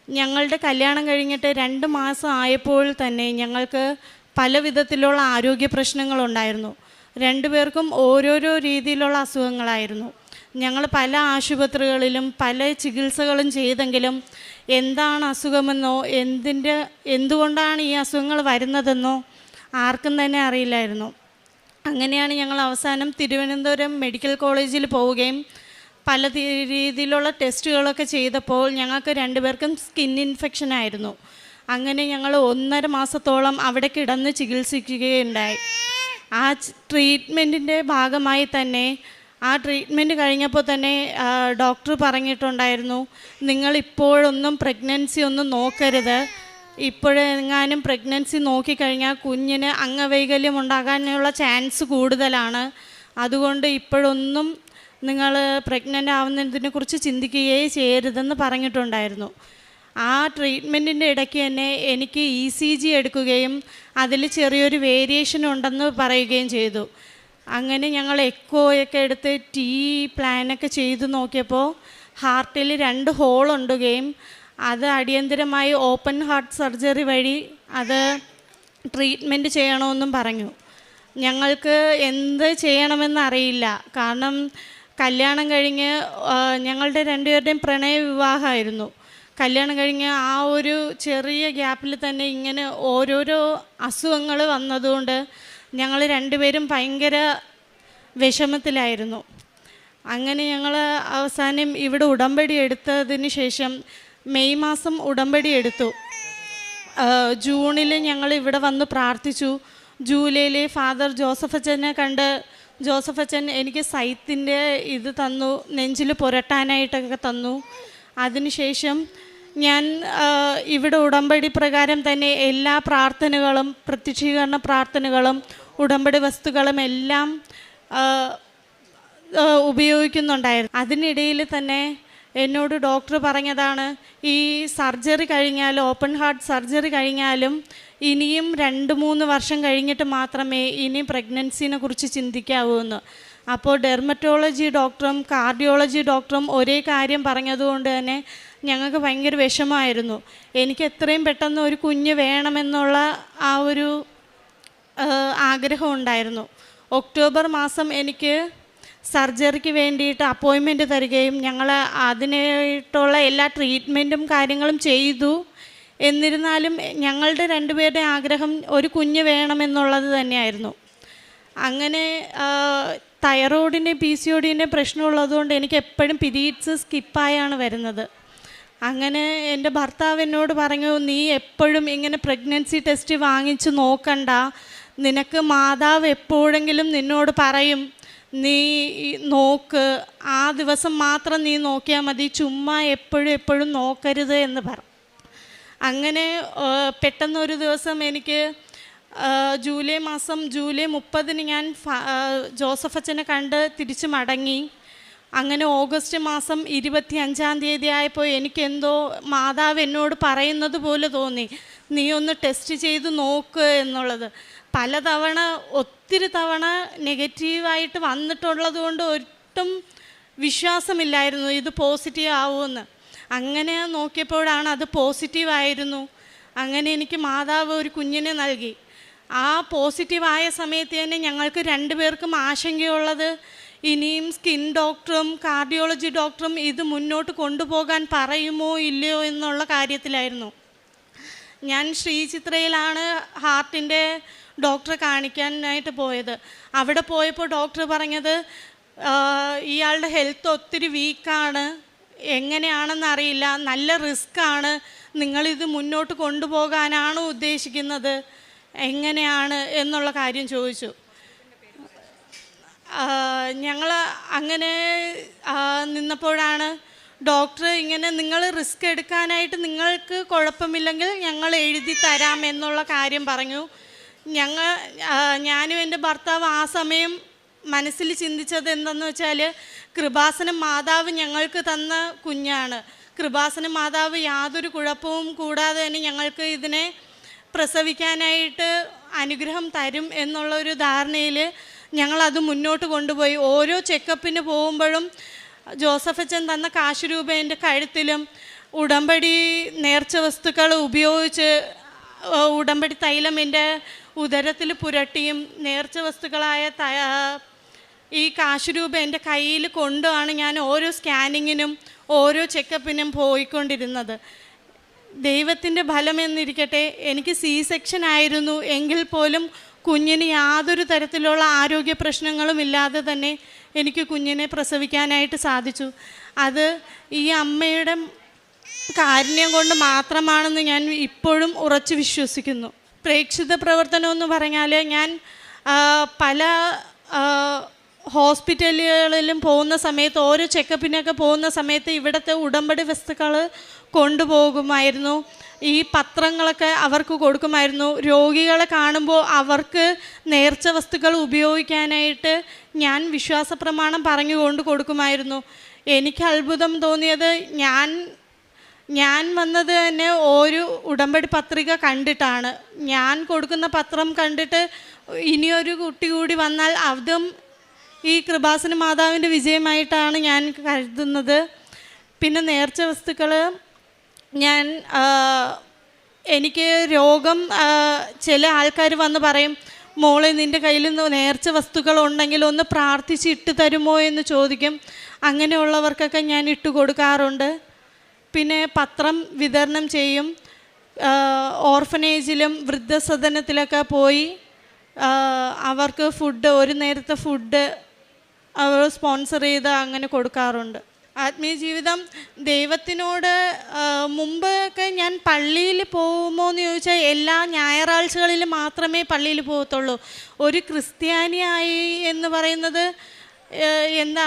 Speaker 9: ഞങ്ങളുടെ കല്യാണം കഴിഞ്ഞിട്ട് 2 മാസം ആയപ്പോൾ തന്നെ ഞങ്ങൾക്ക് പല വിധത്തിലുള്ള ആരോഗ്യ പ്രശ്നങ്ങളുണ്ടായിരുന്നു. 2 പേർക്കും ഓരോരോ രീതിയിലുള്ള അസുഖങ്ങളായിരുന്നു. ഞങ്ങൾ പല ആശുപത്രികളിലും പല ചികിത്സകളും ചെയ്തെങ്കിലും എന്താണ് അസുഖമെന്നോ എന്തുകൊണ്ടാണ് ഈ അസുഖങ്ങൾ വരുന്നതെന്നോ ആർക്കും തന്നെ അറിയില്ലായിരുന്നു. അങ്ങനെയാണ് ഞങ്ങൾ അവസാനം തിരുവനന്തപുരം മെഡിക്കൽ കോളേജിൽ പോവുകയും പല രീതിയിലുള്ള ടെസ്റ്റുകളൊക്കെ ചെയ്തപ്പോൾ ഞങ്ങൾക്ക് 2 പേർക്കും സ്കിൻ ഇൻഫെക്ഷൻ ആയിരുന്നു. അങ്ങനെ ഞങ്ങൾ 1.5 മാസത്തോളം അവിടെ കിടന്ന് ചികിത്സിക്കുകയുണ്ടായി. ആ ട്രീറ്റ്മെൻറ്റിൻ്റെ ഭാഗമായി തന്നെ ആ ട്രീറ്റ്മെൻറ്റ് കഴിഞ്ഞപ്പോൾ തന്നെ ഡോക്ടർ പറഞ്ഞിട്ടുണ്ടായിരുന്നു, നിങ്ങളിപ്പോഴൊന്നും പ്രഗ്നൻസി ഒന്നും നോക്കരുത്. ഇപ്പോഴെങ്ങാനും പ്രഗ്നൻസി നോക്കിക്കഴിഞ്ഞാൽ കുഞ്ഞിന് അംഗവൈകല്യം ഉണ്ടാകാനുള്ള ചാൻസ് കൂടുതലാണ്. അതുകൊണ്ട് ഇപ്പോഴൊന്നും നിങ്ങൾ പ്രഗ്നൻ്റ് ആവുന്നതിനെക്കുറിച്ച് ചിന്തിക്കുകയേ ചെയ്യരുതെന്ന് പറഞ്ഞിട്ടുണ്ടായിരുന്നു. ആ ട്രീറ്റ്മെൻറ്റിൻ്റെ ഇടയ്ക്ക് തന്നെ എനിക്ക് ECG എടുക്കുകയും അതിൽ ചെറിയൊരു വേരിയേഷൻ ഉണ്ടെന്ന് പറയുകയും ചെയ്തു. അങ്ങനെ ഞങ്ങൾ എക്കോയൊക്കെ എടുത്ത് പ്ലാനൊക്കെ ചെയ്ത് നോക്കിയപ്പോൾ ഹാർട്ടിൽ 2 ഹോൾ ഉണ്ടുകയും അത് അടിയന്തരമായി ഓപ്പൺ ഹാർട്ട് സർജറി വഴി അത് ട്രീറ്റ്മെൻറ്റ് ചെയ്യണമെന്നും പറഞ്ഞു. ഞങ്ങൾക്ക് എന്ത് ചെയ്യണമെന്നറിയില്ല. കാരണം കല്യാണം കഴിഞ്ഞ് ഞങ്ങളുടെ 2 പേരുടെയും പ്രണയ വിവാഹമായിരുന്നു. കല്യാണം കഴിഞ്ഞ് ആ ഒരു ചെറിയ ഗ്യാപ്പിൽ തന്നെ ഇങ്ങനെ ഓരോരോ അസുഖങ്ങൾ വന്നതുകൊണ്ട് ഞങ്ങൾ 2 പേരും ഭയങ്കര വിഷമത്തിലായിരുന്നു. അങ്ങനെ ഞങ്ങൾ അവസാനം ഇവിടെ ഉടമ്പടി എടുത്തതിന് ശേഷം മെയ് മാസം ഉടമ്പടി എടുത്തു. ജൂണിൽ ഞങ്ങൾ ഇവിടെ വന്ന് പ്രാർത്ഥിച്ചു. ജൂലൈയിൽ ഫാദർ ജോസഫ് അച്ഛനെ കണ്ട് ജോസഫ് അച്ഛൻ എനിക്ക് സൈത്തിൻ്റെ ഇത് തന്നു, നെഞ്ചിൽ പുരട്ടാനായിട്ടൊക്കെ തന്നു. അതിനുശേഷം ഞാൻ ഇവിടെ ഉടമ്പടി പ്രകാരം തന്നെ എല്ലാ പ്രാർത്ഥനകളും പ്രത്യക്ഷീകരണ പ്രാർത്ഥനകളും ഉടമ്പടി വസ്തുക്കളും എല്ലാം ഉപയോഗിക്കുന്നുണ്ടായിരുന്നു. അതിനിടയിൽ തന്നെ എന്നോട് ഡോക്ടർ പറഞ്ഞതാണ്, ഈ സർജറി കഴിഞ്ഞാൽ ഓപ്പൺ ഹാർട്ട് സർജറി കഴിഞ്ഞാലും ഇനിയും 2-3 വർഷം കഴിഞ്ഞിട്ട് മാത്രമേ ഇനി പ്രഗ്നൻസിനെ കുറിച്ച് ചിന്തിക്കാവൂ എന്ന്. അപ്പോൾ ഡെർമറ്റോളജി ഡോക്ടറും കാർഡിയോളജി ഡോക്ടറും ഒരേ കാര്യം പറഞ്ഞതുകൊണ്ട് തന്നെ ഞങ്ങൾക്ക് ഭയങ്കര വിഷമമായിരുന്നു. എനിക്ക് എത്രയും പെട്ടെന്ന് ഒരു കുഞ്ഞ് വേണമെന്നുള്ള ആ ഒരു ആഗ്രഹം ഉണ്ടായിരുന്നു. ഒക്ടോബർ മാസം എനിക്ക് സർജറിക്ക് വേണ്ടിയിട്ട് അപ്പോയിൻമെൻറ്റ് തരികയും ഞങ്ങൾ അതിനായിട്ടുള്ള എല്ലാ ട്രീറ്റ്മെൻറ്റും കാര്യങ്ങളും ചെയ്തു. എന്നിരുന്നാലും ഞങ്ങളുടെ 2 പേരുടെ ആഗ്രഹം ഒരു കുഞ്ഞ് വേണമെന്നുള്ളത് തന്നെയായിരുന്നു. അങ്ങനെ തൈറോയിഡിൻ്റെ PCODൻ്റെ പ്രശ്നമുള്ളതുകൊണ്ട് എനിക്ക് എപ്പോഴും പീരീഡ്സ് സ്കിപ്പായാണ് വരുന്നത്. അങ്ങനെ എൻ്റെ ഭർത്താവ് എന്നോട് പറഞ്ഞു, നീ എപ്പോഴും ഇങ്ങനെ പ്രഗ്നൻസി ടെസ്റ്റ് വാങ്ങിച്ച് നോക്കണ്ട, നിനക്ക് മാതാവ് എപ്പോഴെങ്കിലും നിന്നോട് പറയും നീ നോക്ക്, ആ ദിവസം മാത്രം നീ നോക്കിയാൽ മതി, ചുമ്മാ എപ്പോഴും നോക്കരുത് എന്ന് പറഞ്ഞു. അങ്ങനെ പെട്ടെന്നൊരു ദിവസം എനിക്ക് ജൂലൈ 30 ഞാൻ ജോസഫ് അച്ഛനെ കണ്ട് തിരിച്ച് മടങ്ങി. അങ്ങനെ ഓഗസ്റ്റ് മാസം 25-ാം തീയതി ആയപ്പോൾ എനിക്കെന്തോ മാതാവ് എന്നോട് പറയുന്നത് പോലെ തോന്നി, നീ ഒന്ന് ടെസ്റ്റ് ചെയ്ത് നോക്ക് എന്നുള്ളത്. പലതവണ ഒത്തിരി തവണ നെഗറ്റീവായിട്ട് വന്നിട്ടുള്ളത് കൊണ്ട് ഒട്ടും വിശ്വാസമില്ലായിരുന്നു ഇത് പോസിറ്റീവ് ആവുമെന്ന്. അങ്ങനെ നോക്കിയപ്പോഴാണ് അത് പോസിറ്റീവായിരുന്നു. അങ്ങനെ എനിക്ക് മാതാവ് ഒരു കുഞ്ഞിനെ നൽകി. ആ പോസിറ്റീവായ സമയത്ത് തന്നെ ഞങ്ങൾക്ക് 2 പേർക്കും ആശങ്കയുള്ളത് ഇനിയും സ്കിൻ ഡോക്ടറും കാർഡിയോളജി ഡോക്ടറും ഇത് മുന്നോട്ട് കൊണ്ടുപോകാൻ പറയുമോ ഇല്ലയോ എന്നുള്ള കാര്യത്തിലായിരുന്നു. ഞാൻ ശ്രീചിത്രയിലാണ് ഹാർട്ടിൻ്റെ ഡോക്ടറെ കാണിക്കാനായിട്ട് പോയത്. അവിടെ പോയപ്പോൾ ഡോക്ടർ പറഞ്ഞത് ഇയാളുടെ ഹെൽത്ത് ഒത്തിരി വീക്കാണ്, എങ്ങനെയാണെന്ന് അറിയില്ല, നല്ല റിസ്ക്കാണ്, നിങ്ങളിത് മുന്നോട്ട് കൊണ്ടുപോകാനാണോ ഉദ്ദേശിക്കുന്നത്, എങ്ങനെയാണ് എന്നുള്ള കാര്യം ചോദിച്ചു. ഞങ്ങൾ അങ്ങനെ നിന്നപ്പോഴാണ് ഡോക്ടർ ഇങ്ങനെ, നിങ്ങൾ റിസ്ക് എടുക്കാനായിട്ട് നിങ്ങൾക്ക് കുഴപ്പമില്ലെങ്കിൽ ഞങ്ങൾ എഴുതി തരാം എന്നുള്ള കാര്യം പറഞ്ഞു. ഞാനും എൻ്റെ ഭർത്താവ് ആ സമയം മനസ്സിൽ ചിന്തിച്ചത് എന്തെന്ന് വെച്ചാൽ, കൃപാസനം മാതാവ് ഞങ്ങൾക്ക് തന്ന കുഞ്ഞാണ്. കൃപാസനം മാതാവ് യാതൊരു കുഴപ്പവും കൂടാതെ തന്നെ ഞങ്ങൾക്ക് ഇതിനെ പ്രസവിക്കാനായിട്ട് അനുഗ്രഹം തരും എന്നുള്ളൊരു ധാരണയിൽ ഞങ്ങളത് മുന്നോട്ട് കൊണ്ടുപോയി. ഓരോ ചെക്കപ്പിന് പോകുമ്പോഴും ജോസഫച്ചൻ തന്ന കാശ് രൂപ എൻ്റെ കഴുത്തിലും, ഉടമ്പടി നേർച്ച വസ്തുക്കൾ ഉപയോഗിച്ച് ഉടമ്പടി തൈലം എൻ്റെ ഉദരത്തിൽ പുരട്ടിയും നേർച്ച വസ്തുക്കളായ ഈ കാശ് രൂപ എൻ്റെ കയ്യിൽ കൊണ്ടുമാണ് ഞാൻ ഓരോ സ്കാനിങ്ങിനും ഓരോ ചെക്കപ്പിനും പോയിക്കൊണ്ടിരുന്നത്. ദൈവത്തിൻ്റെ ഫലമെന്നിരിക്കട്ടെ, എനിക്ക് C-സെക്ഷൻ ആയിരുന്നു എങ്കിൽ പോലും കുഞ്ഞിന് യാതൊരു തരത്തിലുള്ള ആരോഗ്യ പ്രശ്നങ്ങളും ഇല്ലാതെ തന്നെ എനിക്ക് കുഞ്ഞിനെ പ്രസവിക്കാനായിട്ട് സാധിച്ചു. അത് ഈ അമ്മയുടെ കാരുണ്യം കൊണ്ട് മാത്രമാണെന്ന് ഞാൻ ഇപ്പോഴും ഉറച്ചു വിശ്വസിക്കുന്നു. പ്രേക്ഷിത പ്രവർത്തനം എന്ന് പറഞ്ഞാൽ, ഞാൻ പല ഹോസ്പിറ്റലുകളിലും പോകുന്ന സമയത്ത്, ഓരോ ചെക്കപ്പിനൊക്കെ പോകുന്ന സമയത്ത് ഇവിടുത്തെ ഉടമ്പടി വസ്തുക്കൾ കൊണ്ടുപോകുമായിരുന്നു. ഈ പത്രങ്ങളൊക്കെ അവർക്ക് കൊടുക്കുമായിരുന്നു. രോഗികളെ കാണുമ്പോൾ അവർക്ക് നേർച്ച വസ്തുക്കൾ ഉപയോഗിക്കാനായിട്ട് ഞാൻ വിശ്വാസ പ്രമാണം പറഞ്ഞുകൊണ്ട് കൊടുക്കുമായിരുന്നു. എനിക്ക് അത്ഭുതം തോന്നിയത്, ഞാൻ വന്നത് തന്നെ ഒരു ഉടമ്പടി പത്രിക കണ്ടിട്ടാണ്. ഞാൻ കൊടുക്കുന്ന പത്രം കണ്ടിട്ട് ഇനിയൊരു കുട്ടി കൂടി വന്നാൽ അതും ഈ കൃപാസന മാതാവിൻ്റെ വിജയമായിട്ടാണ് ഞാൻ കരുതുന്നത്. പിന്നെ നേർച്ച വസ്തുക്കൾ, എനിക്ക് രോഗം, ചില ആൾക്കാർ വന്ന് പറയും, മോളെ നിൻ്റെ കയ്യിൽ നേർച്ച വസ്തുക്കൾ ഉണ്ടെങ്കിൽ ഒന്ന് പ്രാർത്ഥിച്ച് ഇട്ട് തരുമോ എന്ന് ചോദിക്കും. അങ്ങനെയുള്ളവർക്കൊക്കെ ഞാൻ ഇട്ട് കൊടുക്കാറുണ്ട്. പിന്നെ പത്രം വിതരണം ചെയ്യും. ഓർഫനേജിലും വൃദ്ധസദനത്തിലൊക്കെ പോയി അവർക്ക് ഫുഡ്, ഒരു നേരത്തെ ഫുഡ് അവർ സ്പോൺസർ ചെയ്ത് അങ്ങനെ കൊടുക്കാറുണ്ട്. ആത്മീയ ജീവിതം, ദൈവത്തിനോട് മുമ്പൊക്കെ ഞാൻ പള്ളിയിൽ പോകുമോ എന്ന് ചോദിച്ചാൽ എല്ലാ ഞായറാഴ്ചകളിൽ മാത്രമേ പള്ളിയിൽ പോകത്തുള്ളൂ. ഒരു ക്രിസ്ത്യാനിയായി എന്ന് പറയുന്നത് എന്താ,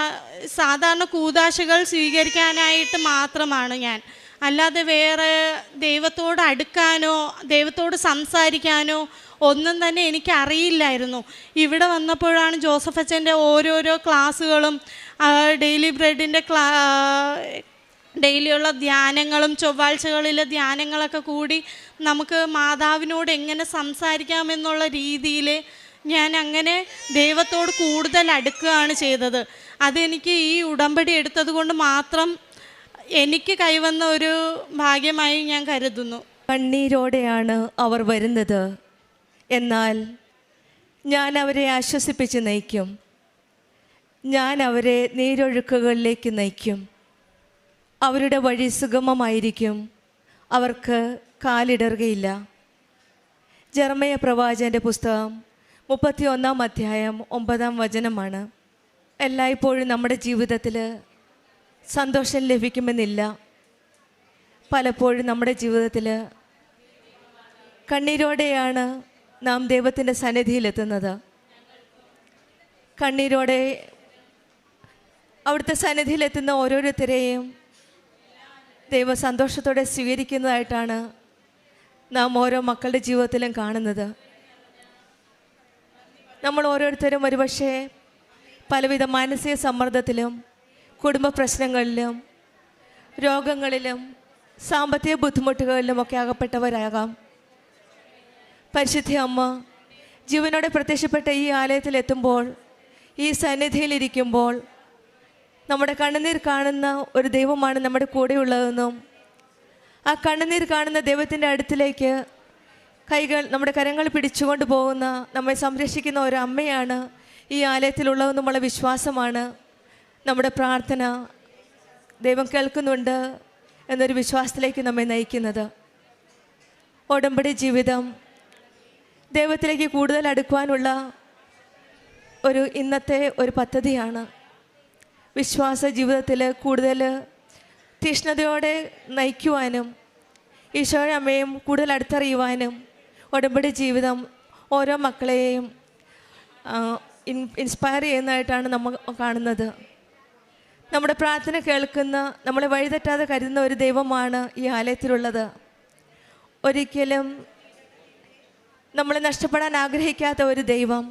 Speaker 9: സാധാരണ കൂദാശകൾ സ്വീകരിക്കാനായിട്ട് മാത്രമാണ് ഞാൻ. അല്ലാതെ വേറെ ദൈവത്തോട് അടുക്കാനോ ദൈവത്തോട് സംസാരിക്കാനോ ഒന്നും തന്നെ എനിക്ക് അറിയില്ലായിരുന്നു. ഇവിടെ വന്നപ്പോഴാണ് ജോസഫ് അച്ഛൻ്റെ ഓരോരോ ക്ലാസ്സുകളും ഡെയിലി ബ്രെഡിൻ്റെ ഡെയിലിയുള്ള ധ്യാനങ്ങളും ചൊവ്വാഴ്ചകളിലെ ധ്യാനങ്ങളൊക്കെ കൂടി നമുക്ക് മാതാവിനോട് എങ്ങനെ സംസാരിക്കാമെന്നുള്ള രീതിയിൽ ഞാൻ അങ്ങനെ ദൈവത്തോട് കൂടുതൽ അടുക്കുകയാണ് ചെയ്തത്. അതെനിക്ക് ഈ ഉടമ്പടി എടുത്തത് കൊണ്ട് മാത്രം എനിക്ക് കൈവന്ന ഒരു ഭാഗ്യമായി ഞാൻ കരുതുന്നു.
Speaker 4: കണ്ണീരോടെയാണ് അവർ വരുന്നത്, എന്നാൽ ഞാൻ അവരെ ആശ്വസിപ്പിച്ച് നയിക്കും. ഞാൻ അവരെ നീരൊഴുക്കുകളിലേക്ക് നയിക്കും. അവരുടെ വഴി സുഗമമായിരിക്കും, അവർക്ക് കാലിടറുകയില്ല. ജെറമ്യ പ്രവാചകൻ്റെ പുസ്തകം 31-ാം അധ്യായം 9-ാം വചനമാണ്. എല്ലായ്പ്പോഴും നമ്മുടെ ജീവിതത്തിൽ സന്തോഷം ലഭിക്കുമെന്നില്ല. പലപ്പോഴും നമ്മുടെ ജീവിതത്തിൽ കണ്ണീരോടെയാണ് നാം ദൈവത്തിൻ്റെ സന്നിധിയിലെത്തുന്നത്. കണ്ണീരോടെ അവിടുത്തെ സന്നിധിയിലെത്തുന്ന ഓരോരുത്തരെയും ദൈവം സന്തോഷത്തോടെ സ്വീകരിക്കുന്നതായിട്ടാണ് നാം ഓരോ മക്കളുടെ ജീവിതത്തിലും കാണുന്നത്. നമ്മൾ ഓരോരുത്തരും ഒരുപക്ഷെ പലവിധ മാനസിക സമ്മർദ്ദത്തിലും കുടുംബ പ്രശ്നങ്ങളിലും രോഗങ്ങളിലും സാമ്പത്തിക ബുദ്ധിമുട്ടുകളിലുമൊക്കെ അകപ്പെട്ടവരാകാം. പരിശുദ്ധ അമ്മ ജീവനോടെ പ്രത്യക്ഷപ്പെട്ട ഈ ആലയത്തിലെത്തുമ്പോൾ, ഈ സന്നിധിയിലിരിക്കുമ്പോൾ നമ്മുടെ കണ്ണുനീർ കാണുന്ന ഒരു ദൈവമാണ് നമ്മുടെ കൂടെയുള്ളതെന്നും ആ കണ്ണുനീർ കാണുന്ന ദൈവത്തിൻ്റെ അടുത്തിലേക്ക് നമ്മുടെ കരങ്ങൾ പിടിച്ചുകൊണ്ട് പോകുന്ന, നമ്മെ സംരക്ഷിക്കുന്ന ഒരു അമ്മയാണ് ഈ ആലയത്തിലുള്ളതെന്നുമുള്ള വിശ്വാസമാണ് നമ്മുടെ പ്രാർത്ഥന ദൈവം കേൾക്കുന്നുണ്ട് എന്നൊരു വിശ്വാസത്തിലേക്ക് നമ്മെ നയിക്കുന്നത്. ഉടമ്പടി ജീവിതം ദൈവത്തിലേക്ക് കൂടുതൽ അടുക്കുവാനുള്ള ഇന്നത്തെ ഒരു പദ്ധതിയാണ്. വിശ്വാസ ജീവിതത്തിൽ കൂടുതൽ തീഷ്ണതയോടെ നയിക്കുവാനും ഈശോയുടെ അമ്മയും കൂടുതൽ അടുത്തറിയുവാനും ഉടമ്പടി ജീവിതം ഓരോ മക്കളെയും ഇൻസ്പയർ ചെയ്യുന്നതായിട്ടാണ് നമ്മൾ കാണുന്നത്. നമ്മുടെ പ്രാർത്ഥന കേൾക്കുന്ന, നമ്മളെ വഴിതെറ്റാതെ കരുതുന്ന ഒരു ദൈവമാണ് ഈ ആലയത്തിലുള്ളത്. ഒരിക്കലും നമ്മളെ നഷ്ടപ്പെടാൻ ആഗ്രഹിക്കാത്ത ഒരു ദൈവം,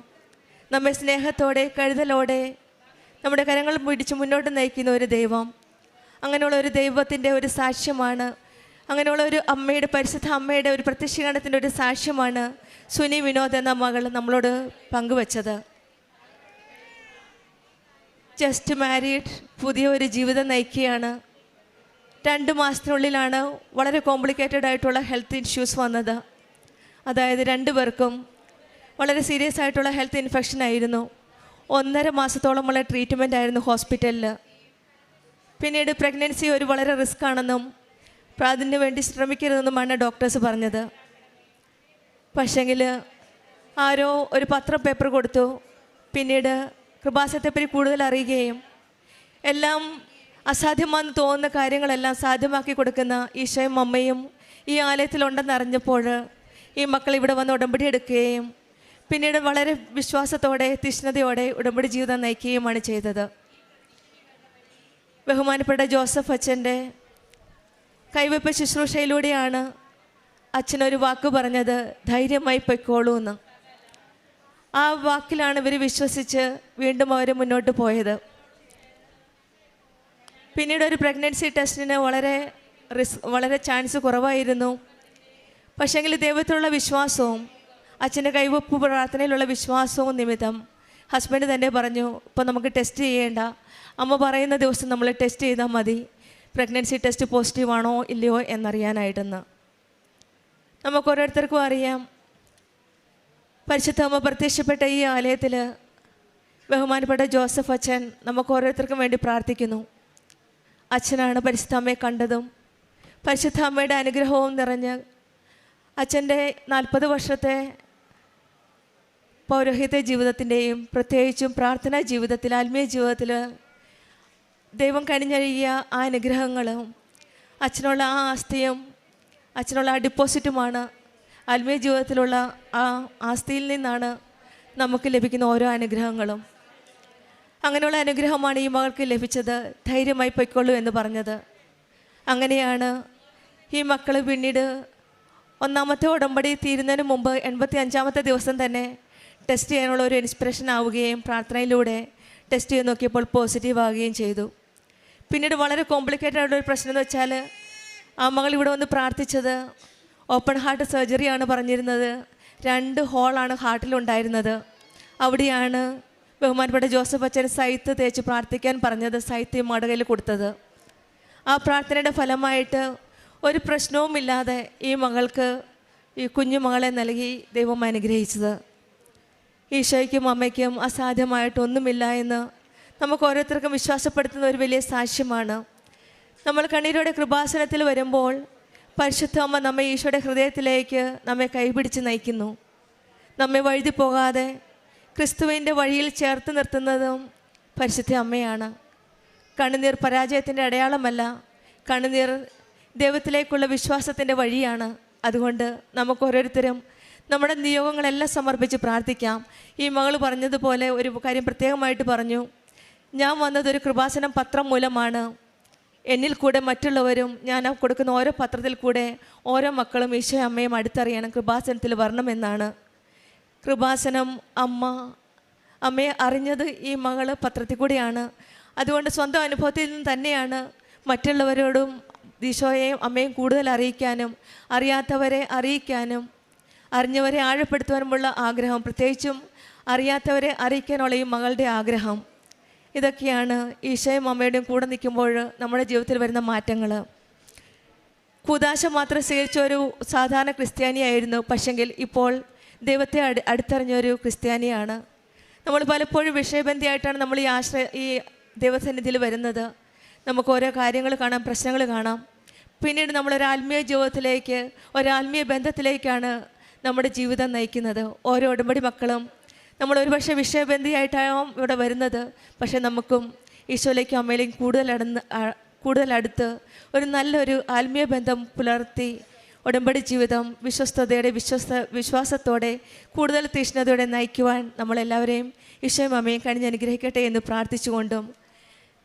Speaker 4: നമ്മെ സ്നേഹത്തോടെ കരുതലോടെ നമ്മുടെ കരങ്ങൾ പിടിച്ച് മുന്നോട്ട് നയിക്കുന്ന ഒരു ദൈവം. അങ്ങനെയുള്ള ഒരു ദൈവത്തിൻ്റെ ഒരു സാക്ഷ്യമാണ്, അങ്ങനെയുള്ള ഒരു അമ്മയുടെ, പരിശുദ്ധ അമ്മയുടെ ഒരു പ്രത്യക്ഷീകരണത്തിൻ്റെ ഒരു സാക്ഷ്യമാണ് സുനി വിനോദ് എന്ന മകൾ നമ്മളോട് പങ്കുവച്ചത്. ജസ്റ്റ് മാരീഡ്, പുതിയ ഒരു ജീവിതം നയിക്കുകയാണ്. 2 മാസത്തിനുള്ളിലാണ് വളരെ കോംപ്ലിക്കേറ്റഡ് ആയിട്ടുള്ള ഹെൽത്ത് ഇഷ്യൂസ് വന്നത്. അതായത് 2 പേർക്കും വളരെ സീരിയസ് ആയിട്ടുള്ള ഹെൽത്ത് ഇൻഫെക്ഷൻ ആയിരുന്നു. 1.5 മാസത്തോളമുള്ള ട്രീറ്റ്മെൻ്റ് ആയിരുന്നു ഹോസ്പിറ്റലിൽ. പിന്നീട് പ്രഗ്നൻസി വളരെ റിസ്ക് ആണെന്നും അതിന് വേണ്ടി ശ്രമിക്കരുതെന്നുമാണ് ഡോക്ടേഴ്സ് പറഞ്ഞത്. പക്ഷേങ്കിൽ ആരോ ഒരു പേപ്പർ കൊടുത്തു. പിന്നീട് കൃപാസനത്തെപ്പറ്റി കൂടുതൽ അറിയുകയും എല്ലാം അസാധ്യമാണെന്ന് തോന്നുന്ന കാര്യങ്ങളെല്ലാം സാധ്യമാക്കി കൊടുക്കുന്ന ഈശോയും അമ്മയും ഈ ആലയത്തിലുണ്ടെന്ന് അറിഞ്ഞപ്പോൾ ഈ മക്കൾ ഇവിടെ വന്ന് ഉടമ്പടി എടുക്കുകയും പിന്നീട് വളരെ വിശ്വാസത്തോടെ തീഷ്ണതയോടെ ഉടമ്പടി ജീവിതം നയിക്കുകയുമാണ് ചെയ്തത്. ബഹുമാനപ്പെട്ട ജോസഫ് അച്ഛൻ്റെ കൈവെപ്പ് ശുശ്രൂഷയിലൂടെയാണ് അച്ഛനൊരു വാക്ക് പറഞ്ഞത്, ധൈര്യമായി പൊയ്ക്കോളൂ എന്ന്. ആ വാക്കിലാണ് ഇവർ വിശ്വസിച്ച് വീണ്ടും അവർ മുന്നോട്ട് പോയത്. പിന്നീട് ഒരു പ്രഗ്നൻസി ടെസ്റ്റിന് വളരെ ചാൻസ് കുറവായിരുന്നു. പക്ഷേങ്കിൽ ദൈവത്തിലുള്ള വിശ്വാസവും അച്ഛൻ്റെ കൈവപ്പ് പ്രാർത്ഥനയിലുള്ള വിശ്വാസവും നിമിത്തം ഹസ്ബൻഡ് തന്നെ പറഞ്ഞു, ഇപ്പോൾ നമുക്ക് ടെസ്റ്റ് ചെയ്യേണ്ട, അമ്മ പറയുന്ന ദിവസം നമ്മൾ ടെസ്റ്റ് ചെയ്താൽ മതി, പ്രഗ്നൻസി ടെസ്റ്റ് പോസിറ്റീവ് ആണോ ഇല്ലയോ എന്നറിയാനായിട്ടെന്ന്. നമുക്ക് ഓരോരുത്തർക്കും അറിയാം, പരിശുദ്ധ അമ്മ പ്രത്യക്ഷപ്പെട്ട ഈ ആലയത്തിൽ ബഹുമാനപ്പെട്ട ജോസഫ് അച്ഛൻ നമുക്ക് ഓരോരുത്തർക്കും വേണ്ടി പ്രാർത്ഥിക്കുന്നു. അച്ഛനാണ് പരിശുദ്ധ അമ്മയെ കണ്ടതും പരിശുദ്ധ അമ്മയുടെ അനുഗ്രഹവും നിറഞ്ഞ് അച്ഛൻ്റെ 40 വർഷത്തെ പൗരോഹിത്യ ജീവിതത്തിൻ്റെയും പ്രത്യേകിച്ചും പ്രാർത്ഥനാ ജീവിതത്തിൽ, ആത്മീയ ജീവിതത്തിൽ ദൈവം കനിഞ്ഞൊഴുകിയ ആ അനുഗ്രഹങ്ങളും അച്ഛനുള്ള ആ ആസ്തിയും അച്ഛനുള്ള ആ ഡിപ്പോസിറ്റുമാണ്. ആത്മീയ ജീവിതത്തിലുള്ള ആ ആസ്തിയിൽ നിന്നാണ് നമുക്ക് ലഭിക്കുന്ന ഓരോ അനുഗ്രഹങ്ങളും. അങ്ങനെയുള്ള അനുഗ്രഹമാണ് ഈ മകൾക്ക് ലഭിച്ചത്, ധൈര്യമായി പൊയ്ക്കൊള്ളൂ എന്ന് പറഞ്ഞത്. അങ്ങനെയാണ് ഈ മക്കൾ പിന്നീട് 1ാമത്തെ ഉടമ്പടി തീരുന്നതിന് മുമ്പ് 85ാമത്തെ ദിവസം തന്നെ ടെസ്റ്റ് ചെയ്യാനുള്ള ഒരു ഇൻസ്പിറേഷൻ ആവുകയും പ്രാർത്ഥനയിലൂടെ ടെസ്റ്റ് ചെയ്ത് നോക്കിയപ്പോൾ പോസിറ്റീവ് ആവുകയും ചെയ്തു. പിന്നീട് വളരെ കോംപ്ലിക്കേറ്റഡ് ആയിട്ടുള്ള ഒരു പ്രശ്നം എന്ന് വെച്ചാൽ ആ മകൾ ഇവിടെ വന്ന് പ്രാർത്ഥിച്ചത് ഓപ്പൺ ഹാർട്ട് സർജറിയാണ് പറഞ്ഞിരുന്നത്. 2 ഹോളാണ് ഹാർട്ടിലുണ്ടായിരുന്നത്. അവിടെയാണ് ബഹുമാനപ്പെട്ട ജോസഫ് അച്ഛൻ സൈത്ത് തേച്ച് പ്രാർത്ഥിക്കാൻ പറഞ്ഞത്, സൈത്ത് മടകയിൽ കൊടുത്തത്. ആ പ്രാർത്ഥനയുടെ ഫലമായിട്ട് ഒരു പ്രശ്നവുമില്ലാതെ ഈ മകൾക്ക്, ഈ കുഞ്ഞു മകളെ നൽകി ദൈവം അനുഗ്രഹിച്ചത്. ഈശോയ്ക്കും അമ്മയ്ക്കും അസാധ്യമായിട്ടൊന്നുമില്ല എന്ന് നമുക്ക് ഓരോരുത്തർക്കും വിശ്വാസപ്പെടുത്തുന്ന ഒരു വലിയ സാക്ഷ്യമാണ്. നമ്മൾ കണ്ണീരോടെ കൃപാസനത്തിൽ വരുമ്പോൾ പരിശുദ്ധ അമ്മ നമ്മെ ഈശോയുടെ ഹൃദയത്തിലേക്ക് നമ്മെ കൈപിടിച്ച് നയിക്കുന്നു. നമ്മെ വഴുതി പോകാതെ ക്രിസ്തുവിൻ്റെ വഴിയിൽ ചേർത്ത് നിർത്തുന്നതും പരിശുദ്ധ അമ്മയാണ്. കണ്ണുനീർ പരാജയത്തിൻ്റെ അടയാളമല്ല, കണ്ണുനീർ ദൈവത്തിലേക്കുള്ള വിശ്വാസത്തിൻ്റെ വഴിയാണ്. അതുകൊണ്ട് നമുക്ക് ഓരോരുത്തരും നമ്മുടെ നിയോഗങ്ങളെല്ലാം സമർപ്പിച്ച് പ്രാർത്ഥിക്കാം. ഈ മകൾ പറഞ്ഞതുപോലെ ഒരു കാര്യം പ്രത്യേകമായിട്ട് പറഞ്ഞു, ഞാൻ വന്നതൊരു കൃപാസനം പത്രം മൂലമാണ്. എന്നിൽ കൂടെ മറ്റുള്ളവരും, ഞാൻ കൊടുക്കുന്ന ഓരോ പത്രത്തിൽ കൂടെ ഓരോ മക്കളും ഈശോ അമ്മയും അടുത്തറിയണം, കൃപാസനത്തിൽ വരണമെന്നാണ്. കൃപാസനം അമ്മയെ അറിഞ്ഞത് ഈ മകൾ പത്രത്തിൽ കൂടെയാണ്. അതുകൊണ്ട് സ്വന്തം അനുഭവത്തിൽ നിന്ന് തന്നെയാണ് മറ്റുള്ളവരോടും ഈശോയെയും അമ്മയും കൂടുതൽ അറിയിക്കാനും അറിയാത്തവരെ അറിയിക്കാനും അറിഞ്ഞവരെ ആഴപ്പെടുത്തുവാനുമുള്ള ആഗ്രഹം, പ്രത്യേകിച്ചും അറിയാത്തവരെ അറിയിക്കാനുള്ള ഈ മകളുടെ ആഗ്രഹം. ഇതൊക്കെയാണ് ഈശോയും അമ്മയുടെയും കൂടെ നിൽക്കുമ്പോൾ നമ്മുടെ ജീവിതത്തിൽ വരുന്ന മാറ്റങ്ങൾ. കൂദാശ മാത്രം സ്വീകരിച്ച ഒരു സാധാരണ ക്രിസ്ത്യാനിയായിരുന്നു, പക്ഷെങ്കിൽ ഇപ്പോൾ ദൈവത്തെ അടുത്തറിഞ്ഞൊരു ക്രിസ്ത്യാനിയാണ്. നമ്മൾ പലപ്പോഴും വിഷയബന്ധിയായിട്ടാണ് നമ്മൾ ഈ ദൈവസന്നിധിയിൽ വരുന്നത്. നമുക്ക് ഓരോ കാര്യങ്ങൾ കാണാം, പ്രശ്നങ്ങൾ കാണാം. പിന്നീട് നമ്മളൊരു ആത്മീയ ജീവിതത്തിലേക്ക്, ഒരാത്മീയ ബന്ധത്തിലേക്കാണ് നമ്മുടെ ജീവിതം നയിക്കുന്നത്. ഓരോ ഉടമ്പടി മക്കളും നമ്മൾ ഒരുപക്ഷെ വിഷയബന്ധിയായിട്ടാവും ഇവിടെ വരുന്നത്, പക്ഷേ നമുക്കും ഈശോയിലേക്കും അമ്മയിലേക്കും കൂടുതൽ അടുത്ത് ഒരു നല്ലൊരു ആത്മീയ ബന്ധം പുലർത്തി ഉടമ്പടി ജീവിതം വിശ്വസ്തയോടെ വിശ്വാസത്തോടെ കൂടുതൽ തീഷ്ണതയോടെ നയിക്കുവാൻ നമ്മളെല്ലാവരെയും ഈശോയും അമ്മയും കഴിഞ്ഞ് അനുഗ്രഹിക്കട്ടെ എന്ന് പ്രാർത്ഥിച്ചുകൊണ്ടും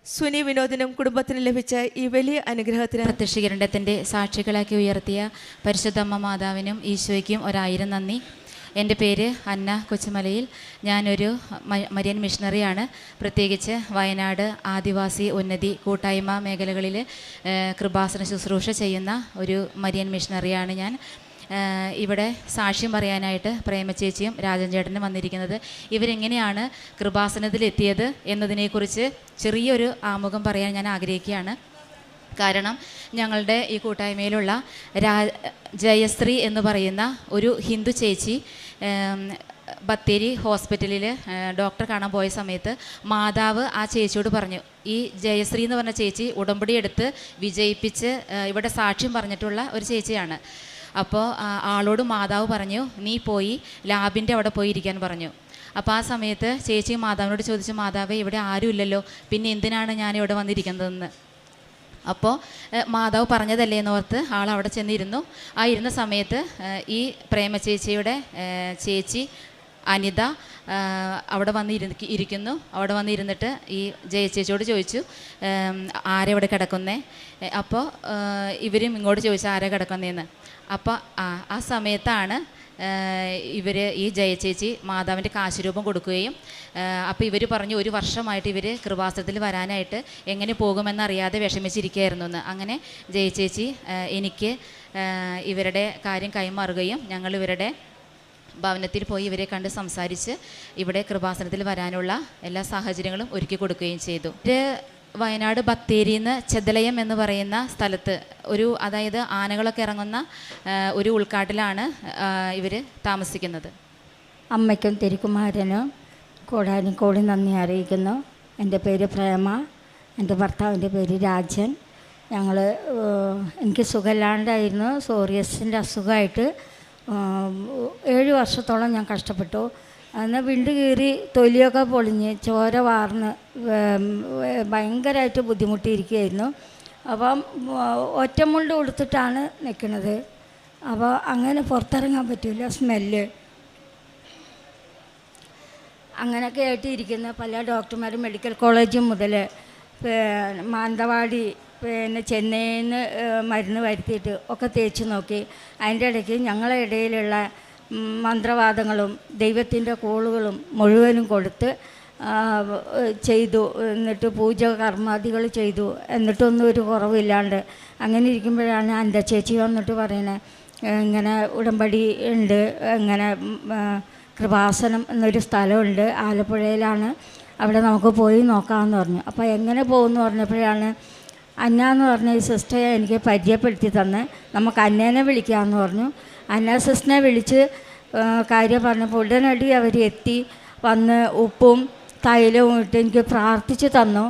Speaker 4: സുനി വിനോദിനും കുടുംബത്തിനും ലഭിച്ച ഈ വലിയ അനുഗ്രഹത്തിന്
Speaker 10: പ്രത്യക്ഷീകരണത്തിൻ്റെ സാക്ഷികളാക്കി ഉയർത്തിയ പരിശുദ്ധമ്മ മാതാവിനും ഈശോയ്ക്കും 1000 നന്ദി. എൻ്റെ പേര് അന്ന കൊച്ചുമലയിൽ. ഞാനൊരു മരിയൻ മിഷണറിയാണ്. പ്രത്യേകിച്ച് വയനാട് ആദിവാസി ഉന്നതി കൂട്ടായ്മ മേഖലകളിൽ കൃപാസന ശുശ്രൂഷ ചെയ്യുന്ന ഒരു മരിയൻ മിഷണറിയാണ് ഞാൻ. ഇവിടെ സാക്ഷ്യം പറയാനായിട്ട് പ്രേമചേച്ചിയും രാജൻ ചേട്ടനും വന്നിരിക്കുന്നത്. ഇവരെങ്ങനെയാണ് കൃപാസനത്തിലെത്തിയത് എന്നതിനെക്കുറിച്ച് ചെറിയൊരു ആമുഖം പറയാൻ ഞാൻ ആഗ്രഹിക്കുകയാണ്. കാരണം ഞങ്ങളുടെ ഈ കൂട്ടായ്മയിലുള്ള ജയശ്രീ എന്ന് പറയുന്ന ഒരു ഹിന്ദു ചേച്ചി ബത്തേരി ഹോസ്പിറ്റലിൽ ഡോക്ടർ കാണാൻ പോയ സമയത്ത് മാതാവ് ആ ചേച്ചിയോട് പറഞ്ഞു, ഈ ജയശ്രീ എന്ന് പറഞ്ഞ ചേച്ചി ഉടമ്പടി എടുത്ത് വിജയിപ്പിച്ച് ഇവിടെ സാക്ഷ്യം പറഞ്ഞിട്ടുള്ള ഒരു ചേച്ചിയാണ്. അപ്പോൾ ആളോട് മാതാവ് പറഞ്ഞു, നീ പോയി ലാബിൻ്റെ അവിടെ പോയി ഇരിക്കാൻ പറഞ്ഞു. അപ്പോൾ ആ സമയത്ത് ചേച്ചി മാതാവിനോട് ചോദിച്ചു, മാതാവേ ഇവിടെ ആരും ഇല്ലല്ലോ, പിന്നെ എന്തിനാണ് ഞാൻ ഇവിടെ വന്നിരിക്കുന്നതെന്ന്. അപ്പോൾ മാതാവ് പറഞ്ഞതല്ലേ എന്നോർത്ത് ആൾ അവിടെ ചെന്നിരുന്നു. ആ ഇരുന്ന സമയത്ത് ഈ പ്രേമചേച്ചിയുടെ ചേച്ചി അനിത അവിടെ ഇരിക്കുന്നു. അവിടെ വന്നിരുന്നിട്ട് ഈ ജയചേച്ചിയോട് ചോദിച്ചു, ആരെവിടെ കിടക്കുന്നേ? അപ്പോൾ ഇവരും ഇങ്ങോട്ട് ചോദിച്ചു, ആരാ കിടക്കുന്നതെന്ന്. അപ്പോൾ ആ സമയത്താണ് ഈ ജയചേച്ചി മാതാവിൻ്റെ കാശുരൂപം കൊടുക്കുകയും അപ്പോൾ ഇവർ പറഞ്ഞു, 1 വർഷമായിട്ട് ഇവർ കൃപാസനത്തിൽ വരാനായിട്ട് എങ്ങനെ പോകുമെന്നറിയാതെ വിഷമിച്ചിരിക്കുകയായിരുന്നു എന്ന്. അങ്ങനെ ജയചേച്ചി എനിക്ക് ഇവരുടെ കാര്യം കൈമാറുകയും ഞങ്ങൾ ഇവരുടെ ഭവനത്തിൽ പോയി ഇവരെ കണ്ട് സംസാരിച്ച് ഇവിടെ കൃപാസനത്തിൽ വരാനുള്ള എല്ലാ സാഹചര്യങ്ങളും ഒരുക്കി കൊടുക്കുകയും ചെയ്തു. വയനാട് ബത്തേരിന്ന് ചെതലയം എന്ന് പറയുന്ന സ്ഥലത്ത് അതായത് ആനകളൊക്കെ ഇറങ്ങുന്ന ഒരു ഉൾക്കാട്ടിലാണ് ഇവർ താമസിക്കുന്നത്.
Speaker 11: അമ്മയ്ക്കും തിരുക്കുമാരനും കോടാനുകോടി നന്ദി അറിയിക്കുന്നു. എൻ്റെ പേര് പ്രേമ, എൻ്റെ ഭർത്താവിൻ്റെ പേര് രാജൻ. എനിക്ക് സുഖമില്ലാണ്ടായിരുന്നു, സോറിയസിൻ്റെ അസുഖമായിട്ട് 7 വർഷത്തോളം ഞാൻ കഷ്ടപ്പെട്ടു. അന്ന് വിണ്ട് കീറി തൊലിയൊക്കെ പൊളിഞ്ഞ് ചോര വാർന്ന് ഭയങ്കരമായിട്ട് ബുദ്ധിമുട്ടിയിരിക്കുകയായിരുന്നു. അപ്പം ഒറ്റമുണ്ട് കൊടുത്തിട്ടാണ് നിൽക്കുന്നത്. അപ്പോൾ അങ്ങനെ പുറത്തിറങ്ങാൻ പറ്റില്ല, സ്മെല്ല് അങ്ങനെയൊക്കെ ആയിട്ട് ഇരിക്കുന്ന പല ഡോക്ടർമാരും മെഡിക്കൽ കോളേജ് മുതൽ മാനന്തവാടി ചെന്നൈയിൽ നിന്ന് മരുന്ന് വരുത്തിയിട്ട് ഒക്കെ തേച്ച് നോക്കി. അതിൻ്റെ ഇടയ്ക്ക് ഞങ്ങളുടെ ഇടയിലുള്ള മന്ത്രവാദങ്ങളും ദൈവത്തിൻ്റെ കോളുകളും മുഴുവനും കൊടുത്ത് ചെയ്തു. എന്നിട്ട് പൂജ കർമാദികൾ ചെയ്തു. എന്നിട്ടൊന്നും ഒരു കുറവില്ലാണ്ട് അങ്ങനെ ഇരിക്കുമ്പോഴാണ് എൻ്റെ ചേച്ചി വന്നിട്ട് പറയണേ, ഇങ്ങനെ ഉടമ്പടി ഉണ്ട്, ഇങ്ങനെ കൃപാസനം എന്നൊരു സ്ഥലമുണ്ട്, ആലപ്പുഴയിലാണ്, അവിടെ നമുക്ക് പോയി നോക്കാമെന്ന് പറഞ്ഞു. അപ്പോൾ എങ്ങനെ പോകുമെന്ന് പറഞ്ഞപ്പോഴാണ് അന്ന എന്ന് പറഞ്ഞ ഈ സിസ്റ്ററെ എനിക്ക് പരിചയപ്പെടുത്തി തന്ന്, നമുക്ക് അന്നേനെ വിളിക്കാമെന്ന് പറഞ്ഞു. അന്ന സിസ്റ്ററിനെ വിളിച്ച് കാര്യം പറഞ്ഞപ്പോൾ ഉടനടി അവർ എത്തി വന്ന് ഉപ്പും തൈലവും ഇട്ട് എനിക്ക് പ്രാർത്ഥിച്ച് തന്നു.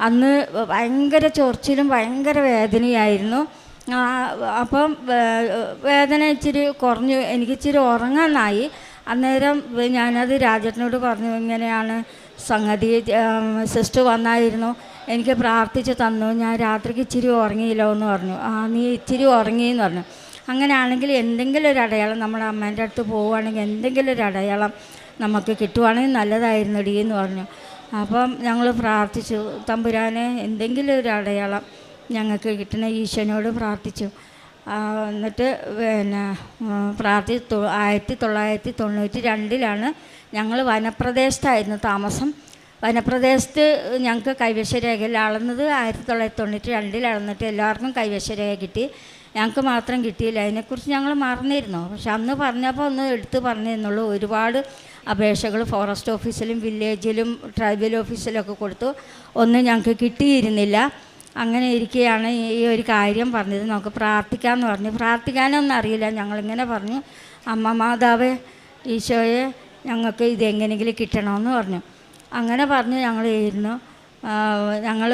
Speaker 11: അന്ന് ഭയങ്കര ചൊറിച്ചിലും ഭയങ്കര വേദനയായിരുന്നു. അപ്പം വേദന ഇച്ചിരി കുറഞ്ഞു, എനിക്കിച്ചിരി ഉറങ്ങാനായി. അന്നേരം ഞാനത് രാജേട്ടനോട് പറഞ്ഞു, ഇങ്ങനെയാണ് സംഗതി, സിസ്റ്റർ വന്നായിരുന്നു, എനിക്ക് പ്രാർത്ഥിച്ച് തന്നു, ഞാൻ രാത്രിക്ക് ഇച്ചിരി ഉറങ്ങിയില്ലോ എന്ന് പറഞ്ഞു. നീ ഇച്ചിരി ഉറങ്ങിയെന്ന് പറഞ്ഞു. അങ്ങനെയാണെങ്കിൽ എന്തെങ്കിലും ഒരു അടയാളം നമ്മുടെ അമ്മേൻ്റെ അടുത്ത് പോവുകയാണെങ്കിൽ എന്തെങ്കിലും ഒരു അടയാളം നമുക്ക് കിട്ടുവാണെങ്കിൽ നല്ലതായിരുന്നടി എന്ന് പറഞ്ഞു. അപ്പം ഞങ്ങൾ പ്രാർത്ഥിച്ചു, തമ്പുരാനെ എന്തെങ്കിലും ഒരു അടയാളം ഞങ്ങൾക്ക് കിട്ടണ ഈശോനോട് പ്രാർത്ഥിച്ചു. എന്നിട്ട് 1992 ഞങ്ങൾ വനപ്രദേശത്തായിരുന്നു താമസം. വനപ്രദേശത്ത് ഞങ്ങൾക്ക് കൈവശരേഖയിൽ അളന്നത് 1992 അളന്നിട്ട് എല്ലാവർക്കും കൈവശരേഖ കിട്ടി. ഞങ്ങൾക്ക് മാത്രം കിട്ടിയില്ല. അതിനെക്കുറിച്ച് ഞങ്ങൾ മറന്നിരുന്നു. പക്ഷെ അന്ന് പറഞ്ഞപ്പോൾ ഒന്ന് എടുത്ത് പറഞ്ഞിരുന്നുള്ളൂ. ഒരുപാട് അപേക്ഷകൾ ഫോറസ്റ്റ് ഓഫീസിലും വില്ലേജിലും ട്രൈബൽ ഓഫീസിലൊക്കെ കൊടുത്തു. ഒന്നും ഞങ്ങൾക്ക് കിട്ടിയിരുന്നില്ല. അങ്ങനെ ഇരിക്കുകയാണ് ഈ ഒരു കാര്യം പറഞ്ഞത്. നമുക്ക് പ്രാർത്ഥിക്കാമെന്ന് പറഞ്ഞു. പ്രാർത്ഥിക്കാനൊന്നും അറിയില്ല. ഞങ്ങളിങ്ങനെ പറഞ്ഞു, അമ്മ മാതാവേ ഈശോയെ ഞങ്ങൾക്ക് ഇതെങ്ങനെയെങ്കിലും കിട്ടണമെന്ന് പറഞ്ഞു. അങ്ങനെ പറഞ്ഞ് ഞങ്ങൾ ഇരുന്നു. ഞങ്ങൾ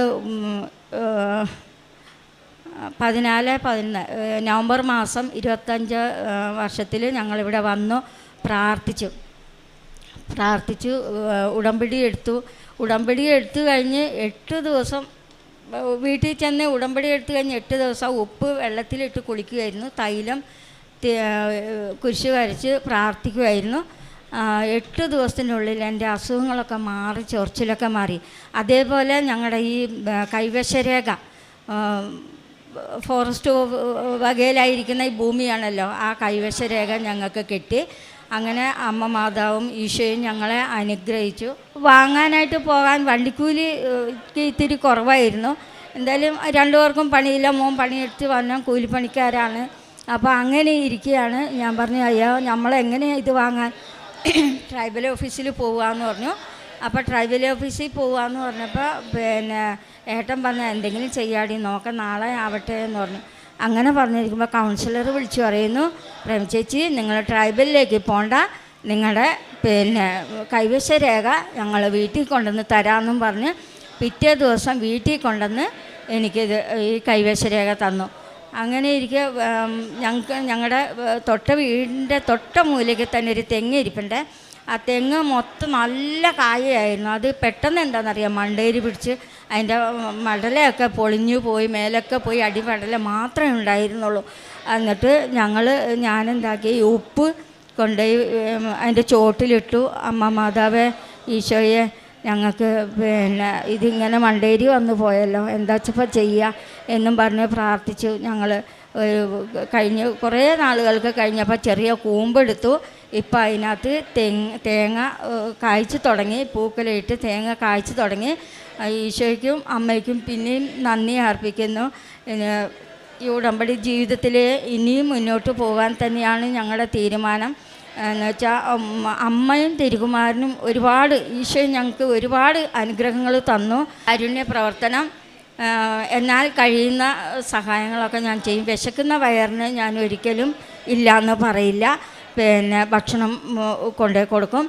Speaker 11: 14 മാസം 25 വർഷത്തിൽ ഞങ്ങളിവിടെ വന്നു പ്രാർത്ഥിച്ചു ഉടമ്പടി എടുത്തു കഴിഞ്ഞ് 8 ദിവസം വീട്ടിൽ ചെന്ന് ഉടമ്പടി എടുത്തു കഴിഞ്ഞ് 8 ദിവസം ഉപ്പ് വെള്ളത്തിലിട്ട് കുളിക്കുമായിരുന്നു. തൈലം കുരിശ് വരച്ച് പ്രാർത്ഥിക്കുമായിരുന്നു. 8 ദിവസത്തിനുള്ളിൽ എൻ്റെ അസുഖങ്ങളൊക്കെ മാറി, ചൊറിച്ചിലൊക്കെ മാറി. അതേപോലെ ഞങ്ങളുടെ ഈ കൈവശരേഖ ഫോറസ്റ്റ് വകയിലായിരിക്കുന്ന ഈ ഭൂമിയാണല്ലോ, ആ കൈവശരേഖ ഞങ്ങൾക്ക് കിട്ടി. അങ്ങനെ അമ്മ മാതാവും ഈശോയും ഞങ്ങളെ അനുഗ്രഹിച്ചു. വാങ്ങാനായിട്ട് പോകാൻ വണ്ടിക്കൂലി ഇത്തിരി കുറവായിരുന്നു. എന്തായാലും 2 പേർക്കും പണിയില്ല. മോൻ പണിയെടുത്ത് വന്നാൽ കൂലിപ്പണിക്കാരാണ്. അപ്പോൾ അങ്ങനെ ഇരിക്കുകയാണ്. ഞാൻ പറഞ്ഞു, അയ്യോ നമ്മളെങ്ങനെയാണ് ഇത് വാങ്ങാൻ? ട്രൈബൽ ഓഫീസിൽ പോകാമെന്ന് പറഞ്ഞു. അപ്പോൾ ട്രൈബൽ ഓഫീസിൽ പോകാമെന്ന് പറഞ്ഞപ്പോൾ ഏട്ടൻ പറഞ്ഞ എന്തെങ്കിലും ചെയ്യാടി, നോക്കാം നാളെ ആവട്ടെ എന്ന് പറഞ്ഞു. അങ്ങനെ പറഞ്ഞിരിക്കുമ്പോൾ കൗൺസിലർ വിളിച്ചു പറയുന്നു, പ്രേമചേച്ചി നിങ്ങൾ ട്രൈബലിലേക്ക് പോകണ്ട, നിങ്ങളുടെ കൈവശരേഖ ഞങ്ങൾ വീട്ടിൽ കൊണ്ടുവന്ന് തരാമെന്നും പറഞ്ഞ് പിറ്റേ ദിവസം വീട്ടിൽ കൊണ്ടുവന്ന് എനിക്കിത് ഈ കൈവശരേഖ തന്നു. അങ്ങനെ ഇരിക്കെ ഞങ്ങളുടെ വീടിൻ്റെ തൊട്ട മൂലയ്ക്ക് തന്നെ ഒരു തെങ്ങ് ഇരിപ്പുണ്ട്. ആ തെങ്ങ് മൊത്തം നല്ല കായയായിരുന്നു. അത് പെട്ടെന്ന് എന്താണെന്നറിയാം, മണ്ടേരി പിടിച്ച് അതിൻ്റെ മടലയൊക്കെ പൊളിഞ്ഞു പോയി, മേലൊക്കെ പോയി, അടിമടല മാത്രമേ ഉണ്ടായിരുന്നുള്ളൂ. എന്നിട്ട് ഞാനെന്താക്കി, ഉപ്പ് കൊണ്ടുപോയി അതിൻ്റെ ചോട്ടിലിട്ടു. അമ്മ മാതാവേ ഈശോയെ ഞങ്ങൾക്ക് ഇതിങ്ങനെ മണ്ടേരി വന്നു പോയല്ലോ, എന്താ വെച്ചപ്പോൾ ചെയ്യുക എന്നും പറഞ്ഞ് പ്രാർത്ഥിച്ചു. ഞങ്ങൾ കഴിഞ്ഞ് കുറേ നാളുകൾക്ക് കഴിഞ്ഞപ്പോൾ ചെറിയ കൂമ്പെടുത്തു. ഇപ്പം അതിനകത്ത് തേങ്ങ കായ്ച്ചു തുടങ്ങി, പൂക്കലയിട്ട് തേങ്ങ കായ്ച്ചു തുടങ്ങി. ഈശോയ്ക്കും അമ്മയ്ക്കും പിന്നെയും നന്ദി അർപ്പിക്കുന്നു. ഈ ഉടമ്പടി ജീവിതത്തിൽ ഇനിയും മുന്നോട്ട് പോകാൻ തന്നെയാണ് ഞങ്ങളുടെ തീരുമാനം. എന്ന് വെച്ചാൽ അമ്മയും തിരുകുമാരനും ഒരുപാട്, ഈശോ ഞങ്ങൾക്ക് ഒരുപാട് അനുഗ്രഹങ്ങൾ തന്നു. കാരുണ്യ പ്രവർത്തനം എന്നാൽ കഴിയുന്ന സഹായങ്ങളൊക്കെ ഞാൻ ചെയ്യും. വിശക്കുന്ന വയറിന് ഞാൻ ഒരിക്കലും ഇല്ലയെന്ന് പറയില്ല. ഭക്ഷണം കൊണ്ടുപോയി കൊടുക്കും.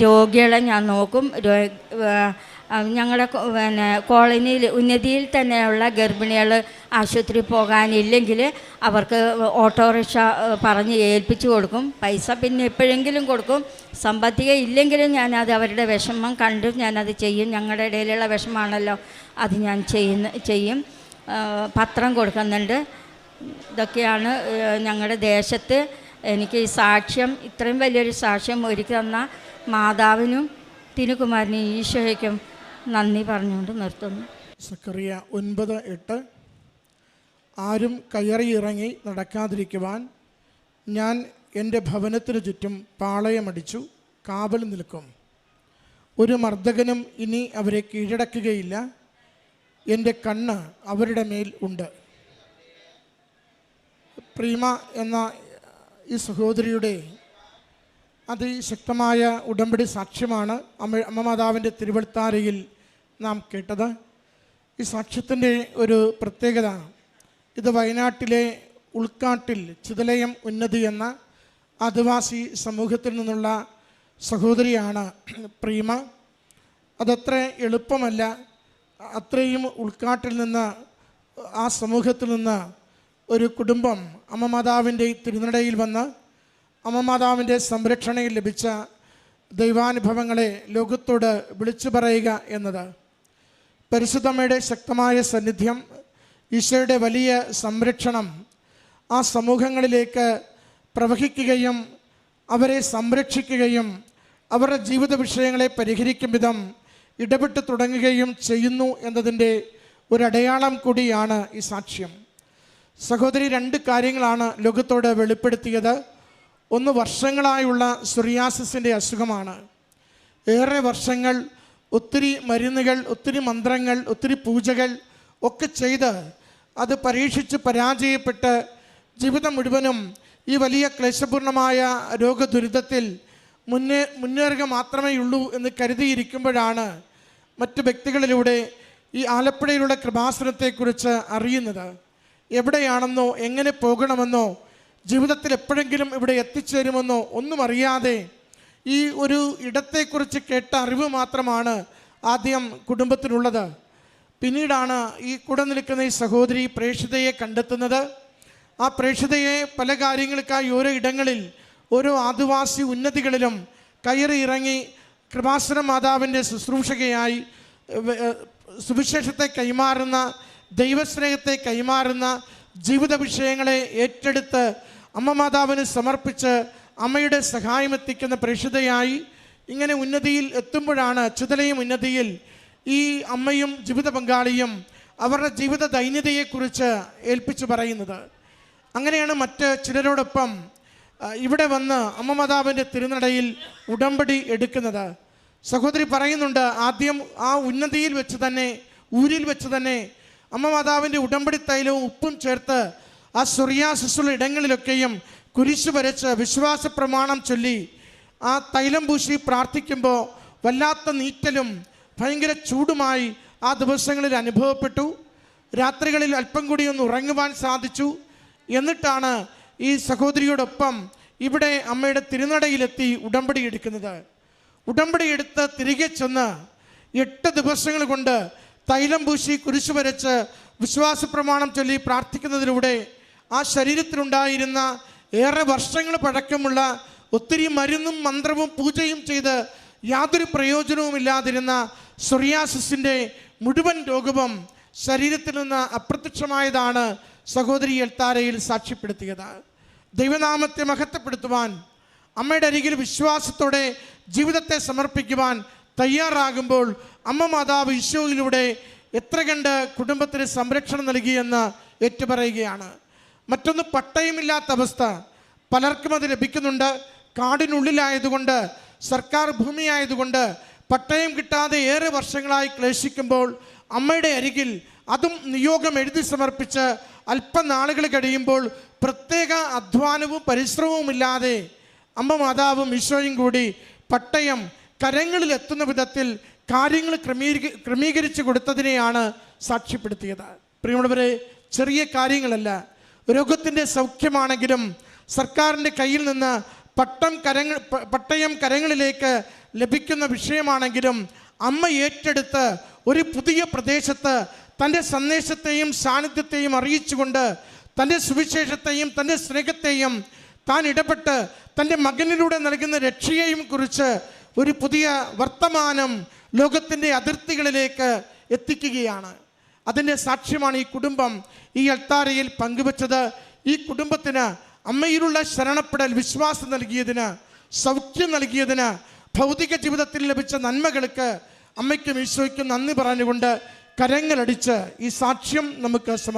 Speaker 11: രോഗികളെ ഞാൻ നോക്കും. ഞങ്ങളുടെ കോളനിയിൽ ഉന്നതിയിൽ തന്നെയുള്ള ഗർഭിണികൾ ആശുപത്രി പോകാനില്ലെങ്കിൽ അവർക്ക് ഓട്ടോറിക്ഷ പറഞ്ഞ് ഏൽപ്പിച്ചു കൊടുക്കും. പൈസ പിന്നെ എപ്പോഴെങ്കിലും കൊടുക്കും. സാമ്പത്തികം ഇല്ലെങ്കിലും ഞാനത് അവരുടെ വിഷമം കണ്ട് ഞാനത് ചെയ്യും. ഞങ്ങളുടെ ഇടയിലുള്ള വിഷമമാണല്ലോ, അത് ഞാൻ ചെയ്യും. പത്രം കൊടുക്കുന്നുണ്ട്. ഇതൊക്കെയാണ് ഞങ്ങളുടെ ദേശത്ത് എനിക്ക് ഈ സാക്ഷ്യം, ഇത്രയും വലിയൊരു സാക്ഷ്യം ഒരുക്കി തന്ന മാതാവിനും തിരുകുമാരനും ഈശോയ്ക്കും നന്ദി പറഞ്ഞുകൊണ്ട് നിർത്തുന്നു.
Speaker 8: സക്കറിയ 9:8 ആരും കയറിയിറങ്ങി നടക്കാതിരിക്കുവാൻ ഞാൻ എൻ്റെ ഭവനത്തിനു ചുറ്റും പാളയമടിച്ചു കാവൽ നിൽക്കും. ഒരു മർദ്ദകനും ഇനി അവരെ കീഴടക്കുകയില്ല. എൻ്റെ കണ്ണ് അവരുടെ മേൽ ഉണ്ട്. പ്രീമ എന്ന ഈ സഹോദരിയുടെ അതിശക്തമായ ഉടമ്പടി സാക്ഷ്യമാണ് അമ്മ മാതാവിൻ്റെ തിരുവൾത്താരയിൽ നാം കേട്ടത്. ഈ സാക്ഷ്യത്തിൻ്റെ ഒരു പ്രത്യേകത, ഇത് വയനാട്ടിലെ ഉൾക്കാട്ടിൽ ചിതലയം ഉന്നതി എന്ന ആദിവാസി സമൂഹത്തിൽ നിന്നുള്ള സഹോദരിയാണ് പ്രീമ. അതത്ര എളുപ്പമല്ല. അത്രയും ഉൾക്കാട്ടിൽ നിന്ന്, ആ സമൂഹത്തിൽ നിന്ന് ഒരു കുടുംബം അമ്മ മാതാവിൻ്റെ തിരുനടയിൽ വന്ന് അമ്മ മാതാവിൻ്റെ സംരക്ഷണയിൽ ലഭിച്ച ദൈവാനുഭവങ്ങളെ ലോകത്തോട് വിളിച്ചു പറയുക എന്നത്, പരിശുദ്ധമ്മയുടെ ശക്തമായ സാന്നിധ്യം, ഈശോയുടെ വലിയ സംരക്ഷണം ആ സമൂഹങ്ങളിലേക്ക് പ്രവഹിക്കുകയും അവരെ സംരക്ഷിക്കുകയും അവരുടെ ജീവിത വിഷയങ്ങളെ പരിഹരിക്കും വിധം ഇടപെട്ട് തുടങ്ങുകയും ചെയ്യുന്നു എന്നതിൻ്റെ ഒരടയാളം കൂടിയാണ് ഈ സാക്ഷ്യം. സഹോദരി 2 കാര്യങ്ങളാണ് ലോകത്തോട് വെളിപ്പെടുത്തിയത്. ഒന്ന്, വർഷങ്ങളായുള്ള സോറിയാസിസിൻ്റെ അസുഖമാണ്. ഏറെ വർഷങ്ങൾ ഒത്തിരി മരുന്നുകൾ, ഒത്തിരി മന്ത്രങ്ങൾ, ഒത്തിരി പൂജകൾ ഒക്കെ ചെയ്ത് അത് പരീക്ഷിച്ച് പരാജയപ്പെട്ട് ജീവിതം മുഴുവനും ഈ വലിയ ക്ലേശപൂർണമായ രോഗദുരിതത്തിൽ മുന്നേറുക മാത്രമേ ഉള്ളൂ എന്ന് കരുതിയിരിക്കുമ്പോഴാണ് മറ്റ് വ്യക്തികളിലൂടെ ഈ ആലപ്പുഴയിലുള്ള കൃപാസനത്തെക്കുറിച്ച് അറിയുന്നത്. എവിടെയാണെന്നോ എങ്ങനെ പോകണമെന്നോ ജീവിതത്തിൽ എപ്പോഴെങ്കിലും ഇവിടെ എത്തിച്ചേരുമെന്നോ ഒന്നും അറിയാതെ ഈ ഒരു ഇടത്തെക്കുറിച്ച് കേട്ട അറിവ് മാത്രമാണ് ആദ്യം കുടുംബത്തിനുള്ളത്. പിന്നീടാണ് ഈ കൂടെ നിൽക്കുന്ന ഈ സഹോദരി പ്രേക്ഷിതയെ കണ്ടെത്തുന്നത്. ആ പ്രേക്ഷിതയെ പല കാര്യങ്ങൾക്കായി ഓരോ ഇടങ്ങളിൽ ഓരോ ആദിവാസി ഉന്നതികളിലും കയറി ഇറങ്ങി കൃപാസന മാതാവിൻ്റെ ശുശ്രൂഷകയായി സുവിശേഷത്തെ കൈമാറുന്ന, ദൈവസ്നേഹത്തെ കൈമാറുന്ന ജീവിത വിഷയങ്ങളെ ഏറ്റെടുത്ത് അമ്മ മാതാവിന് സമർപ്പിച്ച് അമ്മയുടെ സഹായം എത്തിക്കുന്ന പ്രേക്ഷിതയായി ഇങ്ങനെ ഉന്നതിയിൽ എത്തുമ്പോഴാണ് ചുതലയും ഉന്നതിയിൽ ഈ അമ്മയും ജീവിത പങ്കാളിയും അവരുടെ ജീവിത ദൈന്യതയെക്കുറിച്ച് ഏൽപ്പിച്ചു പറയുന്നത്. അങ്ങനെയാണ് മറ്റ് ചിലരോടൊപ്പം ഇവിടെ വന്ന് അമ്മ മാതാവിൻ്റെ തിരുനടയിൽ ഉടമ്പടി എടുക്കുന്നത്. സഹോദരി പറയുന്നുണ്ട്, ആദ്യം ആ ഉന്നതിയിൽ വെച്ച് തന്നെ, ഊരിൽ വെച്ച് തന്നെ അമ്മ മാതാവിൻ്റെ ഉടമ്പടി തൈലവും ഉപ്പും ചേർത്ത് ആ സൊറിയാസിസുള്ള ഇടങ്ങളിലൊക്കെയും കുരിശു വരച്ച് വിശ്വാസ പ്രമാണം ചൊല്ലി ആ തൈലം പൂശി പ്രാർത്ഥിക്കുമ്പോൾ വല്ലാത്ത നീറ്റലും ഭയങ്കര ചൂടുമായി ആ ദിവസങ്ങളിൽ അനുഭവപ്പെട്ടു. രാത്രികളിൽ അല്പം കൂടി ഒന്ന് ഉറങ്ങുവാൻ സാധിച്ചു. എന്നിട്ടാണ് ഈ സഹോദരിയോടൊപ്പം ഇവിടെ അമ്മയുടെ തിരുനടയിലെത്തി ഉടമ്പടി എടുക്കുന്നത്. ഉടമ്പടി എടുത്ത് തിരികെ ചെന്ന് 8 ദിവസങ്ങൾ കൊണ്ട് തൈലം പൂശി കുരിശു വരച്ച് വിശ്വാസ പ്രമാണം ചൊല്ലി പ്രാർത്ഥിക്കുന്നതിലൂടെ ആ ശരീരത്തിലുണ്ടായിരുന്ന ഏറെ വർഷങ്ങൾ പഴക്കമുള്ള ഒത്തിരി മരുന്നും മന്ത്രവും പൂജയും ചെയ്ത് യാതൊരു പ്രയോജനവുമില്ലാതിരുന്ന സൊറിയാസിസിൻ്റെ മുഴുവൻ രോഗവും ശരീരത്തിൽ നിന്ന് അപ്രത്യക്ഷമായതാണ് സഹോദരി എൽത്താരയിൽ സാക്ഷ്യപ്പെടുത്തിയത്. ദൈവനാമത്തെ മഹത്വപ്പെടുത്തുവാൻ, അമ്മയുടെ അരികിൽ വിശ്വാസത്തോടെ ജീവിതത്തെ സമർപ്പിക്കുവാൻ തയ്യാറാകുമ്പോൾ അമ്മ മാതാവ് ഈശോയിലൂടെ എത്ര കണ്ട് കുടുംബത്തിന് സംരക്ഷണം നൽകിയെന്ന് ഏറ്റുപറയുകയാണ്. മറ്റൊന്ന്, പട്ടയമില്ലാത്ത അവസ്ഥ. പലർക്കും അത് ലഭിക്കുന്നുണ്ട്. കാടിനുള്ളിലായതുകൊണ്ട്, സർക്കാർ ഭൂമിയായതുകൊണ്ട് പട്ടയം കിട്ടാതെ ഏറെ വർഷങ്ങളായി ക്ലേശിക്കുമ്പോൾ അമ്മയുടെ അരികിൽ അതും നിയോഗം എഴുതി സമർപ്പിച്ച് അല്പനാളുകൾ കഴിയുമ്പോൾ പ്രത്യേക അധ്വാനവും പരിശ്രമവുമില്ലാതെ അമ്മ മാതാവും ഈശോയും കൂടി പട്ടയം കരങ്ങളിലെത്തുന്ന വിധത്തിൽ കാര്യങ്ങൾ ക്രമീകരിച്ചു കൊടുത്തതിനെയാണ് സാക്ഷ്യപ്പെടുത്തിയത്. പ്രിയമുള്ളവരെ, ചെറിയ കാര്യങ്ങളല്ല. രോഗത്തിൻ്റെ സൗഖ്യമാണെങ്കിലും സർക്കാരിൻ്റെ കയ്യിൽ നിന്ന് പട്ടയം കരങ്ങളിലേക്ക് ലഭിക്കുന്ന വിഷയമാണെങ്കിലും അമ്മ ഏറ്റെടുത്ത് ഒരു പുതിയ പ്രദേശത്ത് തൻ്റെ സന്ദേശത്തെയും സാന്നിധ്യത്തെയും അറിയിച്ചുകൊണ്ട് തൻ്റെ സുവിശേഷത്തെയും തൻ്റെ സ്നേഹത്തെയും താൻ ഇടപെട്ട് തൻ്റെ മകനിലൂടെ നൽകുന്ന രക്ഷയെയും കുറിച്ച് ഒരു പുതിയ വർത്തമാനം ലോകത്തിൻ്റെ അതിർത്തികളിലേക്ക് എത്തിക്കുകയാണ്. അതിൻ്റെ സാക്ഷ്യമാണ് ഈ കുടുംബം ഈ അൾത്താരയിൽ പങ്കുവച്ചത്. ഈ കുടുംബത്തിന് അമ്മയിലുള്ള ശരണപ്പെടൽ വിശ്വാസം നൽകിയതിന്, സൗഖ്യം നൽകിയതിന്, ഭൗതിക ജീവിതത്തിൽ ലഭിച്ച നന്മകൾക്ക് അമ്മയ്ക്കും ഈശോയ്ക്കും നന്ദി പറഞ്ഞുകൊണ്ട് കരങ്ങളടിച്ച് ഈ സാക്ഷ്യം നമുക്ക് സമർപ്പിക്കാം.